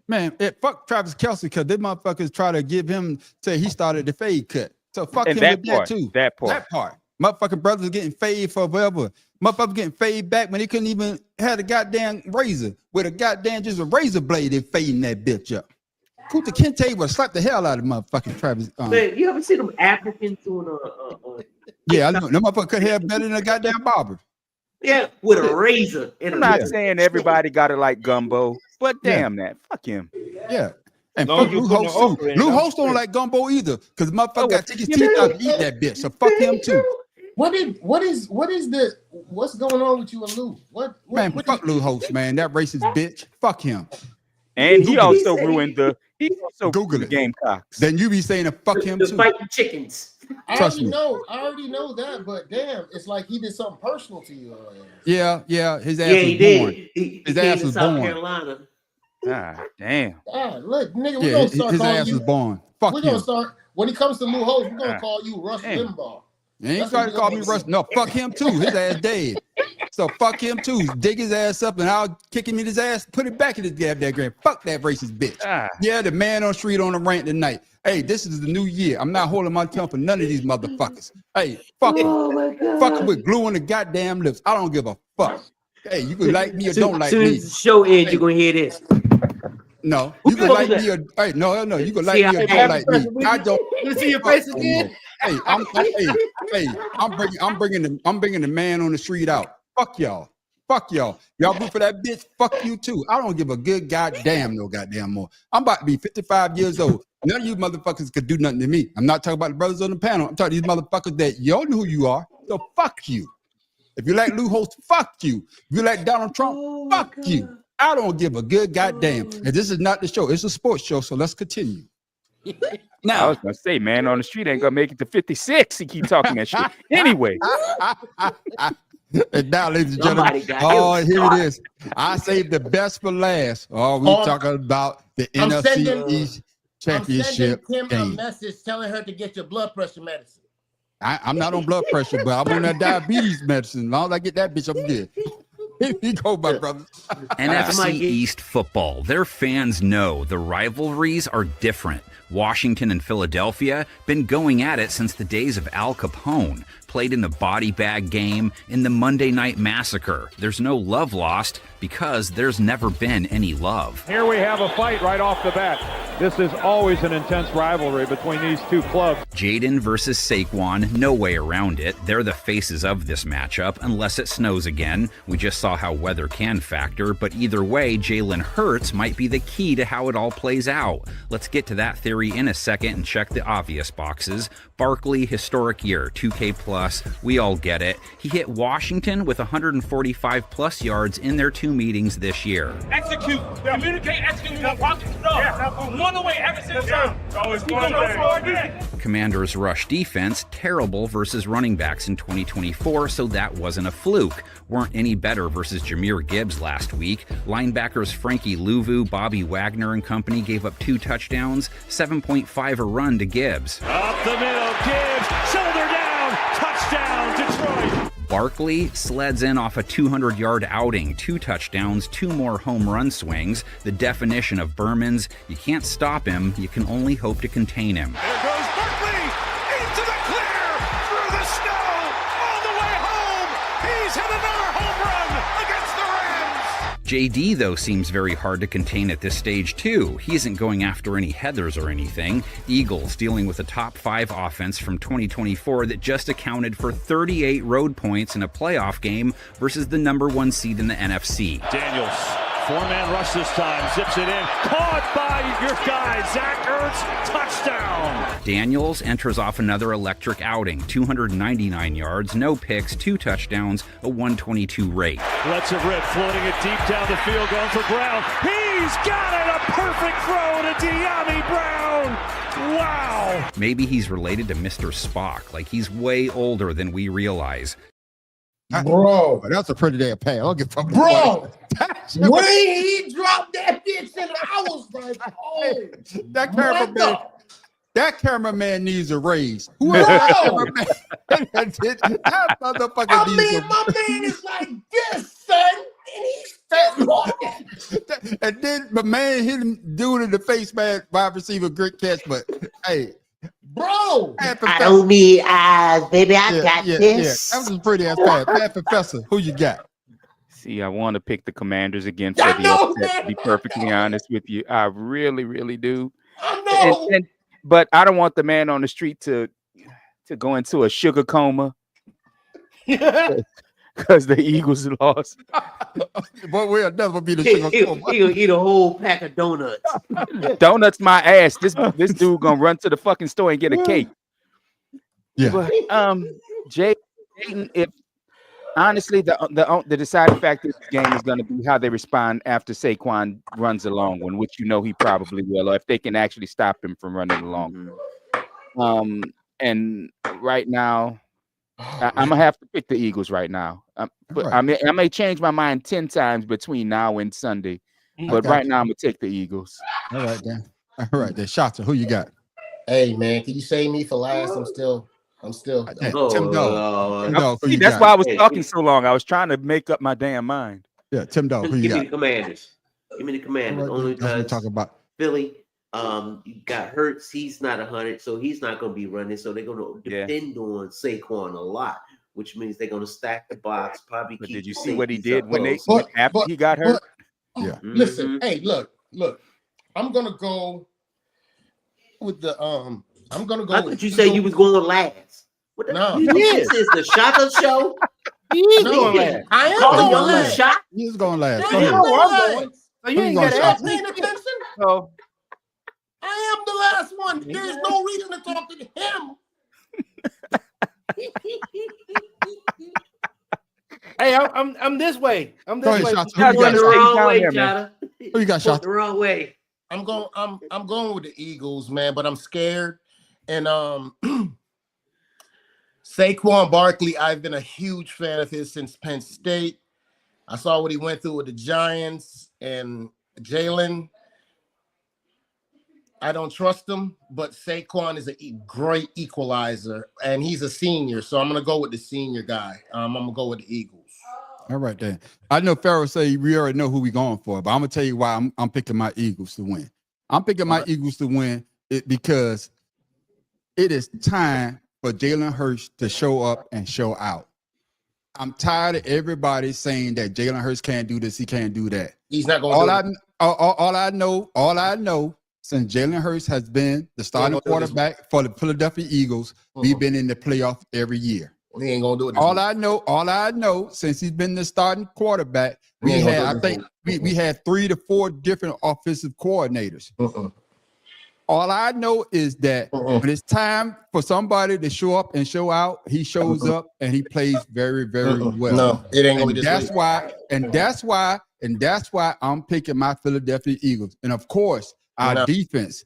Man, fuck Travis Kelce because they motherfuckers try to give him say he started the fade cut. So fuck him with that too. That part. Motherfucking brothers getting fade forever. Motherfuckers getting fade back when they couldn't even have a goddamn razor with a goddamn just a razor blade and fading that bitch up. Kunta Kinte would slap the hell out of motherfucking Travis. Man, you ever see them Africans doing Yeah, I know. No motherfucker cut hair better than a goddamn barber. Yeah, with a razor. I'm not saying everybody got it like gumbo, but damn that. Fuck him. Yeah. And fuck Lou Holtz too. Lou Holtz don't like gumbo either, because motherfucker got to take his teeth out and eat that bitch. So fuck him too. What's going on with you and Lou? Fuck Lou Holtz, man. That racist bitch. Fuck him. And he also ruined the Google the Gamecocks. Then you be saying to fuck him too. Fight the chickens. I already know that, but damn, it's like he did something personal to you. Yeah, his ass he was did. born. His ass was South born. Carolina. Ah, damn. Look, nigga, we're gonna start his calling ass you. was born. Fuck We're him. gonna start when it comes to Lou Holtz. We're gonna call you Rush Limbaugh. You ain't trying to call me Russ. No, fuck him too. His ass dead. So fuck him too. Dig his ass up and I'll kick him in his ass. Put it back in his goddamn grave. Fuck that racist bitch. Yeah, the man on the street on the rant tonight. Hey, this is the new year. I'm not holding my tongue for none of these motherfuckers. Hey, fuck him. Fuck him with glue on the goddamn lips. I don't give a fuck. Hey, you can like me or don't like me. As soon as the show ends, you're gonna hear this. No, you can like me or no, you can like me or don't like me. I don't. You see your face again? Hey, I'm bringing the man on the street out. Fuck y'all. Fuck y'all. Y'all root for that bitch. Fuck you too. I don't give a good goddamn more. I'm about to be 55 years old. None of you motherfuckers could do nothing to me. I'm not talking about the brothers on the panel. I'm talking to these motherfuckers that y'all know who you are. So fuck you. If you like Lou Holtz, fuck you. If you like Donald Trump, fuck you. I don't give a good goddamn. And this is not the show. It's a sports show. So let's continue. Now I was gonna say, man on the street ain't gonna make it to 56. He keep talking that shit. Anyway. And now, ladies and gentlemen, here it is. I saved the best for last. We talking about the NFC East Championship I'm sending Kim game. a message telling her to get your blood pressure medicine. I'm not on blood pressure, but I'm on that diabetes medicine. As long as I get that bitch, I'm good. Here you go, my brother. NFC East football. Their fans know the rivalries are different. Washington and Philadelphia been going at it since the days of Al Capone. Played in the body bag game, in the Monday Night Massacre. There's no love lost because there's never been any love. Here we have a fight right off the bat. This is always an intense rivalry between these two clubs. Jaden versus Saquon, no way around it. They're the faces of this matchup, unless it snows again. We just saw how weather can factor, but either way, Jalen Hurts might be the key to how it all plays out. Let's get to that theory in a second and check the obvious boxes. Barkley, historic year, 2K plus, we all get it. He hit Washington with 145 plus yards in their two meetings this year. Execute, communicate, execute, one away, execute. Commanders' rush defense, terrible versus running backs in 2024, so that wasn't a fluke. Weren't any better versus Jahmyr Gibbs last week. Linebackers Frankie Louvu, Bobby Wagner and company gave up 2 touchdowns, 7.5 a run to Gibbs. Up the middle, Gibbs, shoulder down, touchdown, Detroit. Barkley sleds in off a 200-yard outing, 2 touchdowns, 2 more home run swings. The definition of Berman's, you can't stop him, you can only hope to contain him. There goes Barkley into the clear, through the snow, all the way home. He's hit another home run against the Rams. JD, though, seems very hard to contain at this stage, too. He isn't going after any heathers or anything. Eagles dealing with a top 5 offense from 2024 that just accounted for 38 road points in a playoff game versus the number 1 seed in the NFC. Daniels, 4-man rush this time, zips it in, caught by your guy, Zach Ertz, touchdown. Daniels enters off another electric outing, 299 yards, no picks, 2 touchdowns, a 122 rate. Lets it rip, floating it deep down the field, going for Brown. He's got it, a perfect throw to De'Ami Brown. Wow. Maybe he's related to Mr. Spock, like he's way older than we realize. Bro, that's a pretty damn pass. I'll get from Bro, when he dropped that bitch in, I was like, oh, that cameraman needs a raise. Whoever that cameraman, that motherfucker my man is like this, son, and he's still walking. And then my man hit him dude in the face, man, wide receiver, great catch, but hey. Bro, I don't need eyes, baby. I got this. That was a pretty ass pass. Bad Professor, who you got? See, I want to pick the Commanders again for the upset, to be perfectly honest with you. I really, really do. I know. But I don't want the man on the street to go into a sugar coma because the Eagles lost. But we'll never be the sugar coma. He'll eat a whole pack of donuts. Donuts, my ass. This dude gonna run to the fucking store and get a cake. Yeah. But, Jayden, if honestly the deciding factor of this game is going to be how they respond after Saquon runs a long one, which you know he probably will, or if they can actually stop him from running a long one. And right now, I'm gonna have to pick the Eagles right now. But I may change my mind 10 times between now and Sunday, but right now I'm gonna take the Eagles. All right, then. Shotzer, who you got? Hey man, can you save me for last? I'm still. Tim Dog. See, that's why I was talking so long. I was trying to make up my damn mind. Yeah, Tim Dog. Who you Give got? me the Commanders. Give me the Commanders. Right, Only that's what we're because talking about. Philly, you got Hurts. He's not 100, so he's not going to be running. So they're going to depend on Saquon a lot, which means they're going to stack the box. Probably. But keep did you the see what he safeties did up when close. after he got hurt? Yeah. Listen, hey, look. I'm gonna go with the I'm gonna go. I thought you said you was going last. What the No, this is the Shotzer show. He is No, going last. I am Calling your going little last. shot. He's going last. Yeah, Go ahead. I'm going. So you ain't going, got to Shotzer? ask me. Paying attention? So I am the last one. There's no reason to talk to him. hey, I'm this way. I'm Go this ahead, way. Shotzer. Who you Going the got? wrong way, here, man. Jada. Who you got, Going Shotzer? the wrong way. I'm going with the Eagles, man, but I'm scared. And Saquon Barkley, I've been a huge fan of his since Penn State. I saw what he went through with the Giants and Jalen. I don't trust him, but Saquon is a great equalizer, and he's a senior, so I'm going to go with the senior guy. I'm going to go with the Eagles. All right, then. I know Pharaoh say we already know who we're going for, but I'm going to tell you why I'm picking my Eagles to win. I'm picking my Eagles to win because it is time for Jalen Hurts to show up and show out. I'm tired of everybody saying that Jalen Hurts can't do this, he can't do that. He's not going to do it. All I know, since Jalen Hurts has been the starting quarterback for the Philadelphia Eagles, we've been in the playoff every year. He ain't gonna do it. All I know, since he's been the starting quarterback, we had 3 to 4 different offensive coordinators. All I know is that when it's time for somebody to show up and show out, he shows up and he plays very, very well. No, it ain't gonna be this that's week. why, and that's why I'm picking my Philadelphia Eagles. And of course, our defense.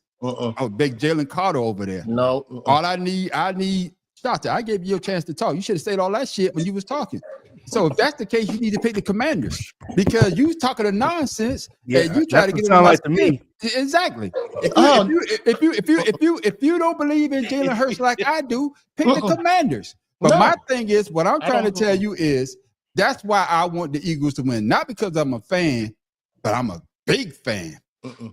Big Jalen Carter over there. No. All I need. Shotzer, I gave you a chance to talk. You should have said all that shit when you was talking. So if that's the case, you need to pick the Commanders because you talking a nonsense and you try to get it on like to me. Exactly. If you don't believe in Jalen Hurts like I do, pick the Commanders. But my thing is, what I'm trying to tell you is that's why I want the Eagles to win. Not because I'm a fan, but I'm a big fan.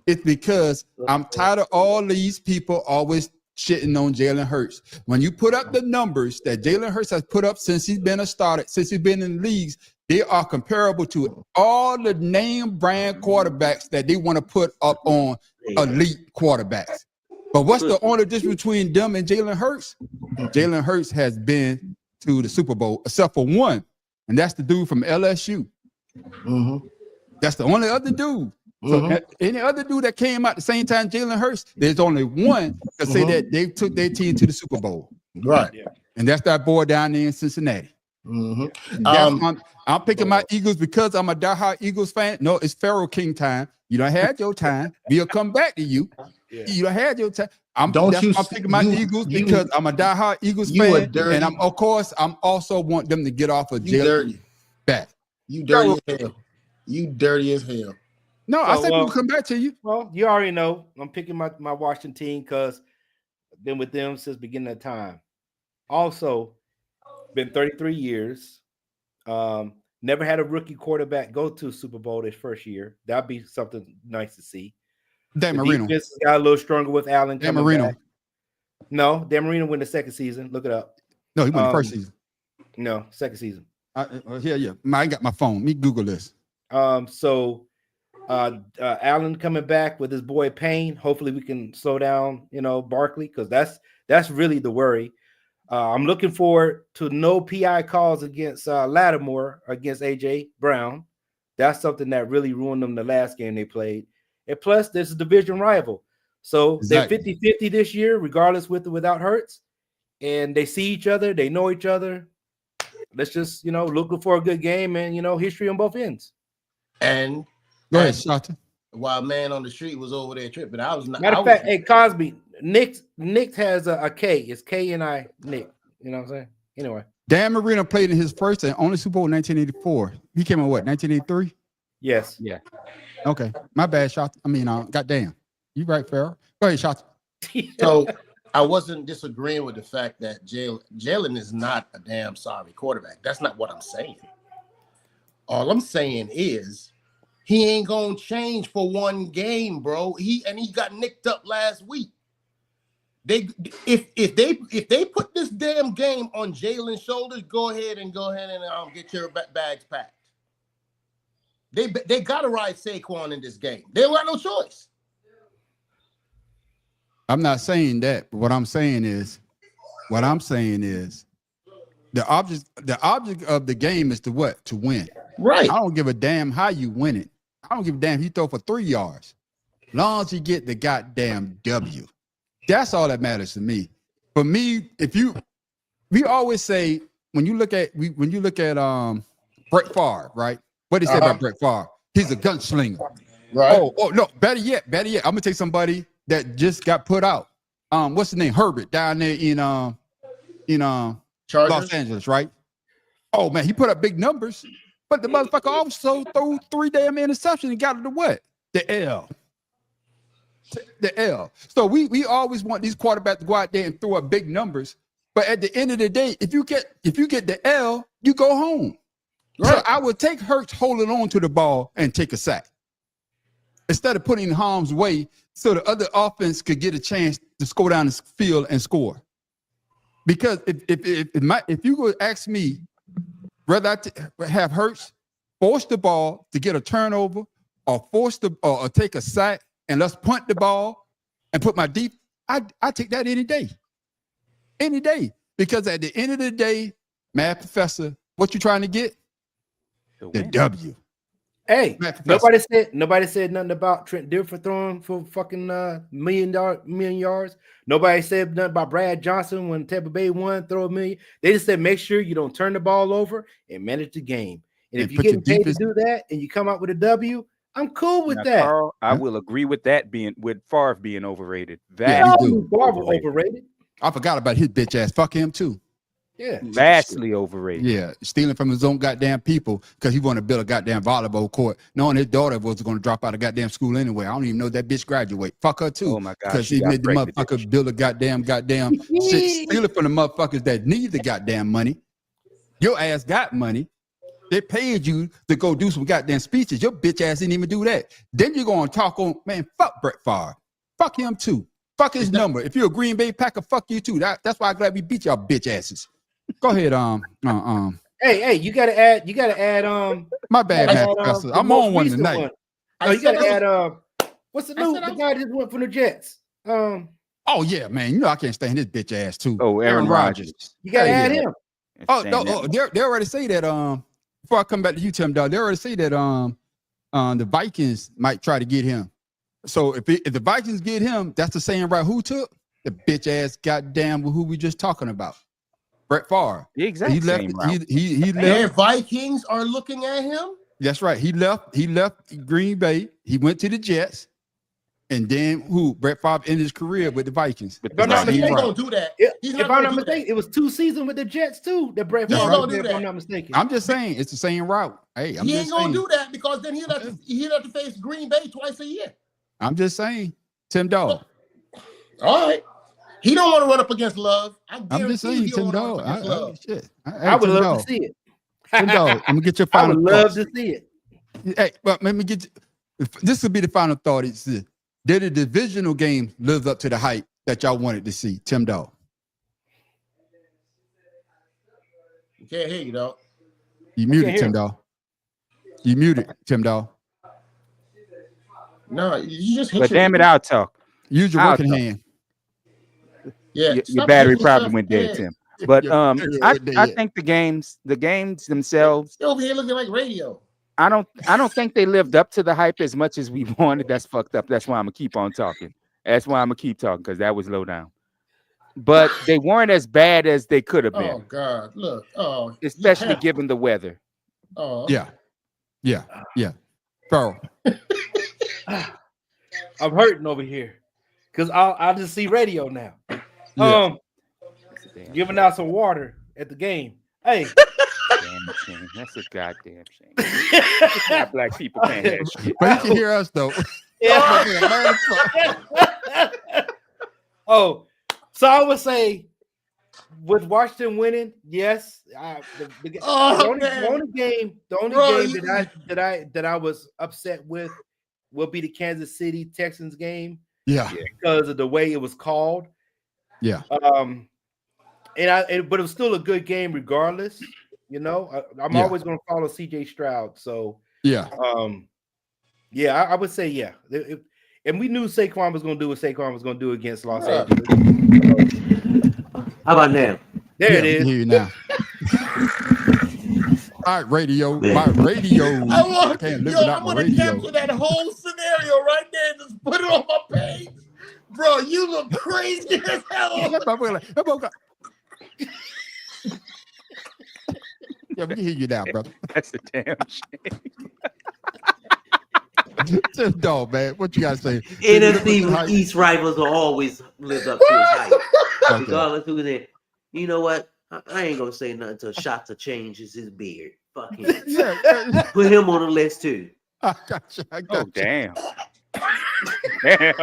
It's because I'm tired of all these people always shitting on Jalen Hurts. When you put up the numbers that Jalen Hurts has put up since he's been since he's been in the leagues, They are comparable to all the name brand quarterbacks that they want to put up on elite quarterbacks. But what's the only difference between them and Jalen Hurts? Jalen Hurts has been to the Super Bowl except for one, and that's the dude from LSU. That's the only other dude. So any other dude that came out the same time Jalen Hurts, there's only one to say that they took their team to the Super Bowl. Right. And that's that boy down there in Cincinnati. I'm picking my Eagles because I'm a diehard Eagles fan. No, it's Pharaoh King time. You done had your time. We'll come back to you. You done had your time. I'm picking my Eagles because I'm a diehard Eagles fan. And I'm also want them to get off of Jalen back. You dirty as hell. You dirty as hell. No, I said we'll come back to you. Well, you already know I'm picking my Washington team because I've been with them since beginning of time. Also, been 33 years. Never had a rookie quarterback go to Super Bowl this first year. That'd be something nice to see. Dan Marino got a little stronger with Allen. Dan Marino. Back. No, Dan Marino won the second season. Look it up. No, he won the first season. No, second season. Yeah. I got my phone. Let me Google this. So Allen coming back with his boy Payne. Hopefully we can slow down, Barkley, because that's really the worry. I'm looking forward to no PI calls against Lattimore against AJ Brown. That's something that really ruined them the last game they played. And plus, there's a division rival. So they're 50-50 this year, regardless with or without Hurts. And they see each other, they know each other. Let's just, looking for a good game and, history on both ends. And go ahead, Shanta. While man on the street was over there tripping, I was not. Matter of fact, hey Cosby, Nick has a K. It's K-N-I Nick. You know what I'm saying? Anyway, Dan Marino played in his first and only Super Bowl in 1984. He came in what, 1983? Yes. Yeah. Okay, my bad, Shanta. I mean, goddamn, you right, Farrell. Go ahead, Shanta. So I wasn't disagreeing with the fact that Jalen is not a damn sorry quarterback. That's not what I'm saying. All I'm saying is he ain't gonna change for one game, bro. He got nicked up last week. If they put this damn game on Jalen's shoulders, go ahead and get your bags packed. They gotta ride Saquon in this game. They don't got no choice. I'm not saying that, but what I'm saying is the object of the game is to what? To win. Right. I don't give a damn how you win it. I don't give a damn if you throw for 3 yards. Long as you get the goddamn W. That's all that matters to me. For me, we always say when you look at Brett Favre, right? What do they say about Brett Favre? He's a gunslinger. Right. Oh no, better yet. I'm gonna take somebody that just got put out. What's the name? Herbert down there in Los Angeles, right? Oh man, he put up big numbers, but the motherfucker also threw 3 damn interceptions and got it to what? The L. So we always want these quarterbacks to go out there and throw up big numbers, but at the end of the day, if you get the L, you go home. Right. So I would take Hurts holding on to the ball and take a sack instead of putting in harm's way, so the other offense could get a chance to go down the field and score. Because if you would ask me, whether I have Hurts force the ball to get a turnover or or take a sack and let's punt the ball and put my deep, I take that any day. Any day. Because at the end of the day, Math Professor, what you trying to get? The W. Hey, nobody said nothing about Trent Dilfer throwing for fucking million yards. Nobody said nothing about Brad Johnson when Tampa Bay won, throw a million. They just said make sure you don't turn the ball over and manage the game. And if you're getting paid to do that and you come out with a W, I'm cool with that. Carl, I will agree with that with Favre being overrated. Favre overrated. I forgot about his bitch ass. Fuck him too. Yeah, vastly overrated. Yeah, stealing from his own goddamn people because he wanted to build a goddamn volleyball court, knowing his daughter was going to drop out of goddamn school anyway. I don't even know that bitch graduate. Fuck her too. Oh my god, because she made the motherfucker build a goddamn shit, stealing from the motherfuckers that need the goddamn money. Your ass got money. They paid you to go do some goddamn speeches. Your bitch ass didn't even do that. Then you're going to talk on, man, fuck Brett Favre. Fuck him too. Fuck his number. If you're a Green Bay Packer, fuck you too. That's why I'm glad we beat y'all bitch asses. Go ahead, Hey, you gotta add. My bad, man, Professor. I'm on one tonight. One. Oh, you gotta add. What's the guy just went from the Jets? Oh yeah, man. You know I can't stand his bitch ass too. Oh, Aaron Rodgers. You gotta add him. They already say that. Before I come back to you, Tim, dog, they already say that the Vikings might try to get him. So if the Vikings get him, that's the saying, right? Who took the bitch ass goddamn who we just talking about? Brett Favre. The exact he left. same route. He left. And Vikings are looking at him. That's right. He left Green Bay. He went to the Jets. And then Brett Favre ended his career with the Vikings. If I'm not mistaken, gonna do that. If I'm not mistaken, it was 2 seasons with the Jets too. That Brett Favre did, if I'm not mistaken. I'm just saying it's the same route. Hey, He ain't gonna do that because then he'll have to face Green Bay twice a year. I'm just saying, Tim Dog. All right. He don't want to run up against Love. I'm just saying, Tim Dog. I would love to see it. Tim Dog, I'm gonna get your final. I would love to see it. Hey, well, let me get. This will be the final thought. It's did the divisional game live up to the hype that y'all wanted to see, Tim Dog? You can't hear you, dog. You muted, Tim Dog. You muted, Tim Dog. No, you just hit But damn it, I'll talk. Use your working hand. Yeah, your battery probably went dead, Tim. But I think the games themselves. You're over here looking like radio. I don't think they lived up to the hype as much as we wanted. That's fucked up. That's why I'm gonna keep on talking. That's why I'm gonna keep talking, because that was low down. But they weren't as bad as they could have been. Oh God, look. Oh, especially given the weather. Oh yeah. Bro. I'm hurting over here because I just see radio now. Giving out some water at the game. Hey, damn shame. That's a goddamn shame. Black people can't have shit. But you can hear us though. So I would say with Washington winning, yes. The only game that I was upset with will be the Kansas City Texans game. Yeah. Because of the way it was called. Yeah. But it was still a good game regardless. You know, I'm always going to follow CJ Stroud. So yeah. I would say and we knew Saquon was going to do what Saquon was going to do against Los Angeles. How about now? There it is. Hear you now. All right, radio. My radio. I'm gonna capture that whole scenario right there and just put it on my page. Bro, you look crazy as hell. Yeah, we can hear you now, brother. That's a damn shame. Just dog, man. What you gotta say? NFC East rivals will always live up to his hype, regardless who they. You know what? I ain't gonna say nothing until Shotzer changes his beard. Fuck him. Put him on the list too. I got you. Oh damn. Damn.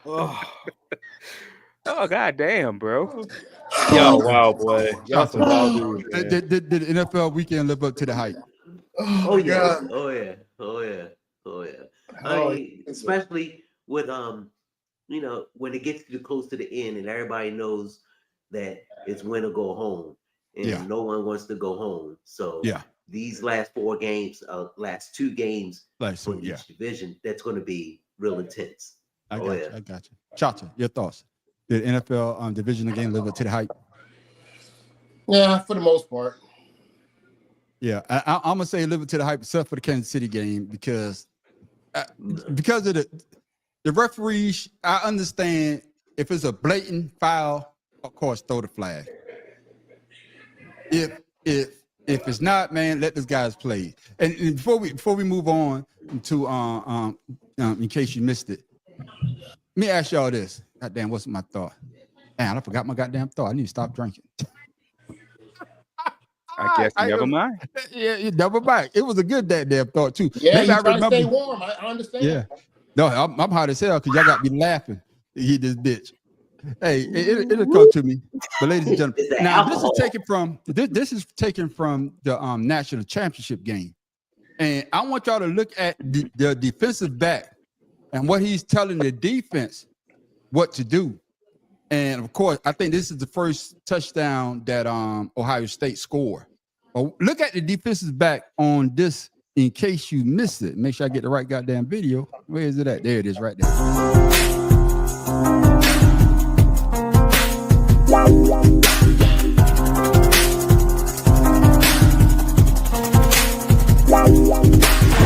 Oh god damn, bro. Yo, wow, boy. Y'all some wild dudes, did the NFL weekend live up to the hype? Oh yeah. I mean, especially with you know, when it gets close to the end and everybody knows that it's win or go home, and no one wants to go home. So these last 4 games, last 2 games for each division, that's going to be real intense. I got you. Chacha, your thoughts? Did NFL divisional game live up to the hype? Yeah, for the most part. Yeah, I'm gonna say live up to the hype, except for the Kansas City game because of the referees. I understand if it's a blatant foul, of course, throw the flag. If it's not, man, let these guys play. And before we move on to in case you missed it, let me ask y'all this. Goddamn, what's my thought? Man, I forgot my goddamn thought. I need to stop drinking. I guess never mind. Yeah, never mind. It was a good damn thought too. Yeah, maybe you I trying remember. to stay warm. I understand. Yeah. No, I'm hot as hell because y'all got me laughing to hear this bitch. Hey, it'll come to me. But ladies and gentlemen, now this is taken from the national championship game. And I want y'all to look at the defensive back and what he's telling the defense what to do. And of course, I think this is the first touchdown that Ohio State scored. Well, look at the defensive back on this in case you missed it. Make sure I get the right goddamn video. Where is it at? There it is right there.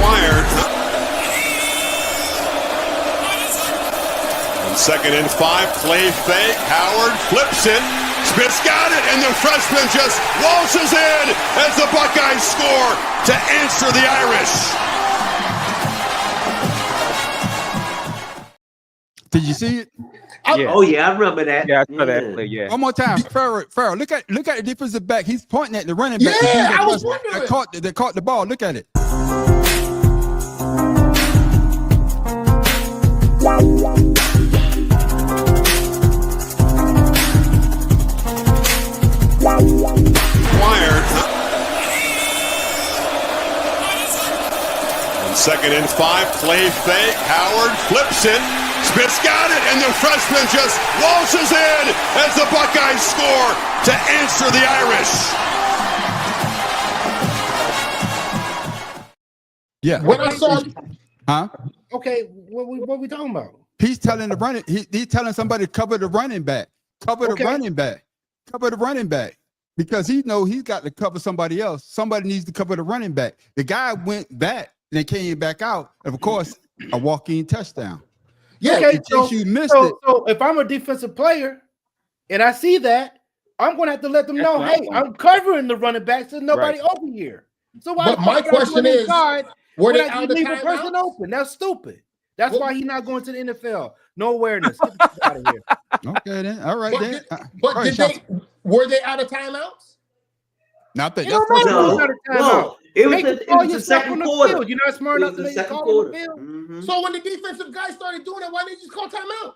Wired. And 2nd and 5, play fake. Howard flips it. Smith's got it, and the freshman just waltzes in as the Buckeyes score to answer the Irish. Did you see it? Oh yeah, I remember that. Yeah, I saw that play. Yeah. One more time, Farrell. Look at the defensive back. He's pointing at the running back. Yeah, I was wondering. That caught the ball. Look at it. Wired. And 2nd and 5, play fake. Howard flips it. Smith's got it, and the freshman just waltzes in as the Buckeyes score to answer the Irish. Yeah. When I saw, huh? Okay, what we talking about? He's telling the running. He's telling somebody to cover the running back. Cover the running back. Cover the running back. Because he know he's got to cover somebody else. Somebody needs to cover the running back. The guy went back and then came back out. And of course, a walk-in touchdown. Yeah, okay, so you missed it. So if I'm a defensive player and I see that, I'm going to have to let them know, hey, I'm covering the running back so nobody open here. So why? But my question is, were they out of leave a timeout? person open? That's stupid. That's why he's not going to the NFL. No awareness. Get the fuck out of here. Okay, then. All right, then. Were they out of timeouts? Now I think No, it was the second quarter. You're not smart enough to make a call on the field. So when the defensive guy started doing it, why didn't you just call timeout?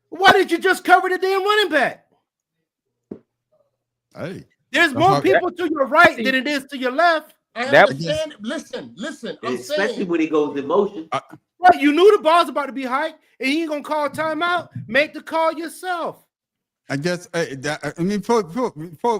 Why did you just cover the damn running back? Hey, there's more people to your right than it is to your left. I understand. Listen. I'm Especially saying when he goes in motion. Right, you knew the ball's about to be hiked, and he ain't gonna call timeout. Make the call yourself. I guess. I mean, for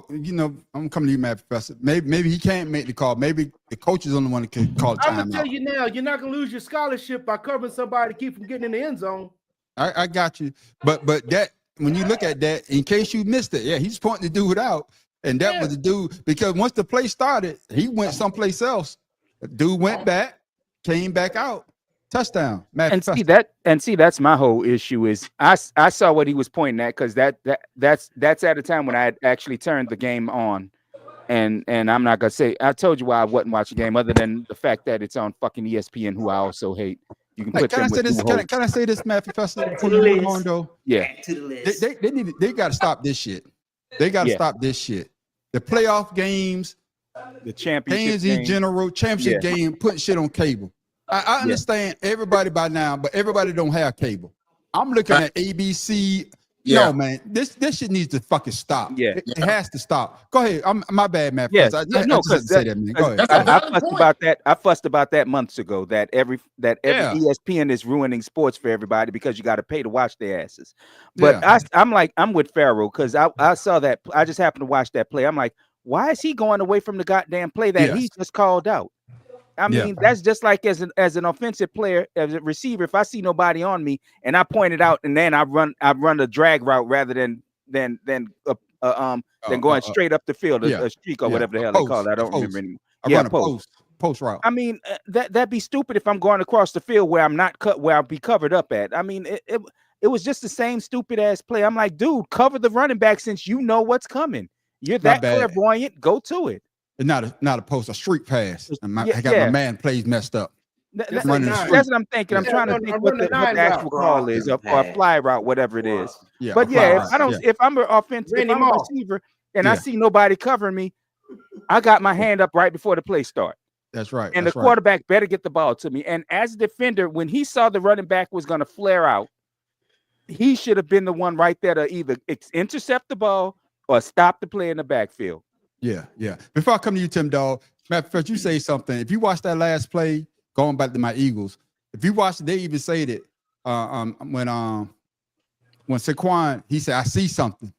you know, I'm coming to you, Matt Professor. Maybe he can't make the call. Maybe the coach is the only one that can call I'm gonna timeout. tell you now, you're not gonna lose your scholarship by covering somebody to keep from getting in the end zone. I got you, but that when you look at that, in case you missed it, yeah, he's pointing the dude out, and that was the dude because once the play started, he went someplace else. The dude went back, came back out, touchdown. Matt And Professor. see that's my whole issue is I saw what he was pointing at because that's at a time when I had actually turned the game on, and I'm not gonna say I told you why I wasn't watching the game other than the fact that it's on fucking ESPN, who I also hate. You can put Can I them say with this? two Can I say this, Matt Professor? Back to the list. Yeah. Back to the list. They got to stop this shit. They got to Yeah. stop this shit. The playoff games, The championship games in game. general, championship Yeah. game, putting shit on cable. I understand everybody by now, but everybody don't have cable. I'm looking at ABC. Yeah. No, man, this shit needs to fucking stop. Yeah. It has to stop. Go ahead. My bad, Matt. Yes, I no, just had to say that, man. Go ahead. I fussed about that months ago. That every Yeah. ESPN is ruining sports for everybody because you got to pay to watch their asses. But I'm with Farrell because I saw that. I just happened to watch that play. I'm like, why is he going away from the goddamn play that he just called out? I mean, that's just like as an offensive player, as a receiver. If I see nobody on me and I point it out, and then I run a drag route rather than going straight up the field, a streak or whatever the hell they call it. I don't remember anymore. Run a post route. I mean, that'd be stupid if I'm going across the field where I'm not where I'll be covered up at. I mean, it was just the same stupid ass play. I'm like, dude, cover the running back since you know what's coming. You're that clairvoyant. Go to it. It's not a post, a street pass. I got my man plays messed up. That's what I'm thinking. I'm trying to think what the actual call is, or a fly route, whatever it is. Yeah, but if I'm an offensive, if I'm a receiver and I see nobody covering me, I got my hand up right before the play start. That's right. And the quarterback better get the ball to me. And as a defender, when he saw the running back was going to flare out, he should have been the one right there to either intercept the ball or stop the play in the backfield. Yeah. Before I come to you, Tim Dog, Matt, first you say something. If you watch that last play, going back to my Eagles, if you watch, they even say that when when Saquon, he said, I see something.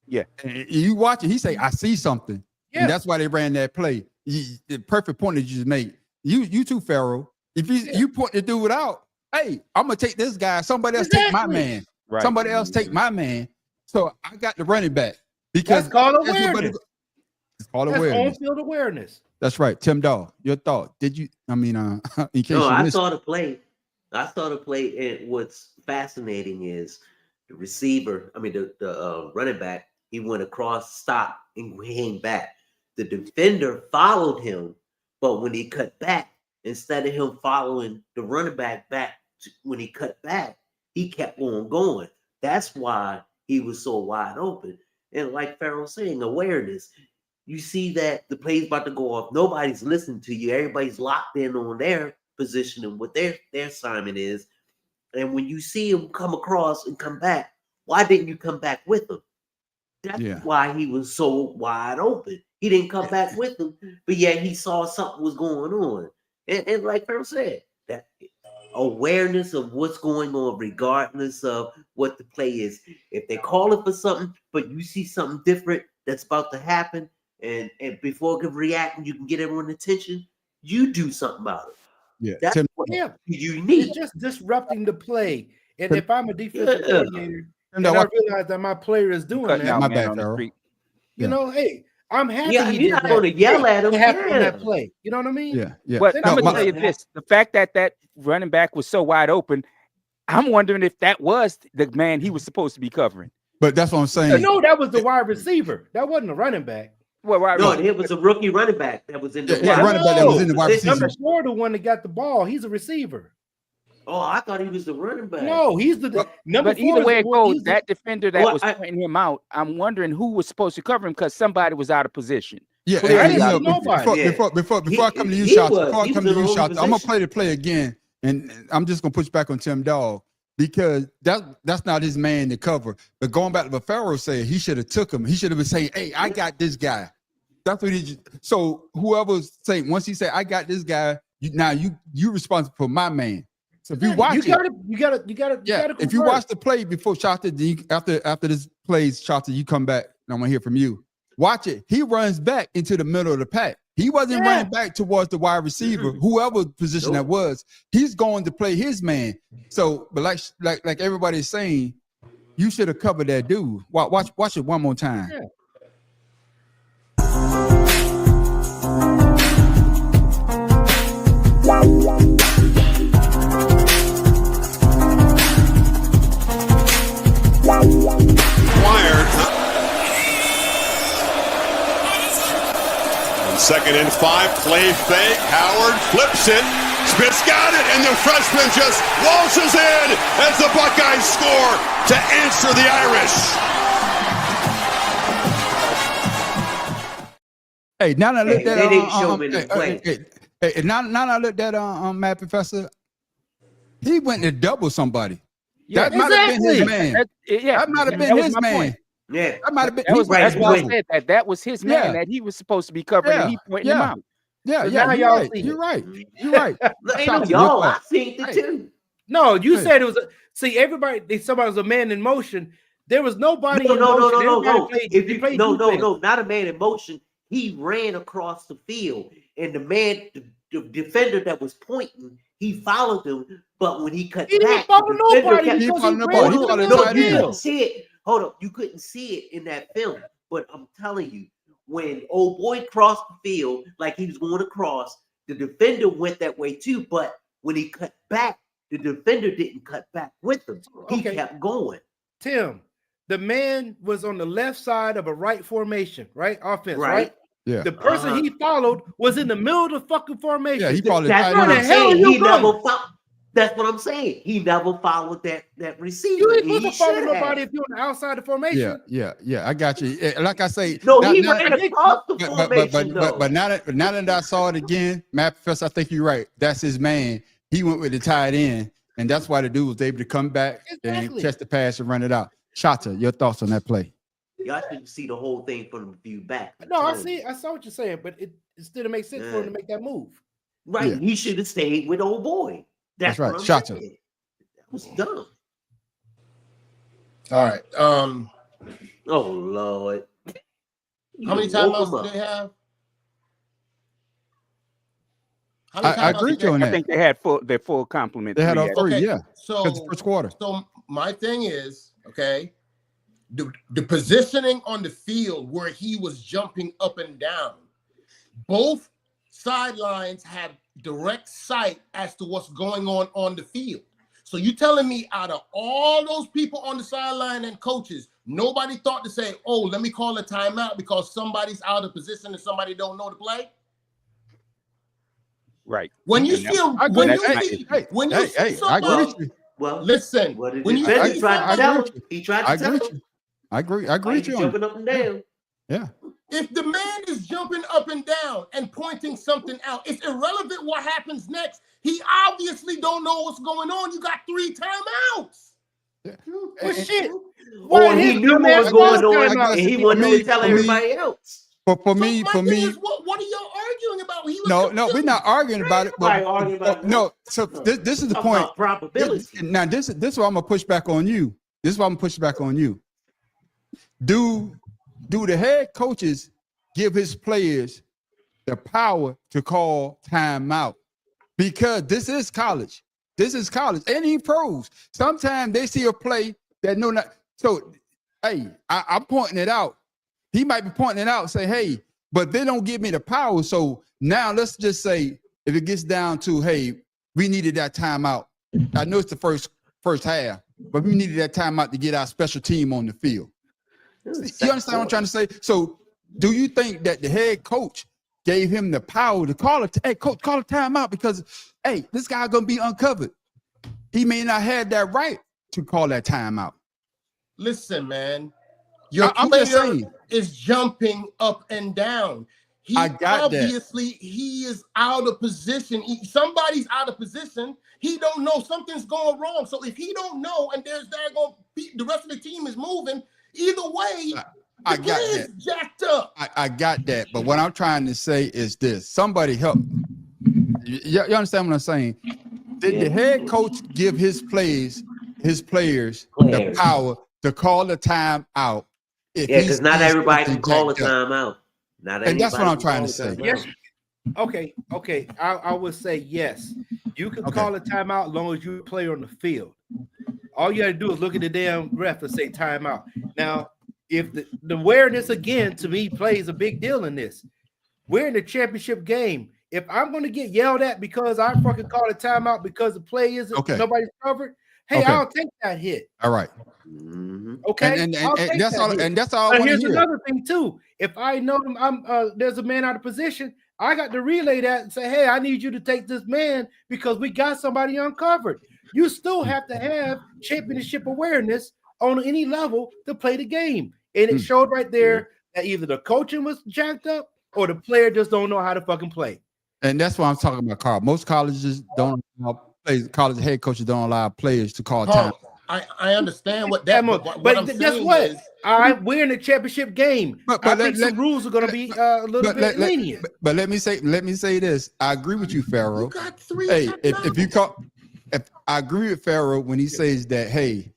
Yeah. And you watch it, he say, I see something. Yeah. And that's why they ran that play. The perfect point that you just made. You too, Pharaoh. If you point the dude out, hey, I'm gonna take this guy. Somebody else take my man. Right. Somebody else take my man. So I got the running back because That's called everybody- awareness. It's called That's awareness. on-field awareness. That's right. Tim Dahl, your thought. Did you? I mean, in case No, you I missed. saw the play. And what's fascinating is the receiver. I mean, the running back. He went across, stopped, and came back. The defender followed him, but when he cut back, instead of him following the running back when he cut back, he kept on going. That's why he was so wide open. And like Pharaoh saying, awareness. You see that the play's about to go off. Nobody's listening to you. Everybody's locked in on their position and what their assignment is. And when you see him come across and come back, why didn't you come back with him? That's why he was so wide open. He didn't come back with him, but yet he saw something was going on. And like Pharaoh said, that awareness of what's going on, regardless of what the play is. If they call it for something, but you see something different that's about to happen, and before it can react and you can get everyone's attention, you do something about it. Yeah, That's what you need. It's just disrupting the play. And if I'm a defensive Yeah. coordinator And and I I realize that my player is doing Cutting that, out My man bad, on the Pharaoh. street. you know, hey, I'm happy Yeah, he you're did not that. going to yell at him. What happened on Yeah. that play? You know what I mean? Yeah. But Then I'm no, gonna tell you my- this: the fact that running back was so wide open, I'm wondering if that was the man he was supposed to be covering. But that's what I'm saying. No, that was the wide receiver. That wasn't a running back. Well, right, No, right. it was a rookie running back that was in the Yeah, running back that was in the wide Listen, receiver. Number 4, the one that got the ball. He's a receiver. Oh, I thought he was the running back. No, he's the number But 4. either is way the it one- goes, he's the- that defender that Well, was I- pointing him out, I'm wondering who was supposed to cover him because somebody was out of position. Yeah, Clearly I didn't out see of nobody. position. Before I come to you, he shots. was. Before I He come was to in you, the wrong shots. I'm gonna position. play the play again, and I'm just gonna push back on Tim Dahl because that's not his man to cover. But going back to what Pharaoh said, he should have took him. He should have been saying, "Hey, I got this guy." That's what he. So whoever's saying, once he said, "I got this guy," you responsible for my man. So if you watch you gotta, it, you gotta, yeah. If you convert. watch the play before Shota, then after this plays, Shota, you come back and I'm gonna hear from you. Watch it. He runs back into the middle of the pack. He wasn't running back towards the wide receiver, whoever position that was. He's going to play his man. So, but like everybody's saying, you should have covered that dude. Watch it one more time. Yeah. Wired. On 2nd and 5, play fake. Howard flips it. Smith's got it, and the freshman just waltzes in as the Buckeyes score to answer the Irish. Hey, now that I looked They at didn't show me the play. now I looked at Matt Professor. He went to double somebody. Yeah, that might have been his man. That might have been that was his my man. point. Yeah, That might have been. That was, he went that's to why I double. said that was his man Yeah. that he was supposed to be covering, and he pointed him out. Yeah, So yeah. now You're y'all right. see You're it. right. You're right. Ain't Shots, no y'all. you're I right. seen it too. No, you Hey. said it was. See, somebody was a man in motion. There was nobody No, in no, no, motion. no, no, Everybody no. played- If they you, played no, no, defense. no, not a man in motion. He ran across the field, and the man, the defender that was pointing, he followed him. But when he cut He didn't back, follow the defender nobody kept- He because followed he nobody. ran He to the followed middle the of tight the end. couldn't field. see it. Hold up, you couldn't see it in that film. But I'm telling you, when old boy crossed the field like he was going across, the defender went that way too. But when he cut back, the defender didn't cut back with him. He Okay. kept going. Tim, the man was on the left side of a right formation, right? Offense, Right. right? Yeah. The person he followed was in the middle of the fucking formation. Yeah, he followed the That's tight what Where end. the I'm hell saying. are you He never going? followed. That's what I'm saying. He never followed that receiver. You ain't supposed He to follow should nobody have. if you're on the outside of the formation. Yeah. I got you. Like I say, No, now- he now- ran across the formation though. but now that I saw it again, Matt Professor, I think you're right. That's his man. He went with the tight end, and that's why the dude was able to come back and Exactly. catch the pass and run it out. Shota, your thoughts on that play? Y'all should see the whole thing from the view back. No, I saw what you're saying, but it still makes sense for him to make that move. Right. Yeah. He should have stayed with old boy. That's right. what I'm Shota. saying. That was dumb. All right. Oh Lord. How many timeouts do they have? I agree with you on that. I think they had their full complement. They had all three, Okay, yeah. So Because the first quarter. So my thing is, okay, the positioning on the field where he was jumping up and down, both sidelines had direct sight as to what's going on the field. So you telling me out of all those people on the sideline and coaches, nobody thought to say, "Oh, let me call a timeout because somebody's out of position and somebody don't know the play"? Right. When you see somebody, I agree with you. Well, listen. When you see I agree with him. you. I agree with you. Jumping up and down. Yeah. If the man is jumping up and down and pointing something out, it's irrelevant what happens next. He obviously don't know what's going on. You got 3 timeouts. Yeah. Well, shit. Or he knew what was going on and he wanted to tell everybody else. For me, What are y'all arguing about? No, we're not arguing about it. Nobody arguing about no, so this is the point. Probability. Now, this is why I'm gonna push back on you. Do the head coaches give his players the power to call timeout? Because this is college. And even pros. Sometimes they see a play that not. So, hey, I'm pointing it out. He might be pointing it out, say, hey, but they don't give me the power. So now let's just say if it gets down to, hey, we needed that timeout. I know it's the first half, but we needed that timeout to get our special team on the field. You understand what I'm trying to say? So do you think that the head coach gave him the power to call it? Hey, coach, call a timeout because, hey, this guy gonna be uncovered. He may not have that right to call that timeout. Listen, man, your I'm player just saying. is jumping up and down. I got that. Obviously, he is out of position. Somebody's out of position. He don't know something's going wrong. So if he don't know, and the rest of the team is moving, either way, I got that. Jacked up. I got that. But what I'm trying to say is this: somebody help. You understand what I'm saying? Did the head coach give his players the power to call the time out? Because not everybody can call a timeout. And that's what I'm trying to say. Yes. Okay. I would say yes. You can call a timeout as long as you play on the field. All you got to do is look at the damn ref and say timeout. Now, if the awareness again to me plays a big deal in this. We're in the championship game. If I'm going to get yelled at because I fucking called a timeout because the play isn't nobody's covered, hey, I'll take that hit. All right. Okay. And that's all. And that's all. But here's another thing too. If I know there's a man out of position, I got to relay that and say, hey, I need you to take this man because we got somebody uncovered. You still have to have championship awareness on any level to play the game. And it showed right there that either the coaching was jacked up or the player just don't know how to fucking play. And that's what I'm talking about, Carl. Most colleges don't allow players, college head coaches don't allow players to call time. I understand what that means. But guess what? We're in the championship game. I think some rules are going to be a little bit lenient. But let me say this. I agree with you, Pharaoh. Hey, if I agree with Pharaoh when he says that, hey,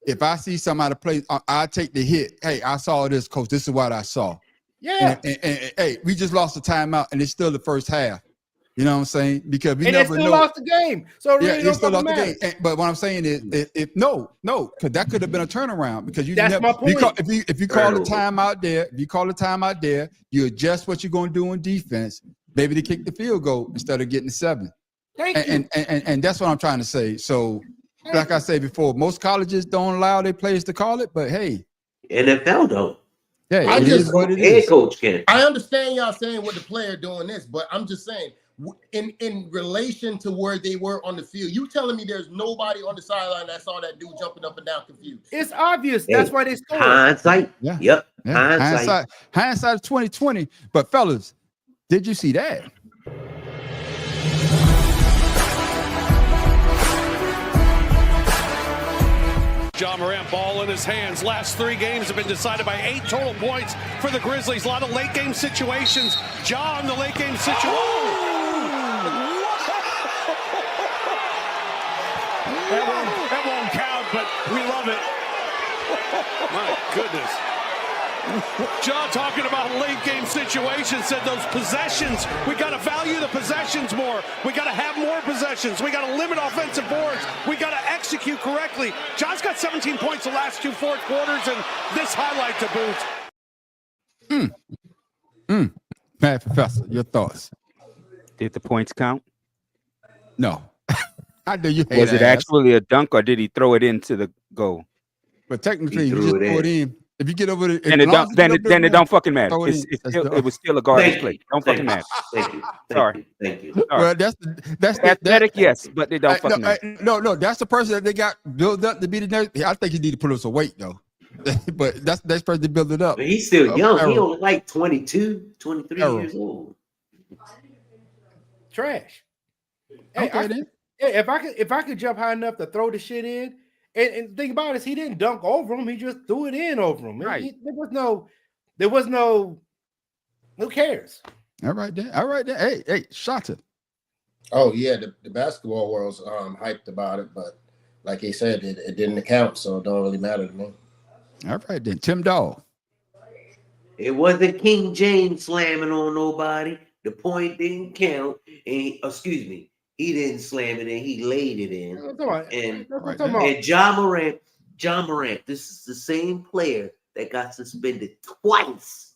if I see somebody play, I take the hit. Hey, I saw this, coach. This is what I saw. Yeah. And hey, we just lost the timeout, and it's still the first half. You know what I'm saying? Because we never still lost the game. So it really they still lost matter. the game. But what I'm saying is, no, because that could have been a turnaround. Because That's my point. If you call the timeout there, you adjust what you're going to do on defense, maybe to kick the field goal instead of getting the 7. And that's what I'm trying to say. So, like I said before, most colleges don't allow their players to call it, but hey, NFL don't. Yeah, it is what it is. Coach can. I understand y'all saying what the player doing this, but I'm just saying in relation to where they were on the field, you telling me there's nobody on the sideline that saw that dude jumping up and down confused? It's obvious. That's why they scored. Hindsight. Yeah. Yep. Yeah. Hindsight of 2020. But fellas, did you see that? Ja Morant, ball in his hands. Last 3 games have been decided by 8 total points for the Grizzlies. A lot of late game situations. Ja in the late game situation. That won't count, but we love it. My goodness. John talking about late game situations, said those possessions, we got to value the possessions more. We got to have more possessions. We got to limit offensive boards. We got to execute correctly. John's got 17 points the last 2 fourth quarters, and this highlight to boot. Mad Professor, your thoughts? Did the points count? No. I know you hate Was it ass. actually a dunk, or did he throw it into the goal? But technically, you just throw it in. If you get over the, Then it don't fucking matter. It was still a garbage play. Don't fucking matter. Thank you. Sorry. Thank you. Well, that's athletic, yes, but they don't fucking matter. No, that's the person that they got built up to be the next. I think he need to put on some weight though. But that's the next person to build it up. But he's still young. He only like 22, 23 years old. Trash. Hey, if I could jump high enough to throw the shit in, and think about it, he didn't dunk over him. He just threw it in over him. Right. There was no. Who cares? All right, then. Hey, shot it. Oh yeah, the basketball world's hyped about it, but like he said, it didn't account, so it don't really matter to me. All right, then. Tim Dog. It wasn't King James slamming on nobody. The point didn't count. And he didn't slam it in. He laid it in. And John Morant, this is the same player that got suspended twice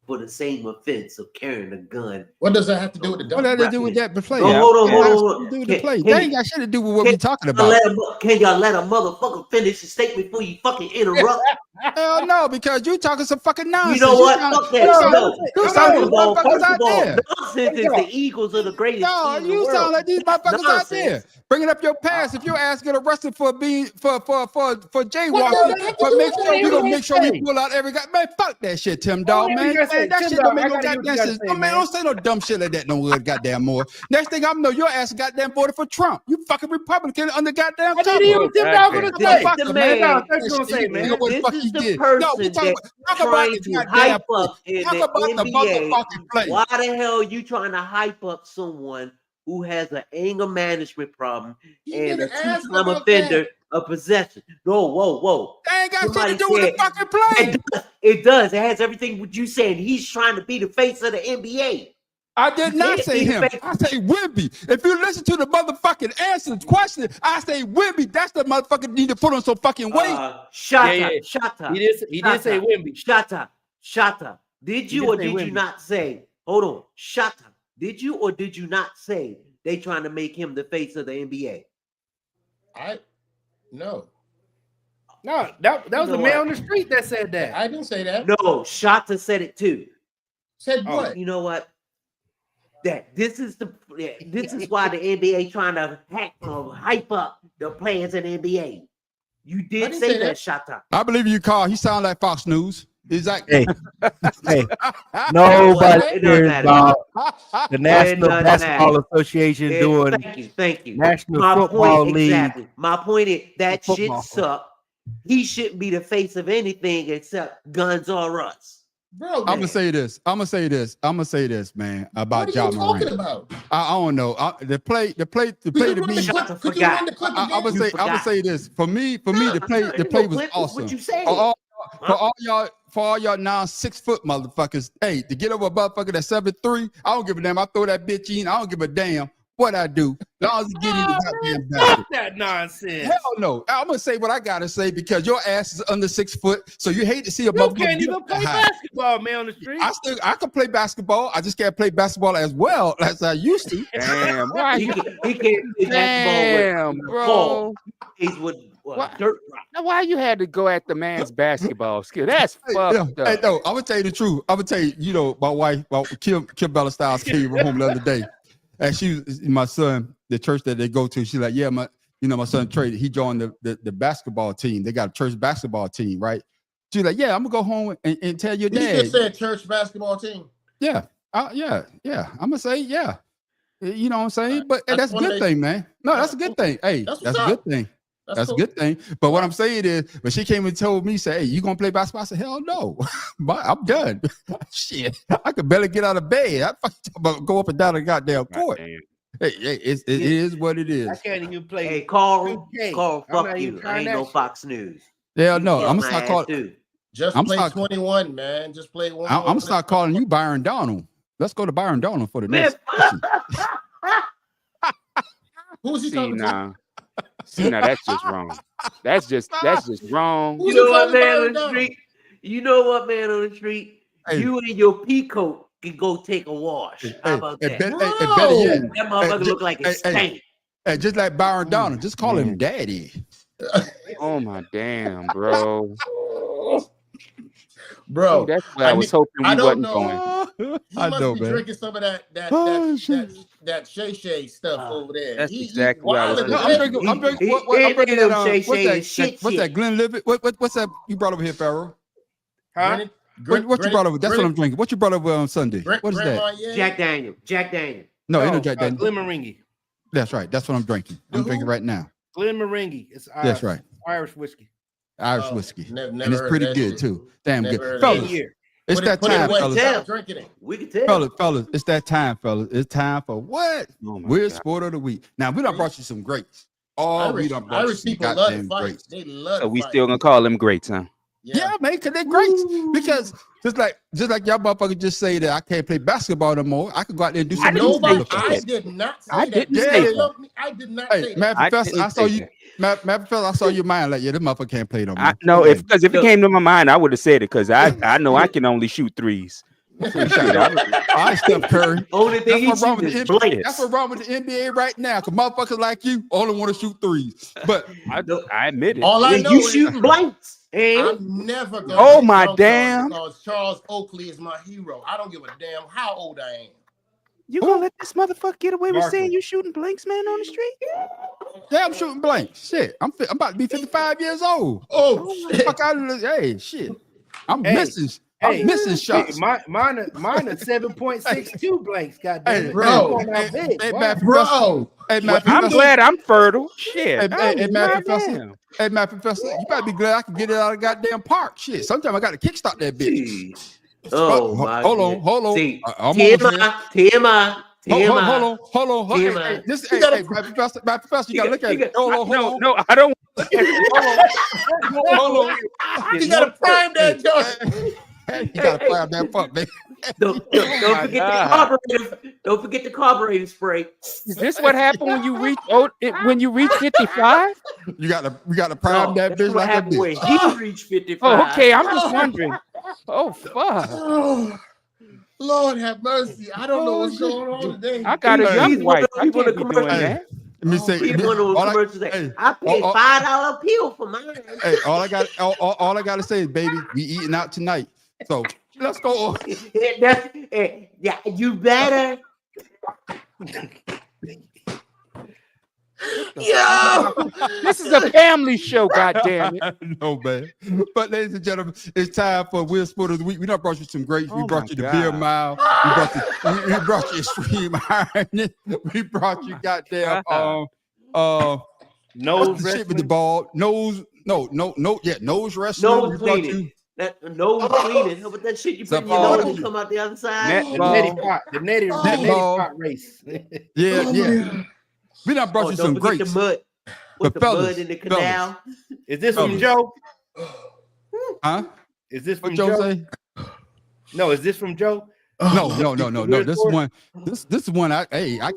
for the same offense of carrying a gun. What does that have to do with the dunk? What does that do with that play? Hold on. Do with the play. That ain't got shit to do with what we're talking about. Can y'all let a motherfucker finish his statement before you fucking interrupt? Hell no, because you talking some fucking nonsense. You know what? Fuck that. You sound like motherfuckers out there. Nonsense is the Eagles are the greatest team in the world. You sound like these motherfuckers out there. Bringing up your past. If your ass get arrested for being for jaywalking, but make sure we pull out every guy. Man, fuck that shit, Tim Dog, man. That shit don't make no goddamn sense. Man, don't say no dumb shit like that no good goddamn more. Next thing I know, your ass goddamn voted for Trump. You fucking Republican under goddamn Trump. Tim Dog gonna say, man. This is the person that's trying to hype up in the NBA. Why the hell are you trying to hype up someone who has an anger management problem and a two-time offender of possession? No, whoa. That ain't got shit to do with the fucking play. It does. It has everything with you saying he's trying to be the face of the NBA. I did not say him. I say Wimby. If you listen to the motherfucking answer to the question, I say Wimby. That's the motherfucker need to put on some fucking weight. Shata. He did say Wimby. Shata. Did you or did you not say? Hold on. Shata. Did you or did you not say they trying to make him the face of the NBA? No, that was the man on the street that said that. I didn't say that. No, Shata said it too. Said what? You know what? This is why the NBA trying to hype up the players in the NBA. You did say that, Shata. I believe you, Carl. He sound like Fox News. Exactly. Hey, nobody cares about the National Basketball Association doing. Thank you. National Football League. Exactly. My point is that shit suck. He shouldn't be the face of anything except Guns R Us. Bro, I'm gonna say this, man, about Ja Morant. I don't know. The play to me. I'm gonna say this. For me, the play was awesome. For all y'all now 6 foot motherfuckers, hey, to get over a motherfucker that's 7'3", I don't give a damn. I throw that bitch in. I don't give a damn what I do. As long as you get in the goddamn basket. Fuck that nonsense. Hell no. I'm gonna say what I gotta say because your ass is under 6 foot, so you hate to see a motherfucker. You can't even play basketball, man, on the street. I can play basketball. I just can't play basketball as well as I used to. Damn, why he can't play basketball with bro. He's with dirt rock. Now, why you had to go at the man's basketball skill? That's fucked up. Hey, no, I'm gonna tell you the truth. I'm gonna tell you, you know, my wife, Kim Bella Styles came home the other day. And my son, the church that they go to, she's like, yeah, my son Trey, he joined the basketball team. They got a church basketball team, right? She's like, yeah, I'm gonna go home and tell your dad. You just said church basketball team. Yeah. I'm gonna say, yeah. You know what I'm saying? But that's a good thing, man. No, that's a good thing. Hey, that's a good thing. That's cool. A good thing. But what I'm saying is, when she came and told me, say, hey, you gonna play basketball? I said, hell no. I'm done. Shit. I could barely get out of bed. I fucking go up and down the goddamn court. Hey, it is what it is. I can't even play. Hey, Carl, fuck you. I ain't no Fox News. Yeah, no, Kiss I'm my gonna start ass, calling. too. Just I'm play sorry. 21, man. Just play one. I'm gonna start calling you Byron Donald. Let's go to Byron Donald for the Man, next question. Who's he See talking to? now, see now, that's just wrong. That's just wrong. You know what, man on the street? You know what, man on the street? Hey. You and your peacoat can go take a wash. How about that? Better yet, That motherfucker look like a stank. Hey, just like Byron Donald, just call him Daddy. Oh my damn, bro. Bro, That's why I was hoping we wasn't going. He must be drinking some of that Shay Shay stuff over there. That's exactly what I was No, I'm drinking. I'm drinking. I'm drinking that. What's that? Glenlivet. What's that you brought over here, Pharaoh? Huh? What you brought over? That's what I'm drinking. What you brought over on Sunday? What is that? Jack Daniel. Jack Daniel. No, ain't no Jack Daniel. Glenmorangie. That's right. That's what I'm drinking. I'm drinking right now. Glenmorangie. It's That's right. Irish whiskey. Irish whiskey, never and it's heard pretty that good shit. too. Damn Never good, heard fellas. that shit. It's that time, fellas. Drinking it. We can tell. Fellas, it's that time, fellas. It's time for what? Weird sport of the week. Now we done brought you some greats. Oh, we done brought you Irish some people love goddamn to fight. greats. They love So to we fight. still gonna call them greats, huh? Yeah, man, because they're greats. Because just like y'all motherfuckers just say that I can't play basketball no more. I could go out there and do something. I did not say I that. didn't You say guys that. love me. I did not Hey, say Matt that. Professor, I didn't saw say you. that. Matt Professor, I saw your mind like, yeah, this motherfucker can't play no more. No, if it came to my mind, I would have said it because I know I can only shoot threes. All right, Steph Curry. Only thing That's what's wrong with the is NBA. blanks. That's what's wrong with the NBA right now. Cause motherfuckers like you only want to shoot threes. But I admit it. All I know you is shooting blanks. I'm never gonna. Oh, get my dunked on damn. Because Charles Oakley is my hero. I don't give a damn how old I am. You gonna let this motherfucker get away with Marcus. saying you shooting blanks, man, on the street? yeah, I'm shooting blanks. Shit, I'm about to be 55 years old. Oh shit! Fuck out of this. Hey, shit. I'm Hey, missing. I'm missing Hey, shots. mine are 7.62 blanks. Goddamn Hey, it. bro. Hey, Boy. Matt Professor. Bro, Hey, Matt I'm Professor. glad I'm fertile. Shit. Hey, Matt I'm Professor. goddamn. Hey, Matt Professor. You better be glad I can get it out of the goddamn park. Shit. Sometimes I got to kickstart that bitch. Oh my Hold goodness. on. See, I'm almost there. TMI. Hold on. Hey, TMI. hey, this, hey, Matt Professor, you gotta look at it. Hold on. No, I don't look at it. Hold on. you gotta prime that joint. Hey, you gotta fire that fuck, baby. Don't forget the carburetor. Don't forget the carburetor spray. Is this what happened when you reach 55? We gotta prime that bitch What like a happened when bitch. he reached 55? Oh, okay. I'm just wondering. Oh, fuck. Oh, Lord have mercy. I don't know what's going on today. I got a Hey, young wife. I people can't in be the doing that. Let me say, He one of those all I- commercials that hey, I paid all- $5 pill for mine. hey, all I gotta say is, baby, we eating out tonight. So let's go. Yeah, you better. Yo! This is a family show, goddamn it. No, man. But ladies and gentlemen, it's time for Weird Sport of the Week. We done brought you some greats. We Oh, brought my you the God. beer mile. We brought you extreme ironing. We brought you goddamn Nose what's the shit with the wrestling. ball. Nose wrestling. Nose We brought cleaning. you That nose cleaning. How about that shit you put in your Ball. nose and come out the other side? Net The ball. neti pot. The neti ball. pot race. yeah. We done brought Oh, you don't some forget greats. the mud. With But the fellas, mud in the canal. Is this from Fellas. Joe? Huh? Is this What from Joe Joe? say? No, is this from Joe? No. Weird This Sport? one. This is one. I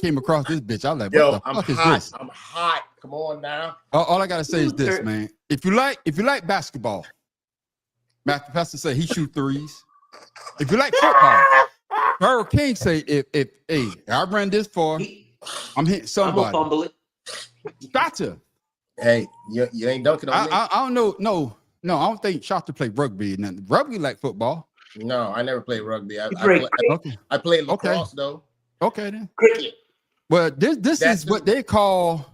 came across this bitch. I was like, what Yo, the I'm fuck is hot. this? I'm hot. Come on now. All I gotta say is this, man. If you like basketball, Matt Professor say he shoot threes. If you like football, Earl King say if I ran this far, I'm hitting I'm somebody. gonna fumble it. Gotcha. Hey, you ain't dunking on me. I don't know. No, I don't think Shota play rugby. Nothing. Rugby like football. No, I never played rugby. I played Okay. played lacrosse though. Okay then. Cricket. Well, this That's is what they call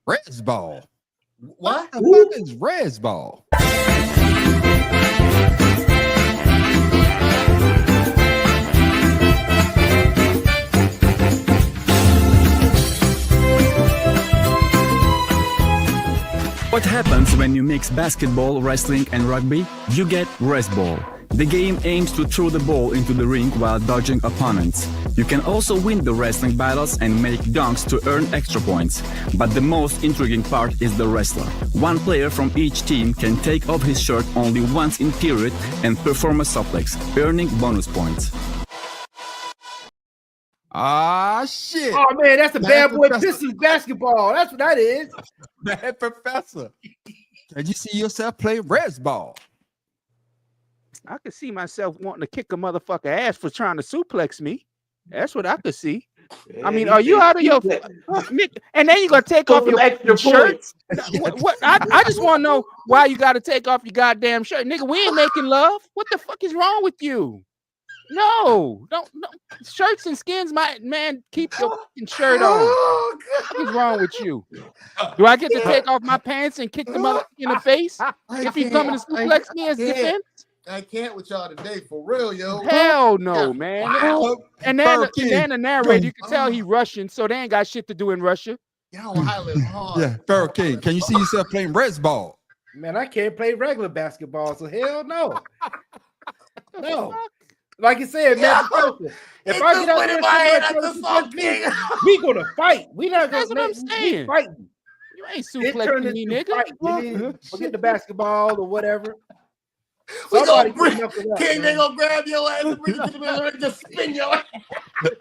res ball. What? The fuck is res ball? What happens when you mix basketball, wrestling, and rugby? You get Res Ball. The game aims to throw the ball into the ring while dodging opponents. You can also win the wrestling battles and make dunks to earn extra points. But the most intriguing part is the wrestler. One player from each team can take off his shirt only once in period and perform a suplex, earning bonus points. Ah, shit. Oh, man, that's a bad boy Professor. Pistons basketball. That's what that is. Bad Professor. Can you see yourself playing Reds ball? I could see myself wanting to kick a motherfucker ass for trying to suplex me. That's what I could see. I mean, are you out of your and then you're gonna take off your shirt? What? I just want to know why you got to take off your goddamn shirt, nigga. We ain't making love. What the fuck is wrong with you? No, don't. No. Shirts and skins, man. Keep your fucking shirt on. What is wrong with you? Do I get to take off my pants and kick the motherfucker in the face if he's coming to suplex me as defense? I can't with y'all today, for real, yo. Hell no, man. And then the narrator, you can tell he Russian, so they ain't got shit to do in Russia. Y'all wildin' hard. Yeah, Pharaoh King. Can you see yourself playing Reds ball? Man, I can't play regular basketball, so hell no. No. Like you said, man, if I get out there, we gonna fight. We not gonna. That's what I'm saying. Fighting. You ain't suplexing me, nigga. Forget the basketball or whatever. We gonna bring King, they gonna grab your ass and bring you to the middle and just spin your ass.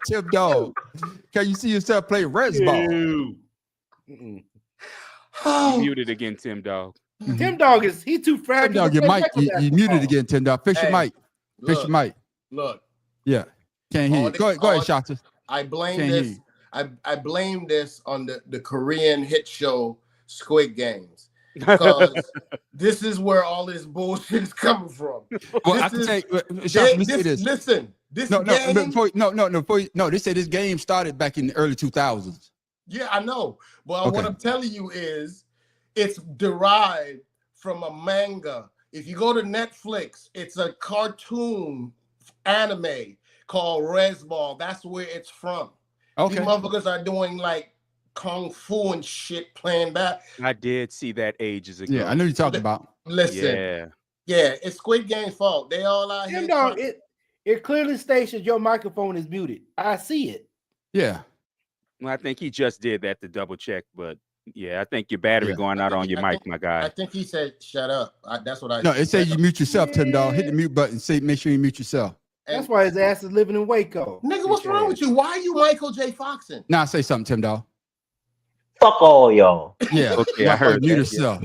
Tim Dog. Can you see yourself playing Reds ball? Muted again, Tim Dog. Tim Dog he too fragile. Tim Dog, your mic, you muted again, Tim Dog. Fish your mic. Fish your mic. Look. Yeah. Can't hear you. Go ahead, Shotzi. I blame this. I blame this on the Korean hit show Squid Games. Because this is where all this bullshit is coming from. Well, I can say, Shotzi, let me say this. Listen, this no, game. They say this game started back in the early 2000s. Yeah, I know. Well, what I'm telling you is it's derived from a manga. If you go to Netflix, it's a cartoon anime called Reds Ball. That's where it's from. Okay. These motherfuckers are doing like kung fu and shit playing back. I did see that ages ago. Yeah, I know you're talking about. Listen. Yeah, it's Squid Game's fault. They all out here. Dog, it clearly stations your microphone is muted. I see it. Yeah. Well, I think he just did that to double check, but yeah, I think your battery going out on your mic, my guy. I think he said, "Shut up." That's what I. No, it says you mute yourself, Tim Dog. Hit the mute button. Say, make sure you mute yourself. That's why his ass is living in Waco. Nigga, what's wrong with you? Why are you Michael J. Foxing? Now say something, Tim Dog. Fuck all y'all. Yeah, okay, I heard mute that, yourself.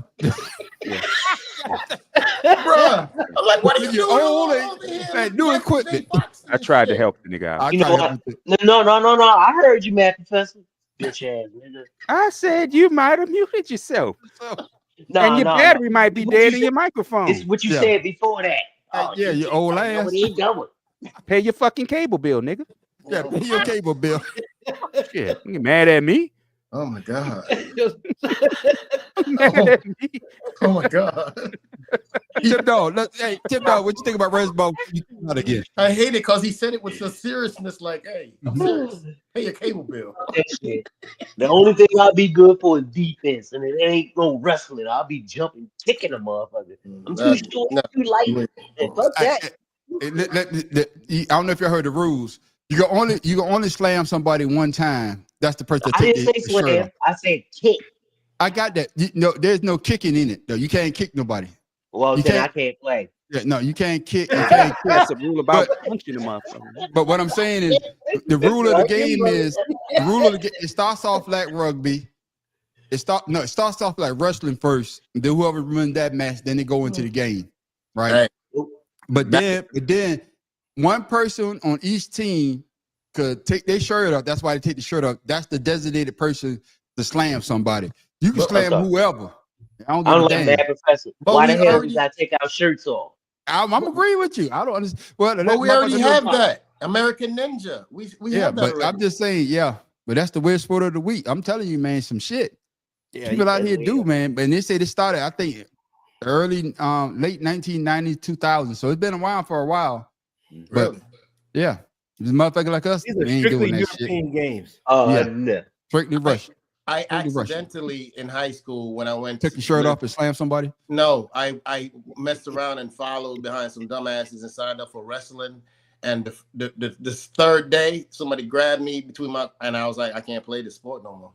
Bruh, I'm like, what are you doing? Old new equipment. I tried to help the nigga out. You know what? No. I heard you, man, Professor. Bitch ass nigga. I said you might have muted yourself. And your battery might be dead in your microphone. It's what you said before that. Yeah, your old ass. Pay your fucking cable bill, nigga. Yeah, pay your cable bill. Shit, you mad at me? Oh my god. Mad at me? Oh my god. Tim Dog, Tim Dog, what you think about Reds Ball? Not again. I hate it because he said it with some seriousness, like, "Hey, I'm serious. Pay your cable bill." The only thing I'll be good for is defense, and it ain't no wrestling. I'll be jumping, kicking a motherfucker. I'm too short, too light. Fuck that. I don't know if you heard the rules. You can only slam somebody one time. That's the person that I take didn't say the shirt slam. off. I said kick. I got that. There's no kicking in it though. You can't kick nobody. Well, you then I can't play. Yeah, no, you can't kick. You can't kick. That's a rule about punching them up. But what I'm saying is, the rule of the game is it starts off like rugby. It starts off like wrestling first. And then whoever wins that match, then they go into the game, right? But then one person on each team could take their shirt off. That's why they take the shirt off. That's the designated person to slam somebody. You can slam whoever. I don't I'm like that, Professor. Why the hell we gotta take our shirts off? I'm agreeing with you. I don't understand. Well, but we already have that. American Ninja. We have that but already. I'm just saying, but that's the weird sport of the week. I'm telling you, man, some shit. People out here do, man. But they say this started, I think, early, late 1990s, 2000. So it's been for a while. But yeah, this motherfucker like us, These are we ain't strictly doing that European shit. games. No. Strictly Russian. I accidentally in high school when I went took your shirt off and slammed somebody. No, I messed around and followed behind some dumbasses and signed up for wrestling. And the third day, somebody grabbed me and I was like, I can't play this sport no more.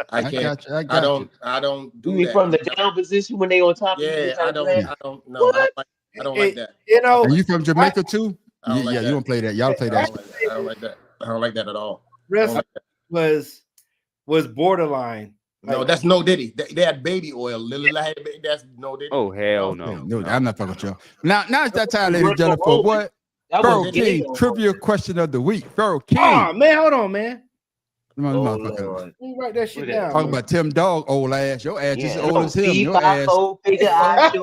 I can't. I don't do you that. From the down position when they on top. Yeah, I don't know. I don't like that. You know, are you from Jamaica too? I don't like yeah, that. you don't play that. Y'all play that. I don't like that. I don't like that at all. Wrestling was borderline. No, that's No Diddy. They had baby oil. That's No Diddy. Oh hell no. No, I'm not fucking with you. Now it's that time, ladies and gentlemen, for what? Pharaoh King trivia question of the week. Pharaoh King. Oh man, hold on, man. Let me write that shit down. Talking about Tim Dog, old ass. Your ass is old as him. Your ass. A pretty ass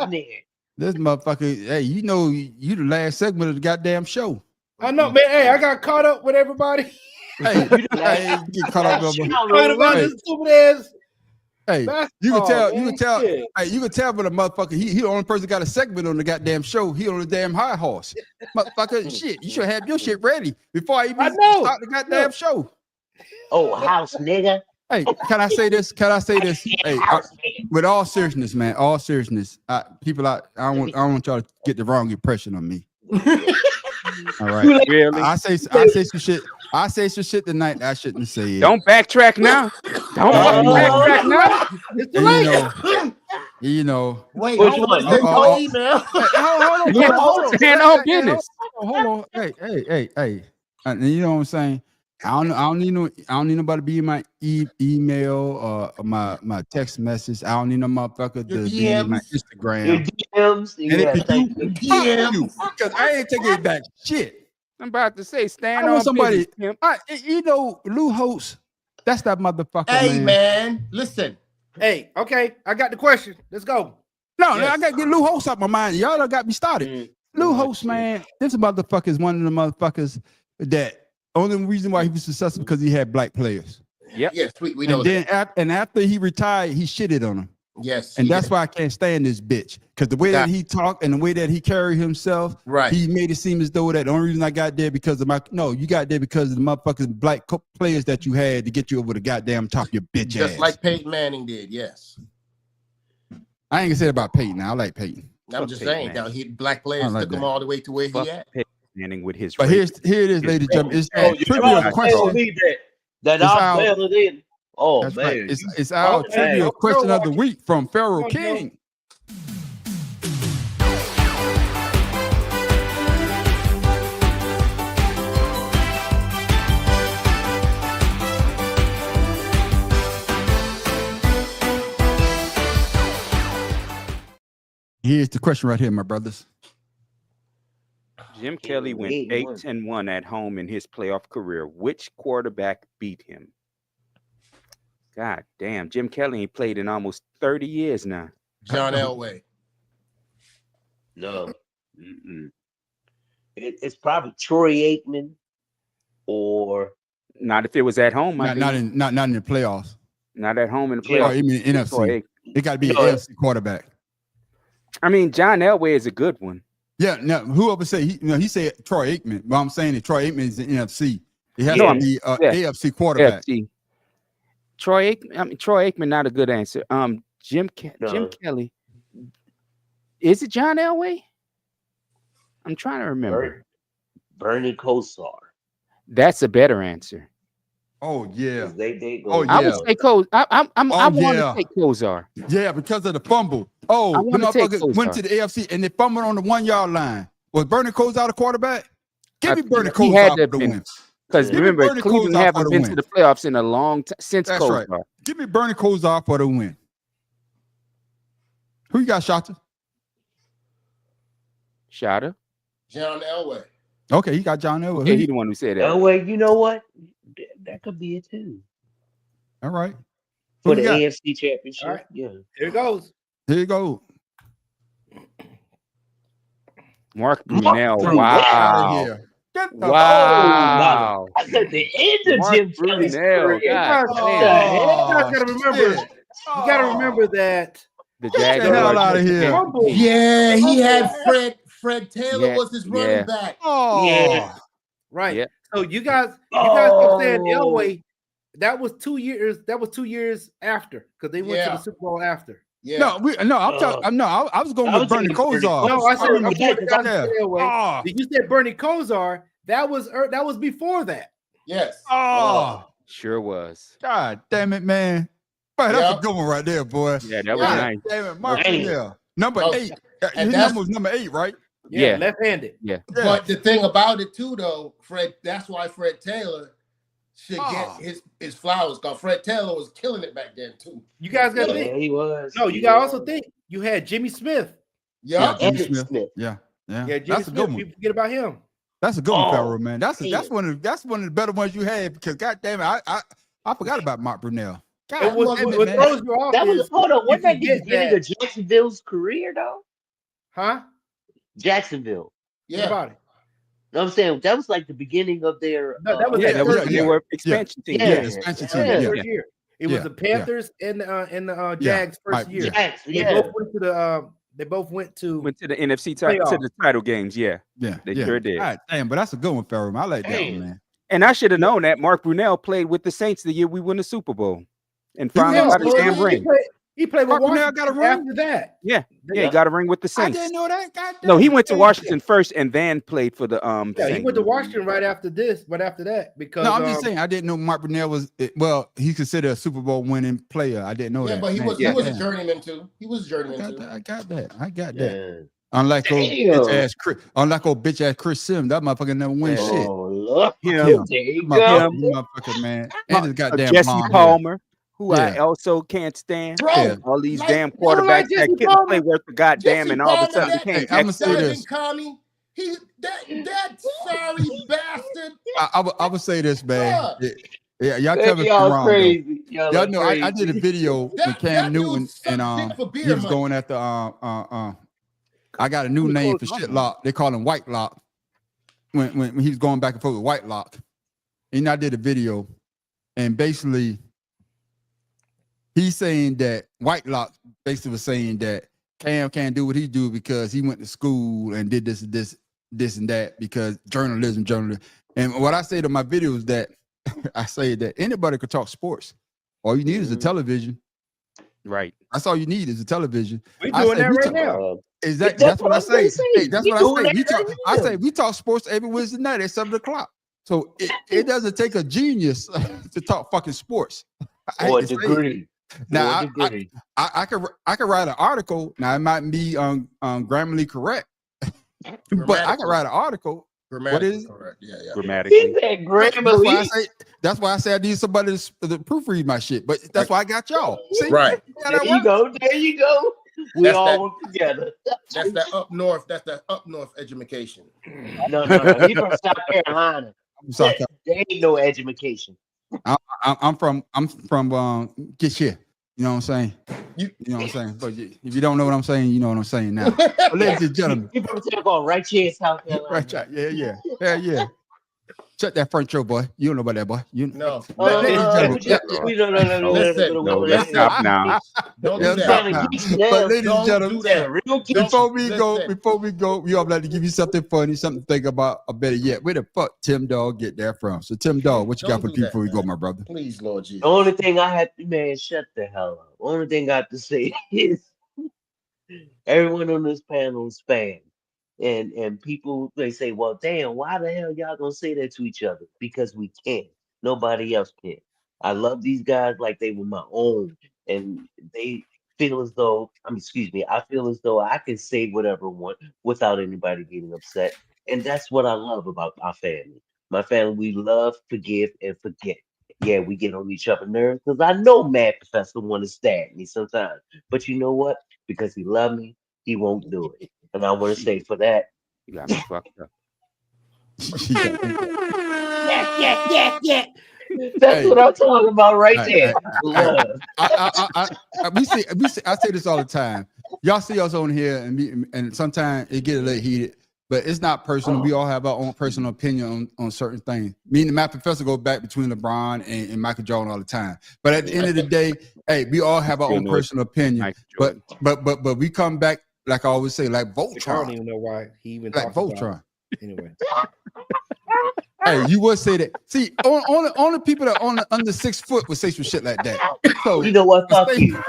nigga. This motherfucker. Hey, you know you the last segment of the goddamn show. I know, man. Hey, I got caught up with everybody. Hey, get caught up about this stupid ass. Hey, you can tell. Hey, you can tell when a motherfucker. He the only person got a segment on the goddamn show. He on the damn high horse, motherfucker. Shit, you should have your shit ready before I even start the goddamn show. Oh, house nigga. Hey, can I say this? Hey, with all seriousness, man. All seriousness, people. I don't want y'all to get the wrong impression on me. All right. Really? I say some shit. I say some shit tonight I shouldn't say. Don't backtrack now. Don't backtrack now. It's too late. You know. Wait, hold on. Stand on business. Hold on. Hey. You know what I'm saying? I don't need nobody to be in my email or my text message. I don't need no motherfucker to be in my Instagram. DMs. Because I ain't taking it back. Shit. I'm about to say, stand I on want somebody. business, You know, Lou Holtz. That's that motherfucker. Hey man, listen. Hey, okay, I got the question. Let's go. No, I gotta get Lou Holtz out my mind. Y'all done got me started. Lou Holtz, man, this motherfucker is one of the motherfuckers that only reason why he was successful because he had black players. Yep. Yes, we know. And then after he retired, he shitted on him. Yes, and that's why I can't stand this bitch. Because the way that he talked and the way that he carried himself, he made it seem as though that the only reason I got there because of you got there because of the motherfucking black players that you had to get you over the goddamn top of your bitch ass. Just like Peyton Manning did, yes. I ain't gonna say about Peyton. I like Peyton. I'm just saying that black players took him all the way to where he at. Peyton Manning with his. But here it is, ladies and gentlemen. It's trivia question. That I'm better than. Oh that's man, right. It's our trivia question of the week from Pharaoh King. Here's the question right here, my brothers. Jim Kelly went 8-1 at home in his playoff career. Which quarterback beat him? God damn, Jim Kelly ain't played in almost 30 years now. John Elway. No. It's probably Troy Aikman or not if it was at home. Not in the playoffs. Not at home in the playoffs. Oh, you mean NFC? It got to be an NFC quarterback. I mean, John Elway is a good one. Yeah. Now, whoever said he said Troy Aikman, but I'm saying that Troy Aikman is the NFC. It has to be AFC quarterback. AFC. Troy Aikman, not a good answer. Jim Kelly. Is it John Elway? I'm trying to remember. Bernie Kosar. That's a better answer. Oh yeah. They go. Oh yeah. I would say Kosar. I want to take Kosar. Yeah, because of the fumble. Oh, the motherfucker went to the AFC and they fumbled on the 1 yard line. Was Bernie Kosar the quarterback? Give me Bernie Kosar for the win. Because remember, Cleveland haven't been to the playoffs in a long time since Kosar. Right. Give me Bernie Kosar for the win. Who you got, Shota? Shota? John Elway. Okay, you got John Elway. Yeah, he's the one who said that. Elway, you know what? That could be it too. All right. For the AFC Championship. All right. Yeah. Here it goes. Here you go. Mark Brunell. Wow. Wow. I said the end of Jim Kelly's career. You guys gotta remember. You gotta remember that. The Get the hell out of here. Yeah, he had Fred Taylor was his running back. Oh, yeah. Right. Yeah. So you guys understand Elway. that was 2 years. That was 2 years after because they went to the Super Bowl after. Yeah. No, I was going with Bernie Kosar. No, I said Oh. You said Bernie Kosar. That was before that. Yes. Oh, sure was. God damn it, man. Boy, that's a good one right there, boy. Yeah, that was nice. Damn it, Mark Brunell. Number 8. And His number was number 8, right? Yeah. Left-handed. Yeah. But the thing about it too, though, Fred, that's why Fred Taylor should get his flowers, because Fred Taylor was killing it back then too. You guys got to think. he was. No, you got to also think. You had Jimmy Smith. Yeah, Jimmy Smith. Yeah. Yeah, Jimmy That's a Smith. good one. People forget about him. That's a good one, Pharaoh, man. That's one of the better ones you had because God damn it, I forgot about Mark Brunell. God, What throws you off That was is hold on. you Wasn't that the forget beginning that- of Jacksonville's career though? Huh? Jacksonville. What about it? No, I'm saying that was like the beginning of their. No, that was Yeah, their that was first they year. were expansion team. Yeah, expansion team. Their Yeah. first year. It was the Panthers and the Jags first year. Jags, They yeah. both went to the. They both went to the NFC title, to the title games. Yeah, Yeah, they sure did. God damn, but that's a good one, Pharaoh. I like that one, man. And I should have known that Mark Brunell played with the Saints the year we won the Super Bowl and finally Yeah, got a damn ring. He played with Mark Brunell Washington got a ring? after that. Yeah, he got a ring with the I Saints. didn't know that. God damn. No, he went to Washington first and then played for the Yeah, he Saints. went to Washington right after this, but after that, because No, I'm just saying I didn't know Mark Brunell was he's considered a Super Bowl winning player. I didn't know Yeah, that. but he man. was a journeyman too. He was a journeyman too. I got that. Yeah. Unlike old Damn. bitch ass Chris Sims, that motherfucker never win shit. Oh, look. Yeah. Him. There you Motherfucker, go. motherfucker, man. And his goddamn Jesse blonde hair. Palmer, who I Yeah. also can't stand. Bro, All these like- damn you don't quarterbacks like that Jesse couldn't Palmer? play worth the goddamn, Jesse and all of a Palmer, sudden that- became I'ma say excellent. this. Connie, that sorry bastard. I would say this, man. Bruh. Yeah, y'all Man, tell me if y'all I'm wrong. crazy. Y'all Y'all know crazy. I did a video with Cam Newton and dick for beer he was money. going after I got a new name for Shitlock. They call him White Lock when he was going back and forth with White Lock. And I did a video, and basically he's saying that White Lock basically was saying that Cam can't do what he do because he went to school and did this and that because journalism. And what I say to my video is that I say that anybody could talk sports. All you need is a television. Right. That's all you need is a television. we I doing say that we right talk- now. Exactly. That's what I say. Hey, that's We what doing I say. that I right say we talk sports every Wednesday night at 7:00. So it doesn't take a genius to talk fucking sports. I Or hate to say it. degree. Now Or degree. I could write an article. Now it might be grammarly correct, but I can write an article. What is it? Correct. Yeah. Grammatically. He said That's Grammarly. why I say I need somebody to proofread my shit. But that's why I got y'all. See? Right. Yeah, There that you works. go. There you go. We That's all that- work together. That's that up north. That's that up north education. No. He from South Carolina. I'm sorry. There ain't no education. I'm from get shit. You know what I'm saying? You know what I'm saying? But if you don't know what I'm saying, you know what I'm saying now. But ladies and gentlemen, He from right here in South Carolina. right, yeah. Shut that front show, boy. You don't know about that, boy. You No. ladies and gentlemen, No. Listen, No, let's stop now. Don't yeah, do stop that. now. But ladies and Don't gentlemen, do that. Real kid. before we Listen. go, we all like to give you something funny, something to think about, or better yet, where the fuck Tim Dog get that from? So Tim Dog, what you got Don't for do people that, before we go, man. my brother? Please, Lord Jesus. The only thing I have to, man, shut the hell up. Only thing I have to say is everyone on this panel is fans. And people, they say, well, damn, why the hell y'all gonna say that to each other? Because we can. Nobody else can. I love these guys like they were my own. And they feel as though, I feel as though I can say whatever I want without anybody getting upset. And that's what I love about our family. My family, we love, forgive, and forget. Yeah, we get on each other's nerves because I know Mad Professor want to stab me sometimes. But you know what? Because he loves me, he won't do it. And I want to say for that, You got me fucked up. yeah. That's what I'm talking about right there. Love. We say I say this all the time. Y'all see us on here, and sometimes it get a little heated, but it's not personal. We all have our own personal opinion on certain things. Me and the Math Professor go back between LeBron and Michael Jordan all the time. But at the end of the day, hey, we all have our own personal opinion. But we come back, like I always say, like I don't Voltron. even know why he even Like talks about Voltron. it. Anyway. Hey, you would say that. See, only people that are under 6 foot would say some shit like that. So You know what? Fuck you.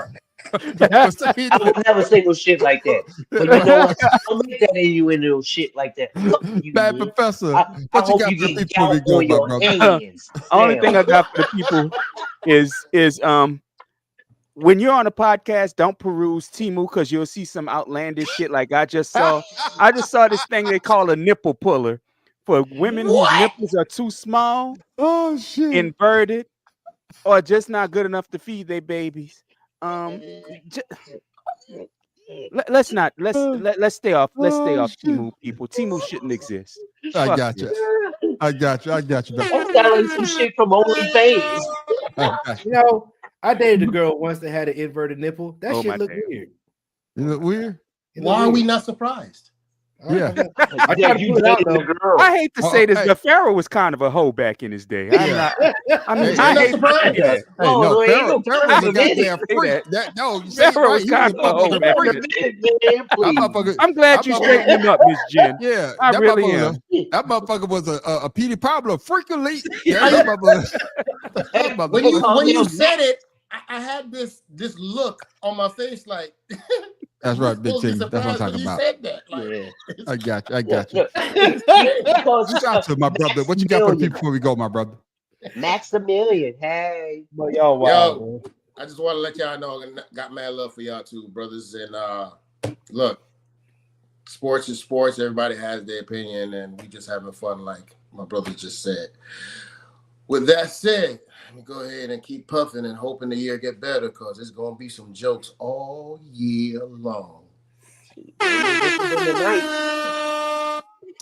I would never say no shit like that. But you know what? Don't make that innuendo shit like that. Fuck you, Bad man. Professor, I what you hope got you for the get people we gout go, on your my brother? hands. Only Damn. thing I got for the people is when you're on a podcast, don't peruse Temu because you'll see some outlandish shit like I just saw. I just saw this thing they call a nipple puller for women whose nipples are too small, inverted, or just not good enough to feed their babies. Let's stay off Temu people. Temu shouldn't exist. I Fuck got this. you. I got you. That sounds like some shit from OnlyFans. You know, I dated a girl once that had an inverted nipple. That Oh, shit my looked damn. weird. You look weird? It Why looked are we weird. not surprised? Yeah. I Yeah, tried to you pull it out dated though. the girl. I hate to say this, hey. but Pharaoh was kind of a hoe back in his day. Yeah. I mean, Hey, I ain't no hate to surprise. say that. Hey, Oh, no, no, ain't no Pharaoh was a problem in it. goddamn Say freak. that. No, you say it Pharaoh right. was He was kind a of a hoe motherfucking back freak. in his Man, That please. motherfucker. I'm glad that you motherfucker- straightened him up, Miss Jen. Yeah, I that really motherfucker am. was that motherfucker was a Petey Pablo freak elite. Yeah, that motherfucker. That When motherfucker. you said it, I had this look on my face like That's right, Big supposed to be T. That's what I'm surprised when talking you about. said that. Like, Yeah. I got you. I got you. Because Reach out to my brother. What you got for the people before we go, my brother? Maximilian, hey. But y'all wild, man. I just want to let y'all know I got mad love for y'all too, brothers. And look, sports is sports. Everybody has their opinion, and we just having fun, like my brother just said. With that said, let me go ahead and keep puffing and hoping the year get better, because there's gonna be some jokes all year long.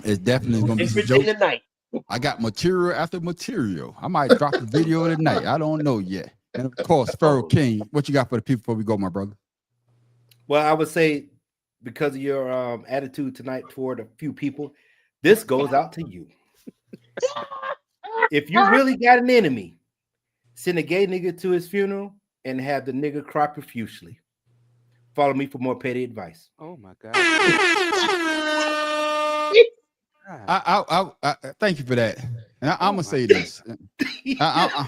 It's definitely gonna be some Different jokes. tonight. I got material after material. I might drop a video tonight. I don't know yet. And of course, Pharaoh King, what you got for the people before we go, my brother? Well, I would say because of your attitude tonight toward a few people, this goes out to you. If you really got an enemy, send a gay nigga to his funeral and have the nigga cry profusely. Follow me for more petty advice. Oh my God. I thank you for that. And I'm gonna say this. I'm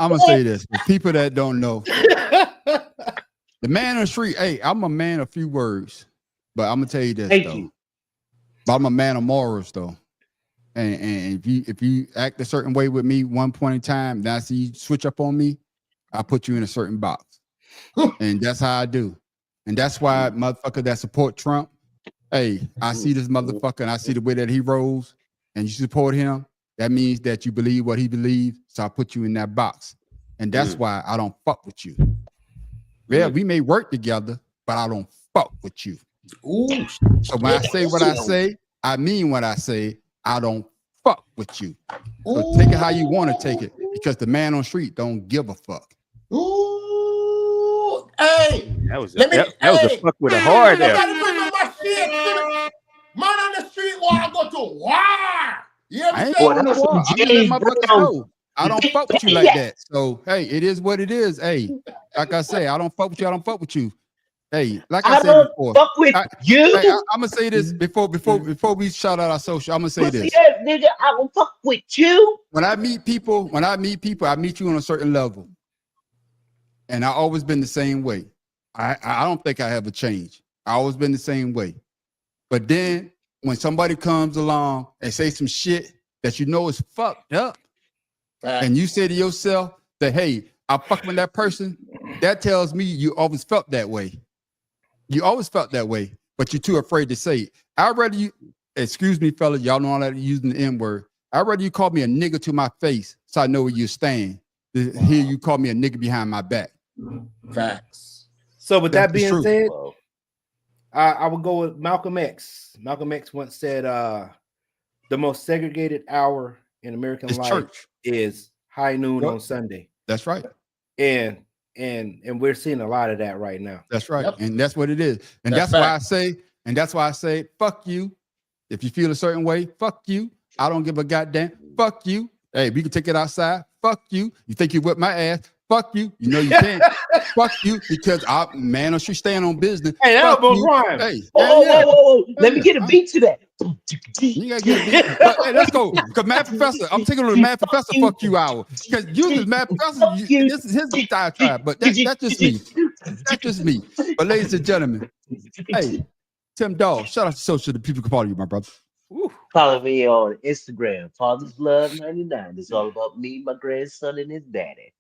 gonna say this. For people that don't know, the man on the street. Hey, I'm a man of few words, but I'm gonna tell you this though. But I'm a man of morals though. And if you act a certain way with me one point in time, then I see you switch up on me, I put you in a certain box. And that's how I do. And that's why motherfucker that support Trump, hey, I see this motherfucker and I see the way that he rolls and you support him. That means that you believe what he believes. So I put you in that box. And that's why I don't fuck with you. Yeah, we may work together, but I don't fuck with you. Ooh. So when I say what I say, I mean what I say. I don't fuck with you. So take it how you want to take it, because the man on the street don't give a fuck. Ooh, hey, that was a fuck with a hard F. Man on the street while I go to war. You I ain't understand? going to war. I'm letting my brother know. I don't fuck with you like that. So hey, it is what it is. Hey, like I say, I don't fuck with you. I don't fuck with you. Hey, like I said don't before, fuck with you. Hey, I'm gonna say this before we shout out our social. I'm gonna say this. Yeah, nigga, I don't fuck with you. When I meet people, I meet you on a certain level, and I always been the same way. I don't think I ever changed. I always been the same way. But then when somebody comes along and say some shit that you know is fucked up, and you say to yourself that, hey, I fuck with that person, that tells me you always felt that way. You always felt that way, but you're too afraid to say it. I'd rather you, excuse me, fellas, y'all know I'm not using the N-word. I'd rather you call me a nigga to my face so I know where you stand. Here you call me a nigga behind my back. Facts. So with That's that being the truth. said, I would go with Malcolm X. Malcolm X once said, the most segregated hour in American It's life church. is high noon Yep. on Sunday. That's right. And we're seeing a lot of that right now. That's right. Yep. And that's what it is. And That's that's why I say, fuck you. If you feel a certain way, fuck you. I don't give a goddamn. Fuck you. Hey, we can take it outside. Fuck you. You think you whip my ass? Fuck you. You know you can't. Fuck you because I'm man on street staying on business. Hey, that was Ryan. Hey, Whoa. Let me get a beat to that. You gotta get a beat. Hey, let's go. Because Mad Professor, I'm taking on the Mad Professor fuck you hour. Because usually Mad Professor, this is his diatribe, but that's just me. That's just me. But ladies and gentlemen, hey, Tim Dawg, shout out to social the people can follow you, my brother. Follow me on Instagram, Father's Love 99. It's all about me, my grandson, and his daddy.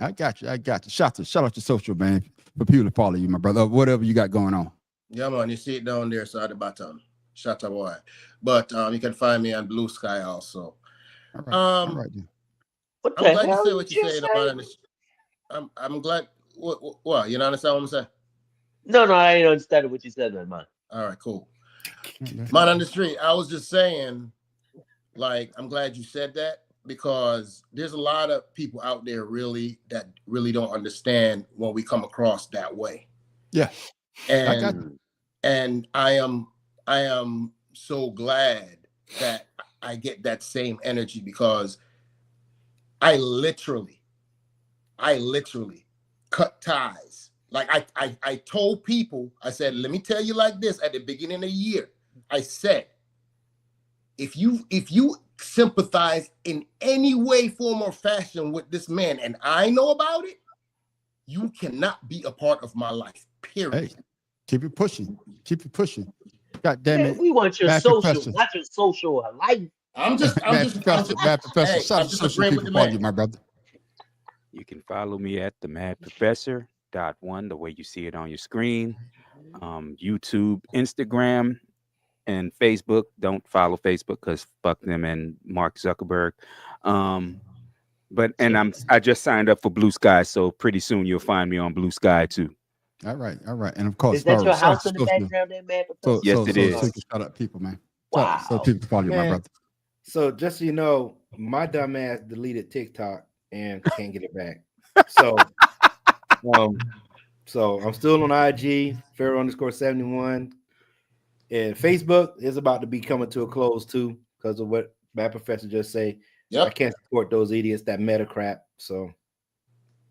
I got you. Shout out to social, man, for people to follow you, my brother. Whatever you got going on. Yeah, man, you see it down there, so at the bottom. Shut up, boy. But you can find me on Blue Sky also. All right. What I'm glad you say what you said about it. I'm glad. What? You don't understand what I'm saying? No, I ain't understanding what you said, man. All right, cool. Man on the street, I was just saying, like, I'm glad you said that because there's a lot of people out there that really don't understand when we come across that way. Yeah. And I am so glad that I get that same energy because I literally cut ties. Like I told people, I said, let me tell you like this at the beginning of the year. I said, if you sympathize in any way, form, or fashion with this man, and I know about it, you cannot be a part of my life. Period. Hey, keep it pushing. God damn it. We want your Mad social, Professor. not your social life. I'm just Mad Professor. Shout out to social people can follow you, my brother. You can follow me at the Mad Professor .1, the way you see it on your screen. YouTube, Instagram, and Facebook. Don't follow Facebook because fuck them and Mark Zuckerberg. I just signed up for Blue Sky, so pretty soon you'll find me on Blue Sky too. All right. And of course, Is that your house in the background there, man? Yes, it is. So shout out people, man. Wow. So people can follow you, my brother. So just so you know, my dumb ass deleted TikTok and can't get it back. So so I'm still on IG, Pharaoh_71. And Facebook is about to be coming to a close too, because of what Mad Professor just say. Yep. I can't support those idiots, that meta crap. So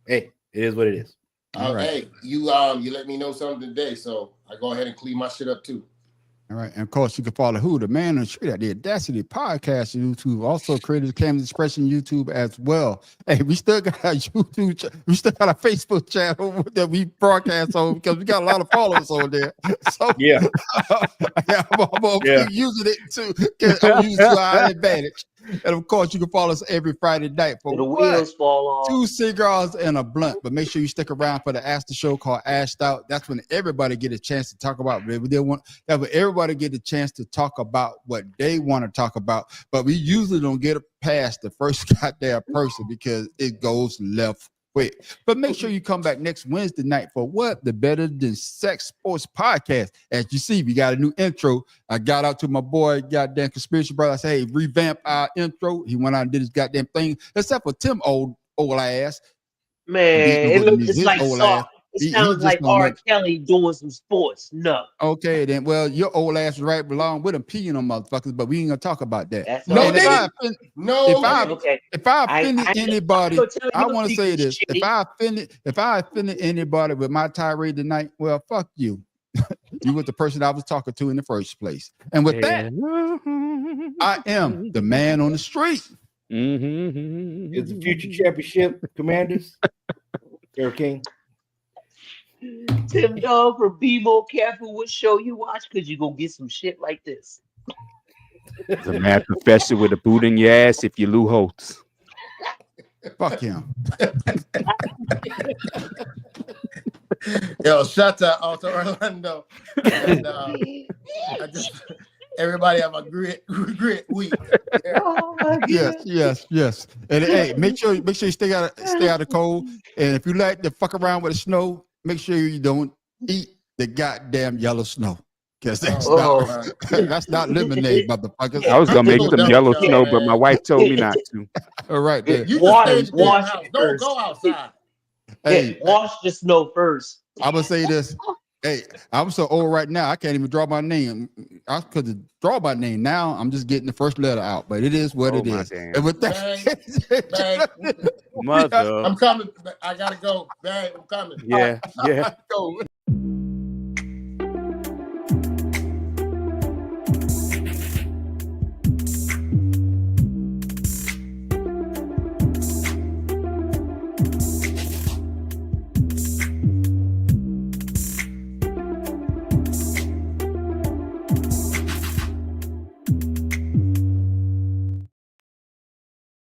hey, it is what it is. All right. Hey, you let me know something today, so I go ahead and clean my shit up too. All right. And of course, you can follow the man on the street at the Audacity Podcast on YouTube. Also, Creative Cameras Expression YouTube as well. Hey, we still got our YouTube, we still got our Facebook channel that we broadcast on because we got a lot of followers on there. So yeah, I'm gonna keep using it too. I'm using it to our advantage. And of course, you can follow us every Friday night for the wheels fall off. 2 cigars and a blunt. But make sure you stick around for the after show called Ashed Out. That's when everybody get a chance to talk about everybody get a chance to talk about what they want to talk about. But we usually don't get past the first goddamn person because it goes left quick. But make sure you come back next Wednesday night for what? The Better Than Sex Sports Podcast. As you see, we got a new intro. I got out to my boy, goddamn Conspiracy Brother. I said, hey, revamp our intro. He went out and did his goddamn thing, except for Tim old ass. Man, it looks just like soft. It sounds like R. Kelly doing some sports. No. Okay, then. Well, your old ass was right along with him peeing on motherfuckers, but we ain't gonna talk about that. That's No, okay. if I offended anybody, I want to say this. If I offended anybody with my tirade tonight, well, fuck you. You were the person I was talking to in the first place. And with that, I am the man on the street. Is the future championship Commanders? Eric King. Tim Dawg from Be More Careful what show you watch because you're going to get some shit like this. The Mad Professor with a boot in your ass if you Lou Holtz. Fuck him. Yo, shout out to Orlando. And, everybody have a great week. Yes. And hey, make sure you stay out of cold. And if you like to fuck around with the snow, make sure you don't eat the goddamn yellow snow. Because that's not lemonade, motherfuckers. I was gonna make some yellow snow, but my wife told me not to. All right, there. Wash don't go outside. Hey, wash the snow first. I'm gonna say this. Hey, I'm so old right now. I can't even draw my name. I could draw my name now. I'm just getting the first letter out, but it is what it is. damn. And with that, Bang. Mother. I'm coming. I gotta go. Bang, I'm coming. Yeah, yeah. Go.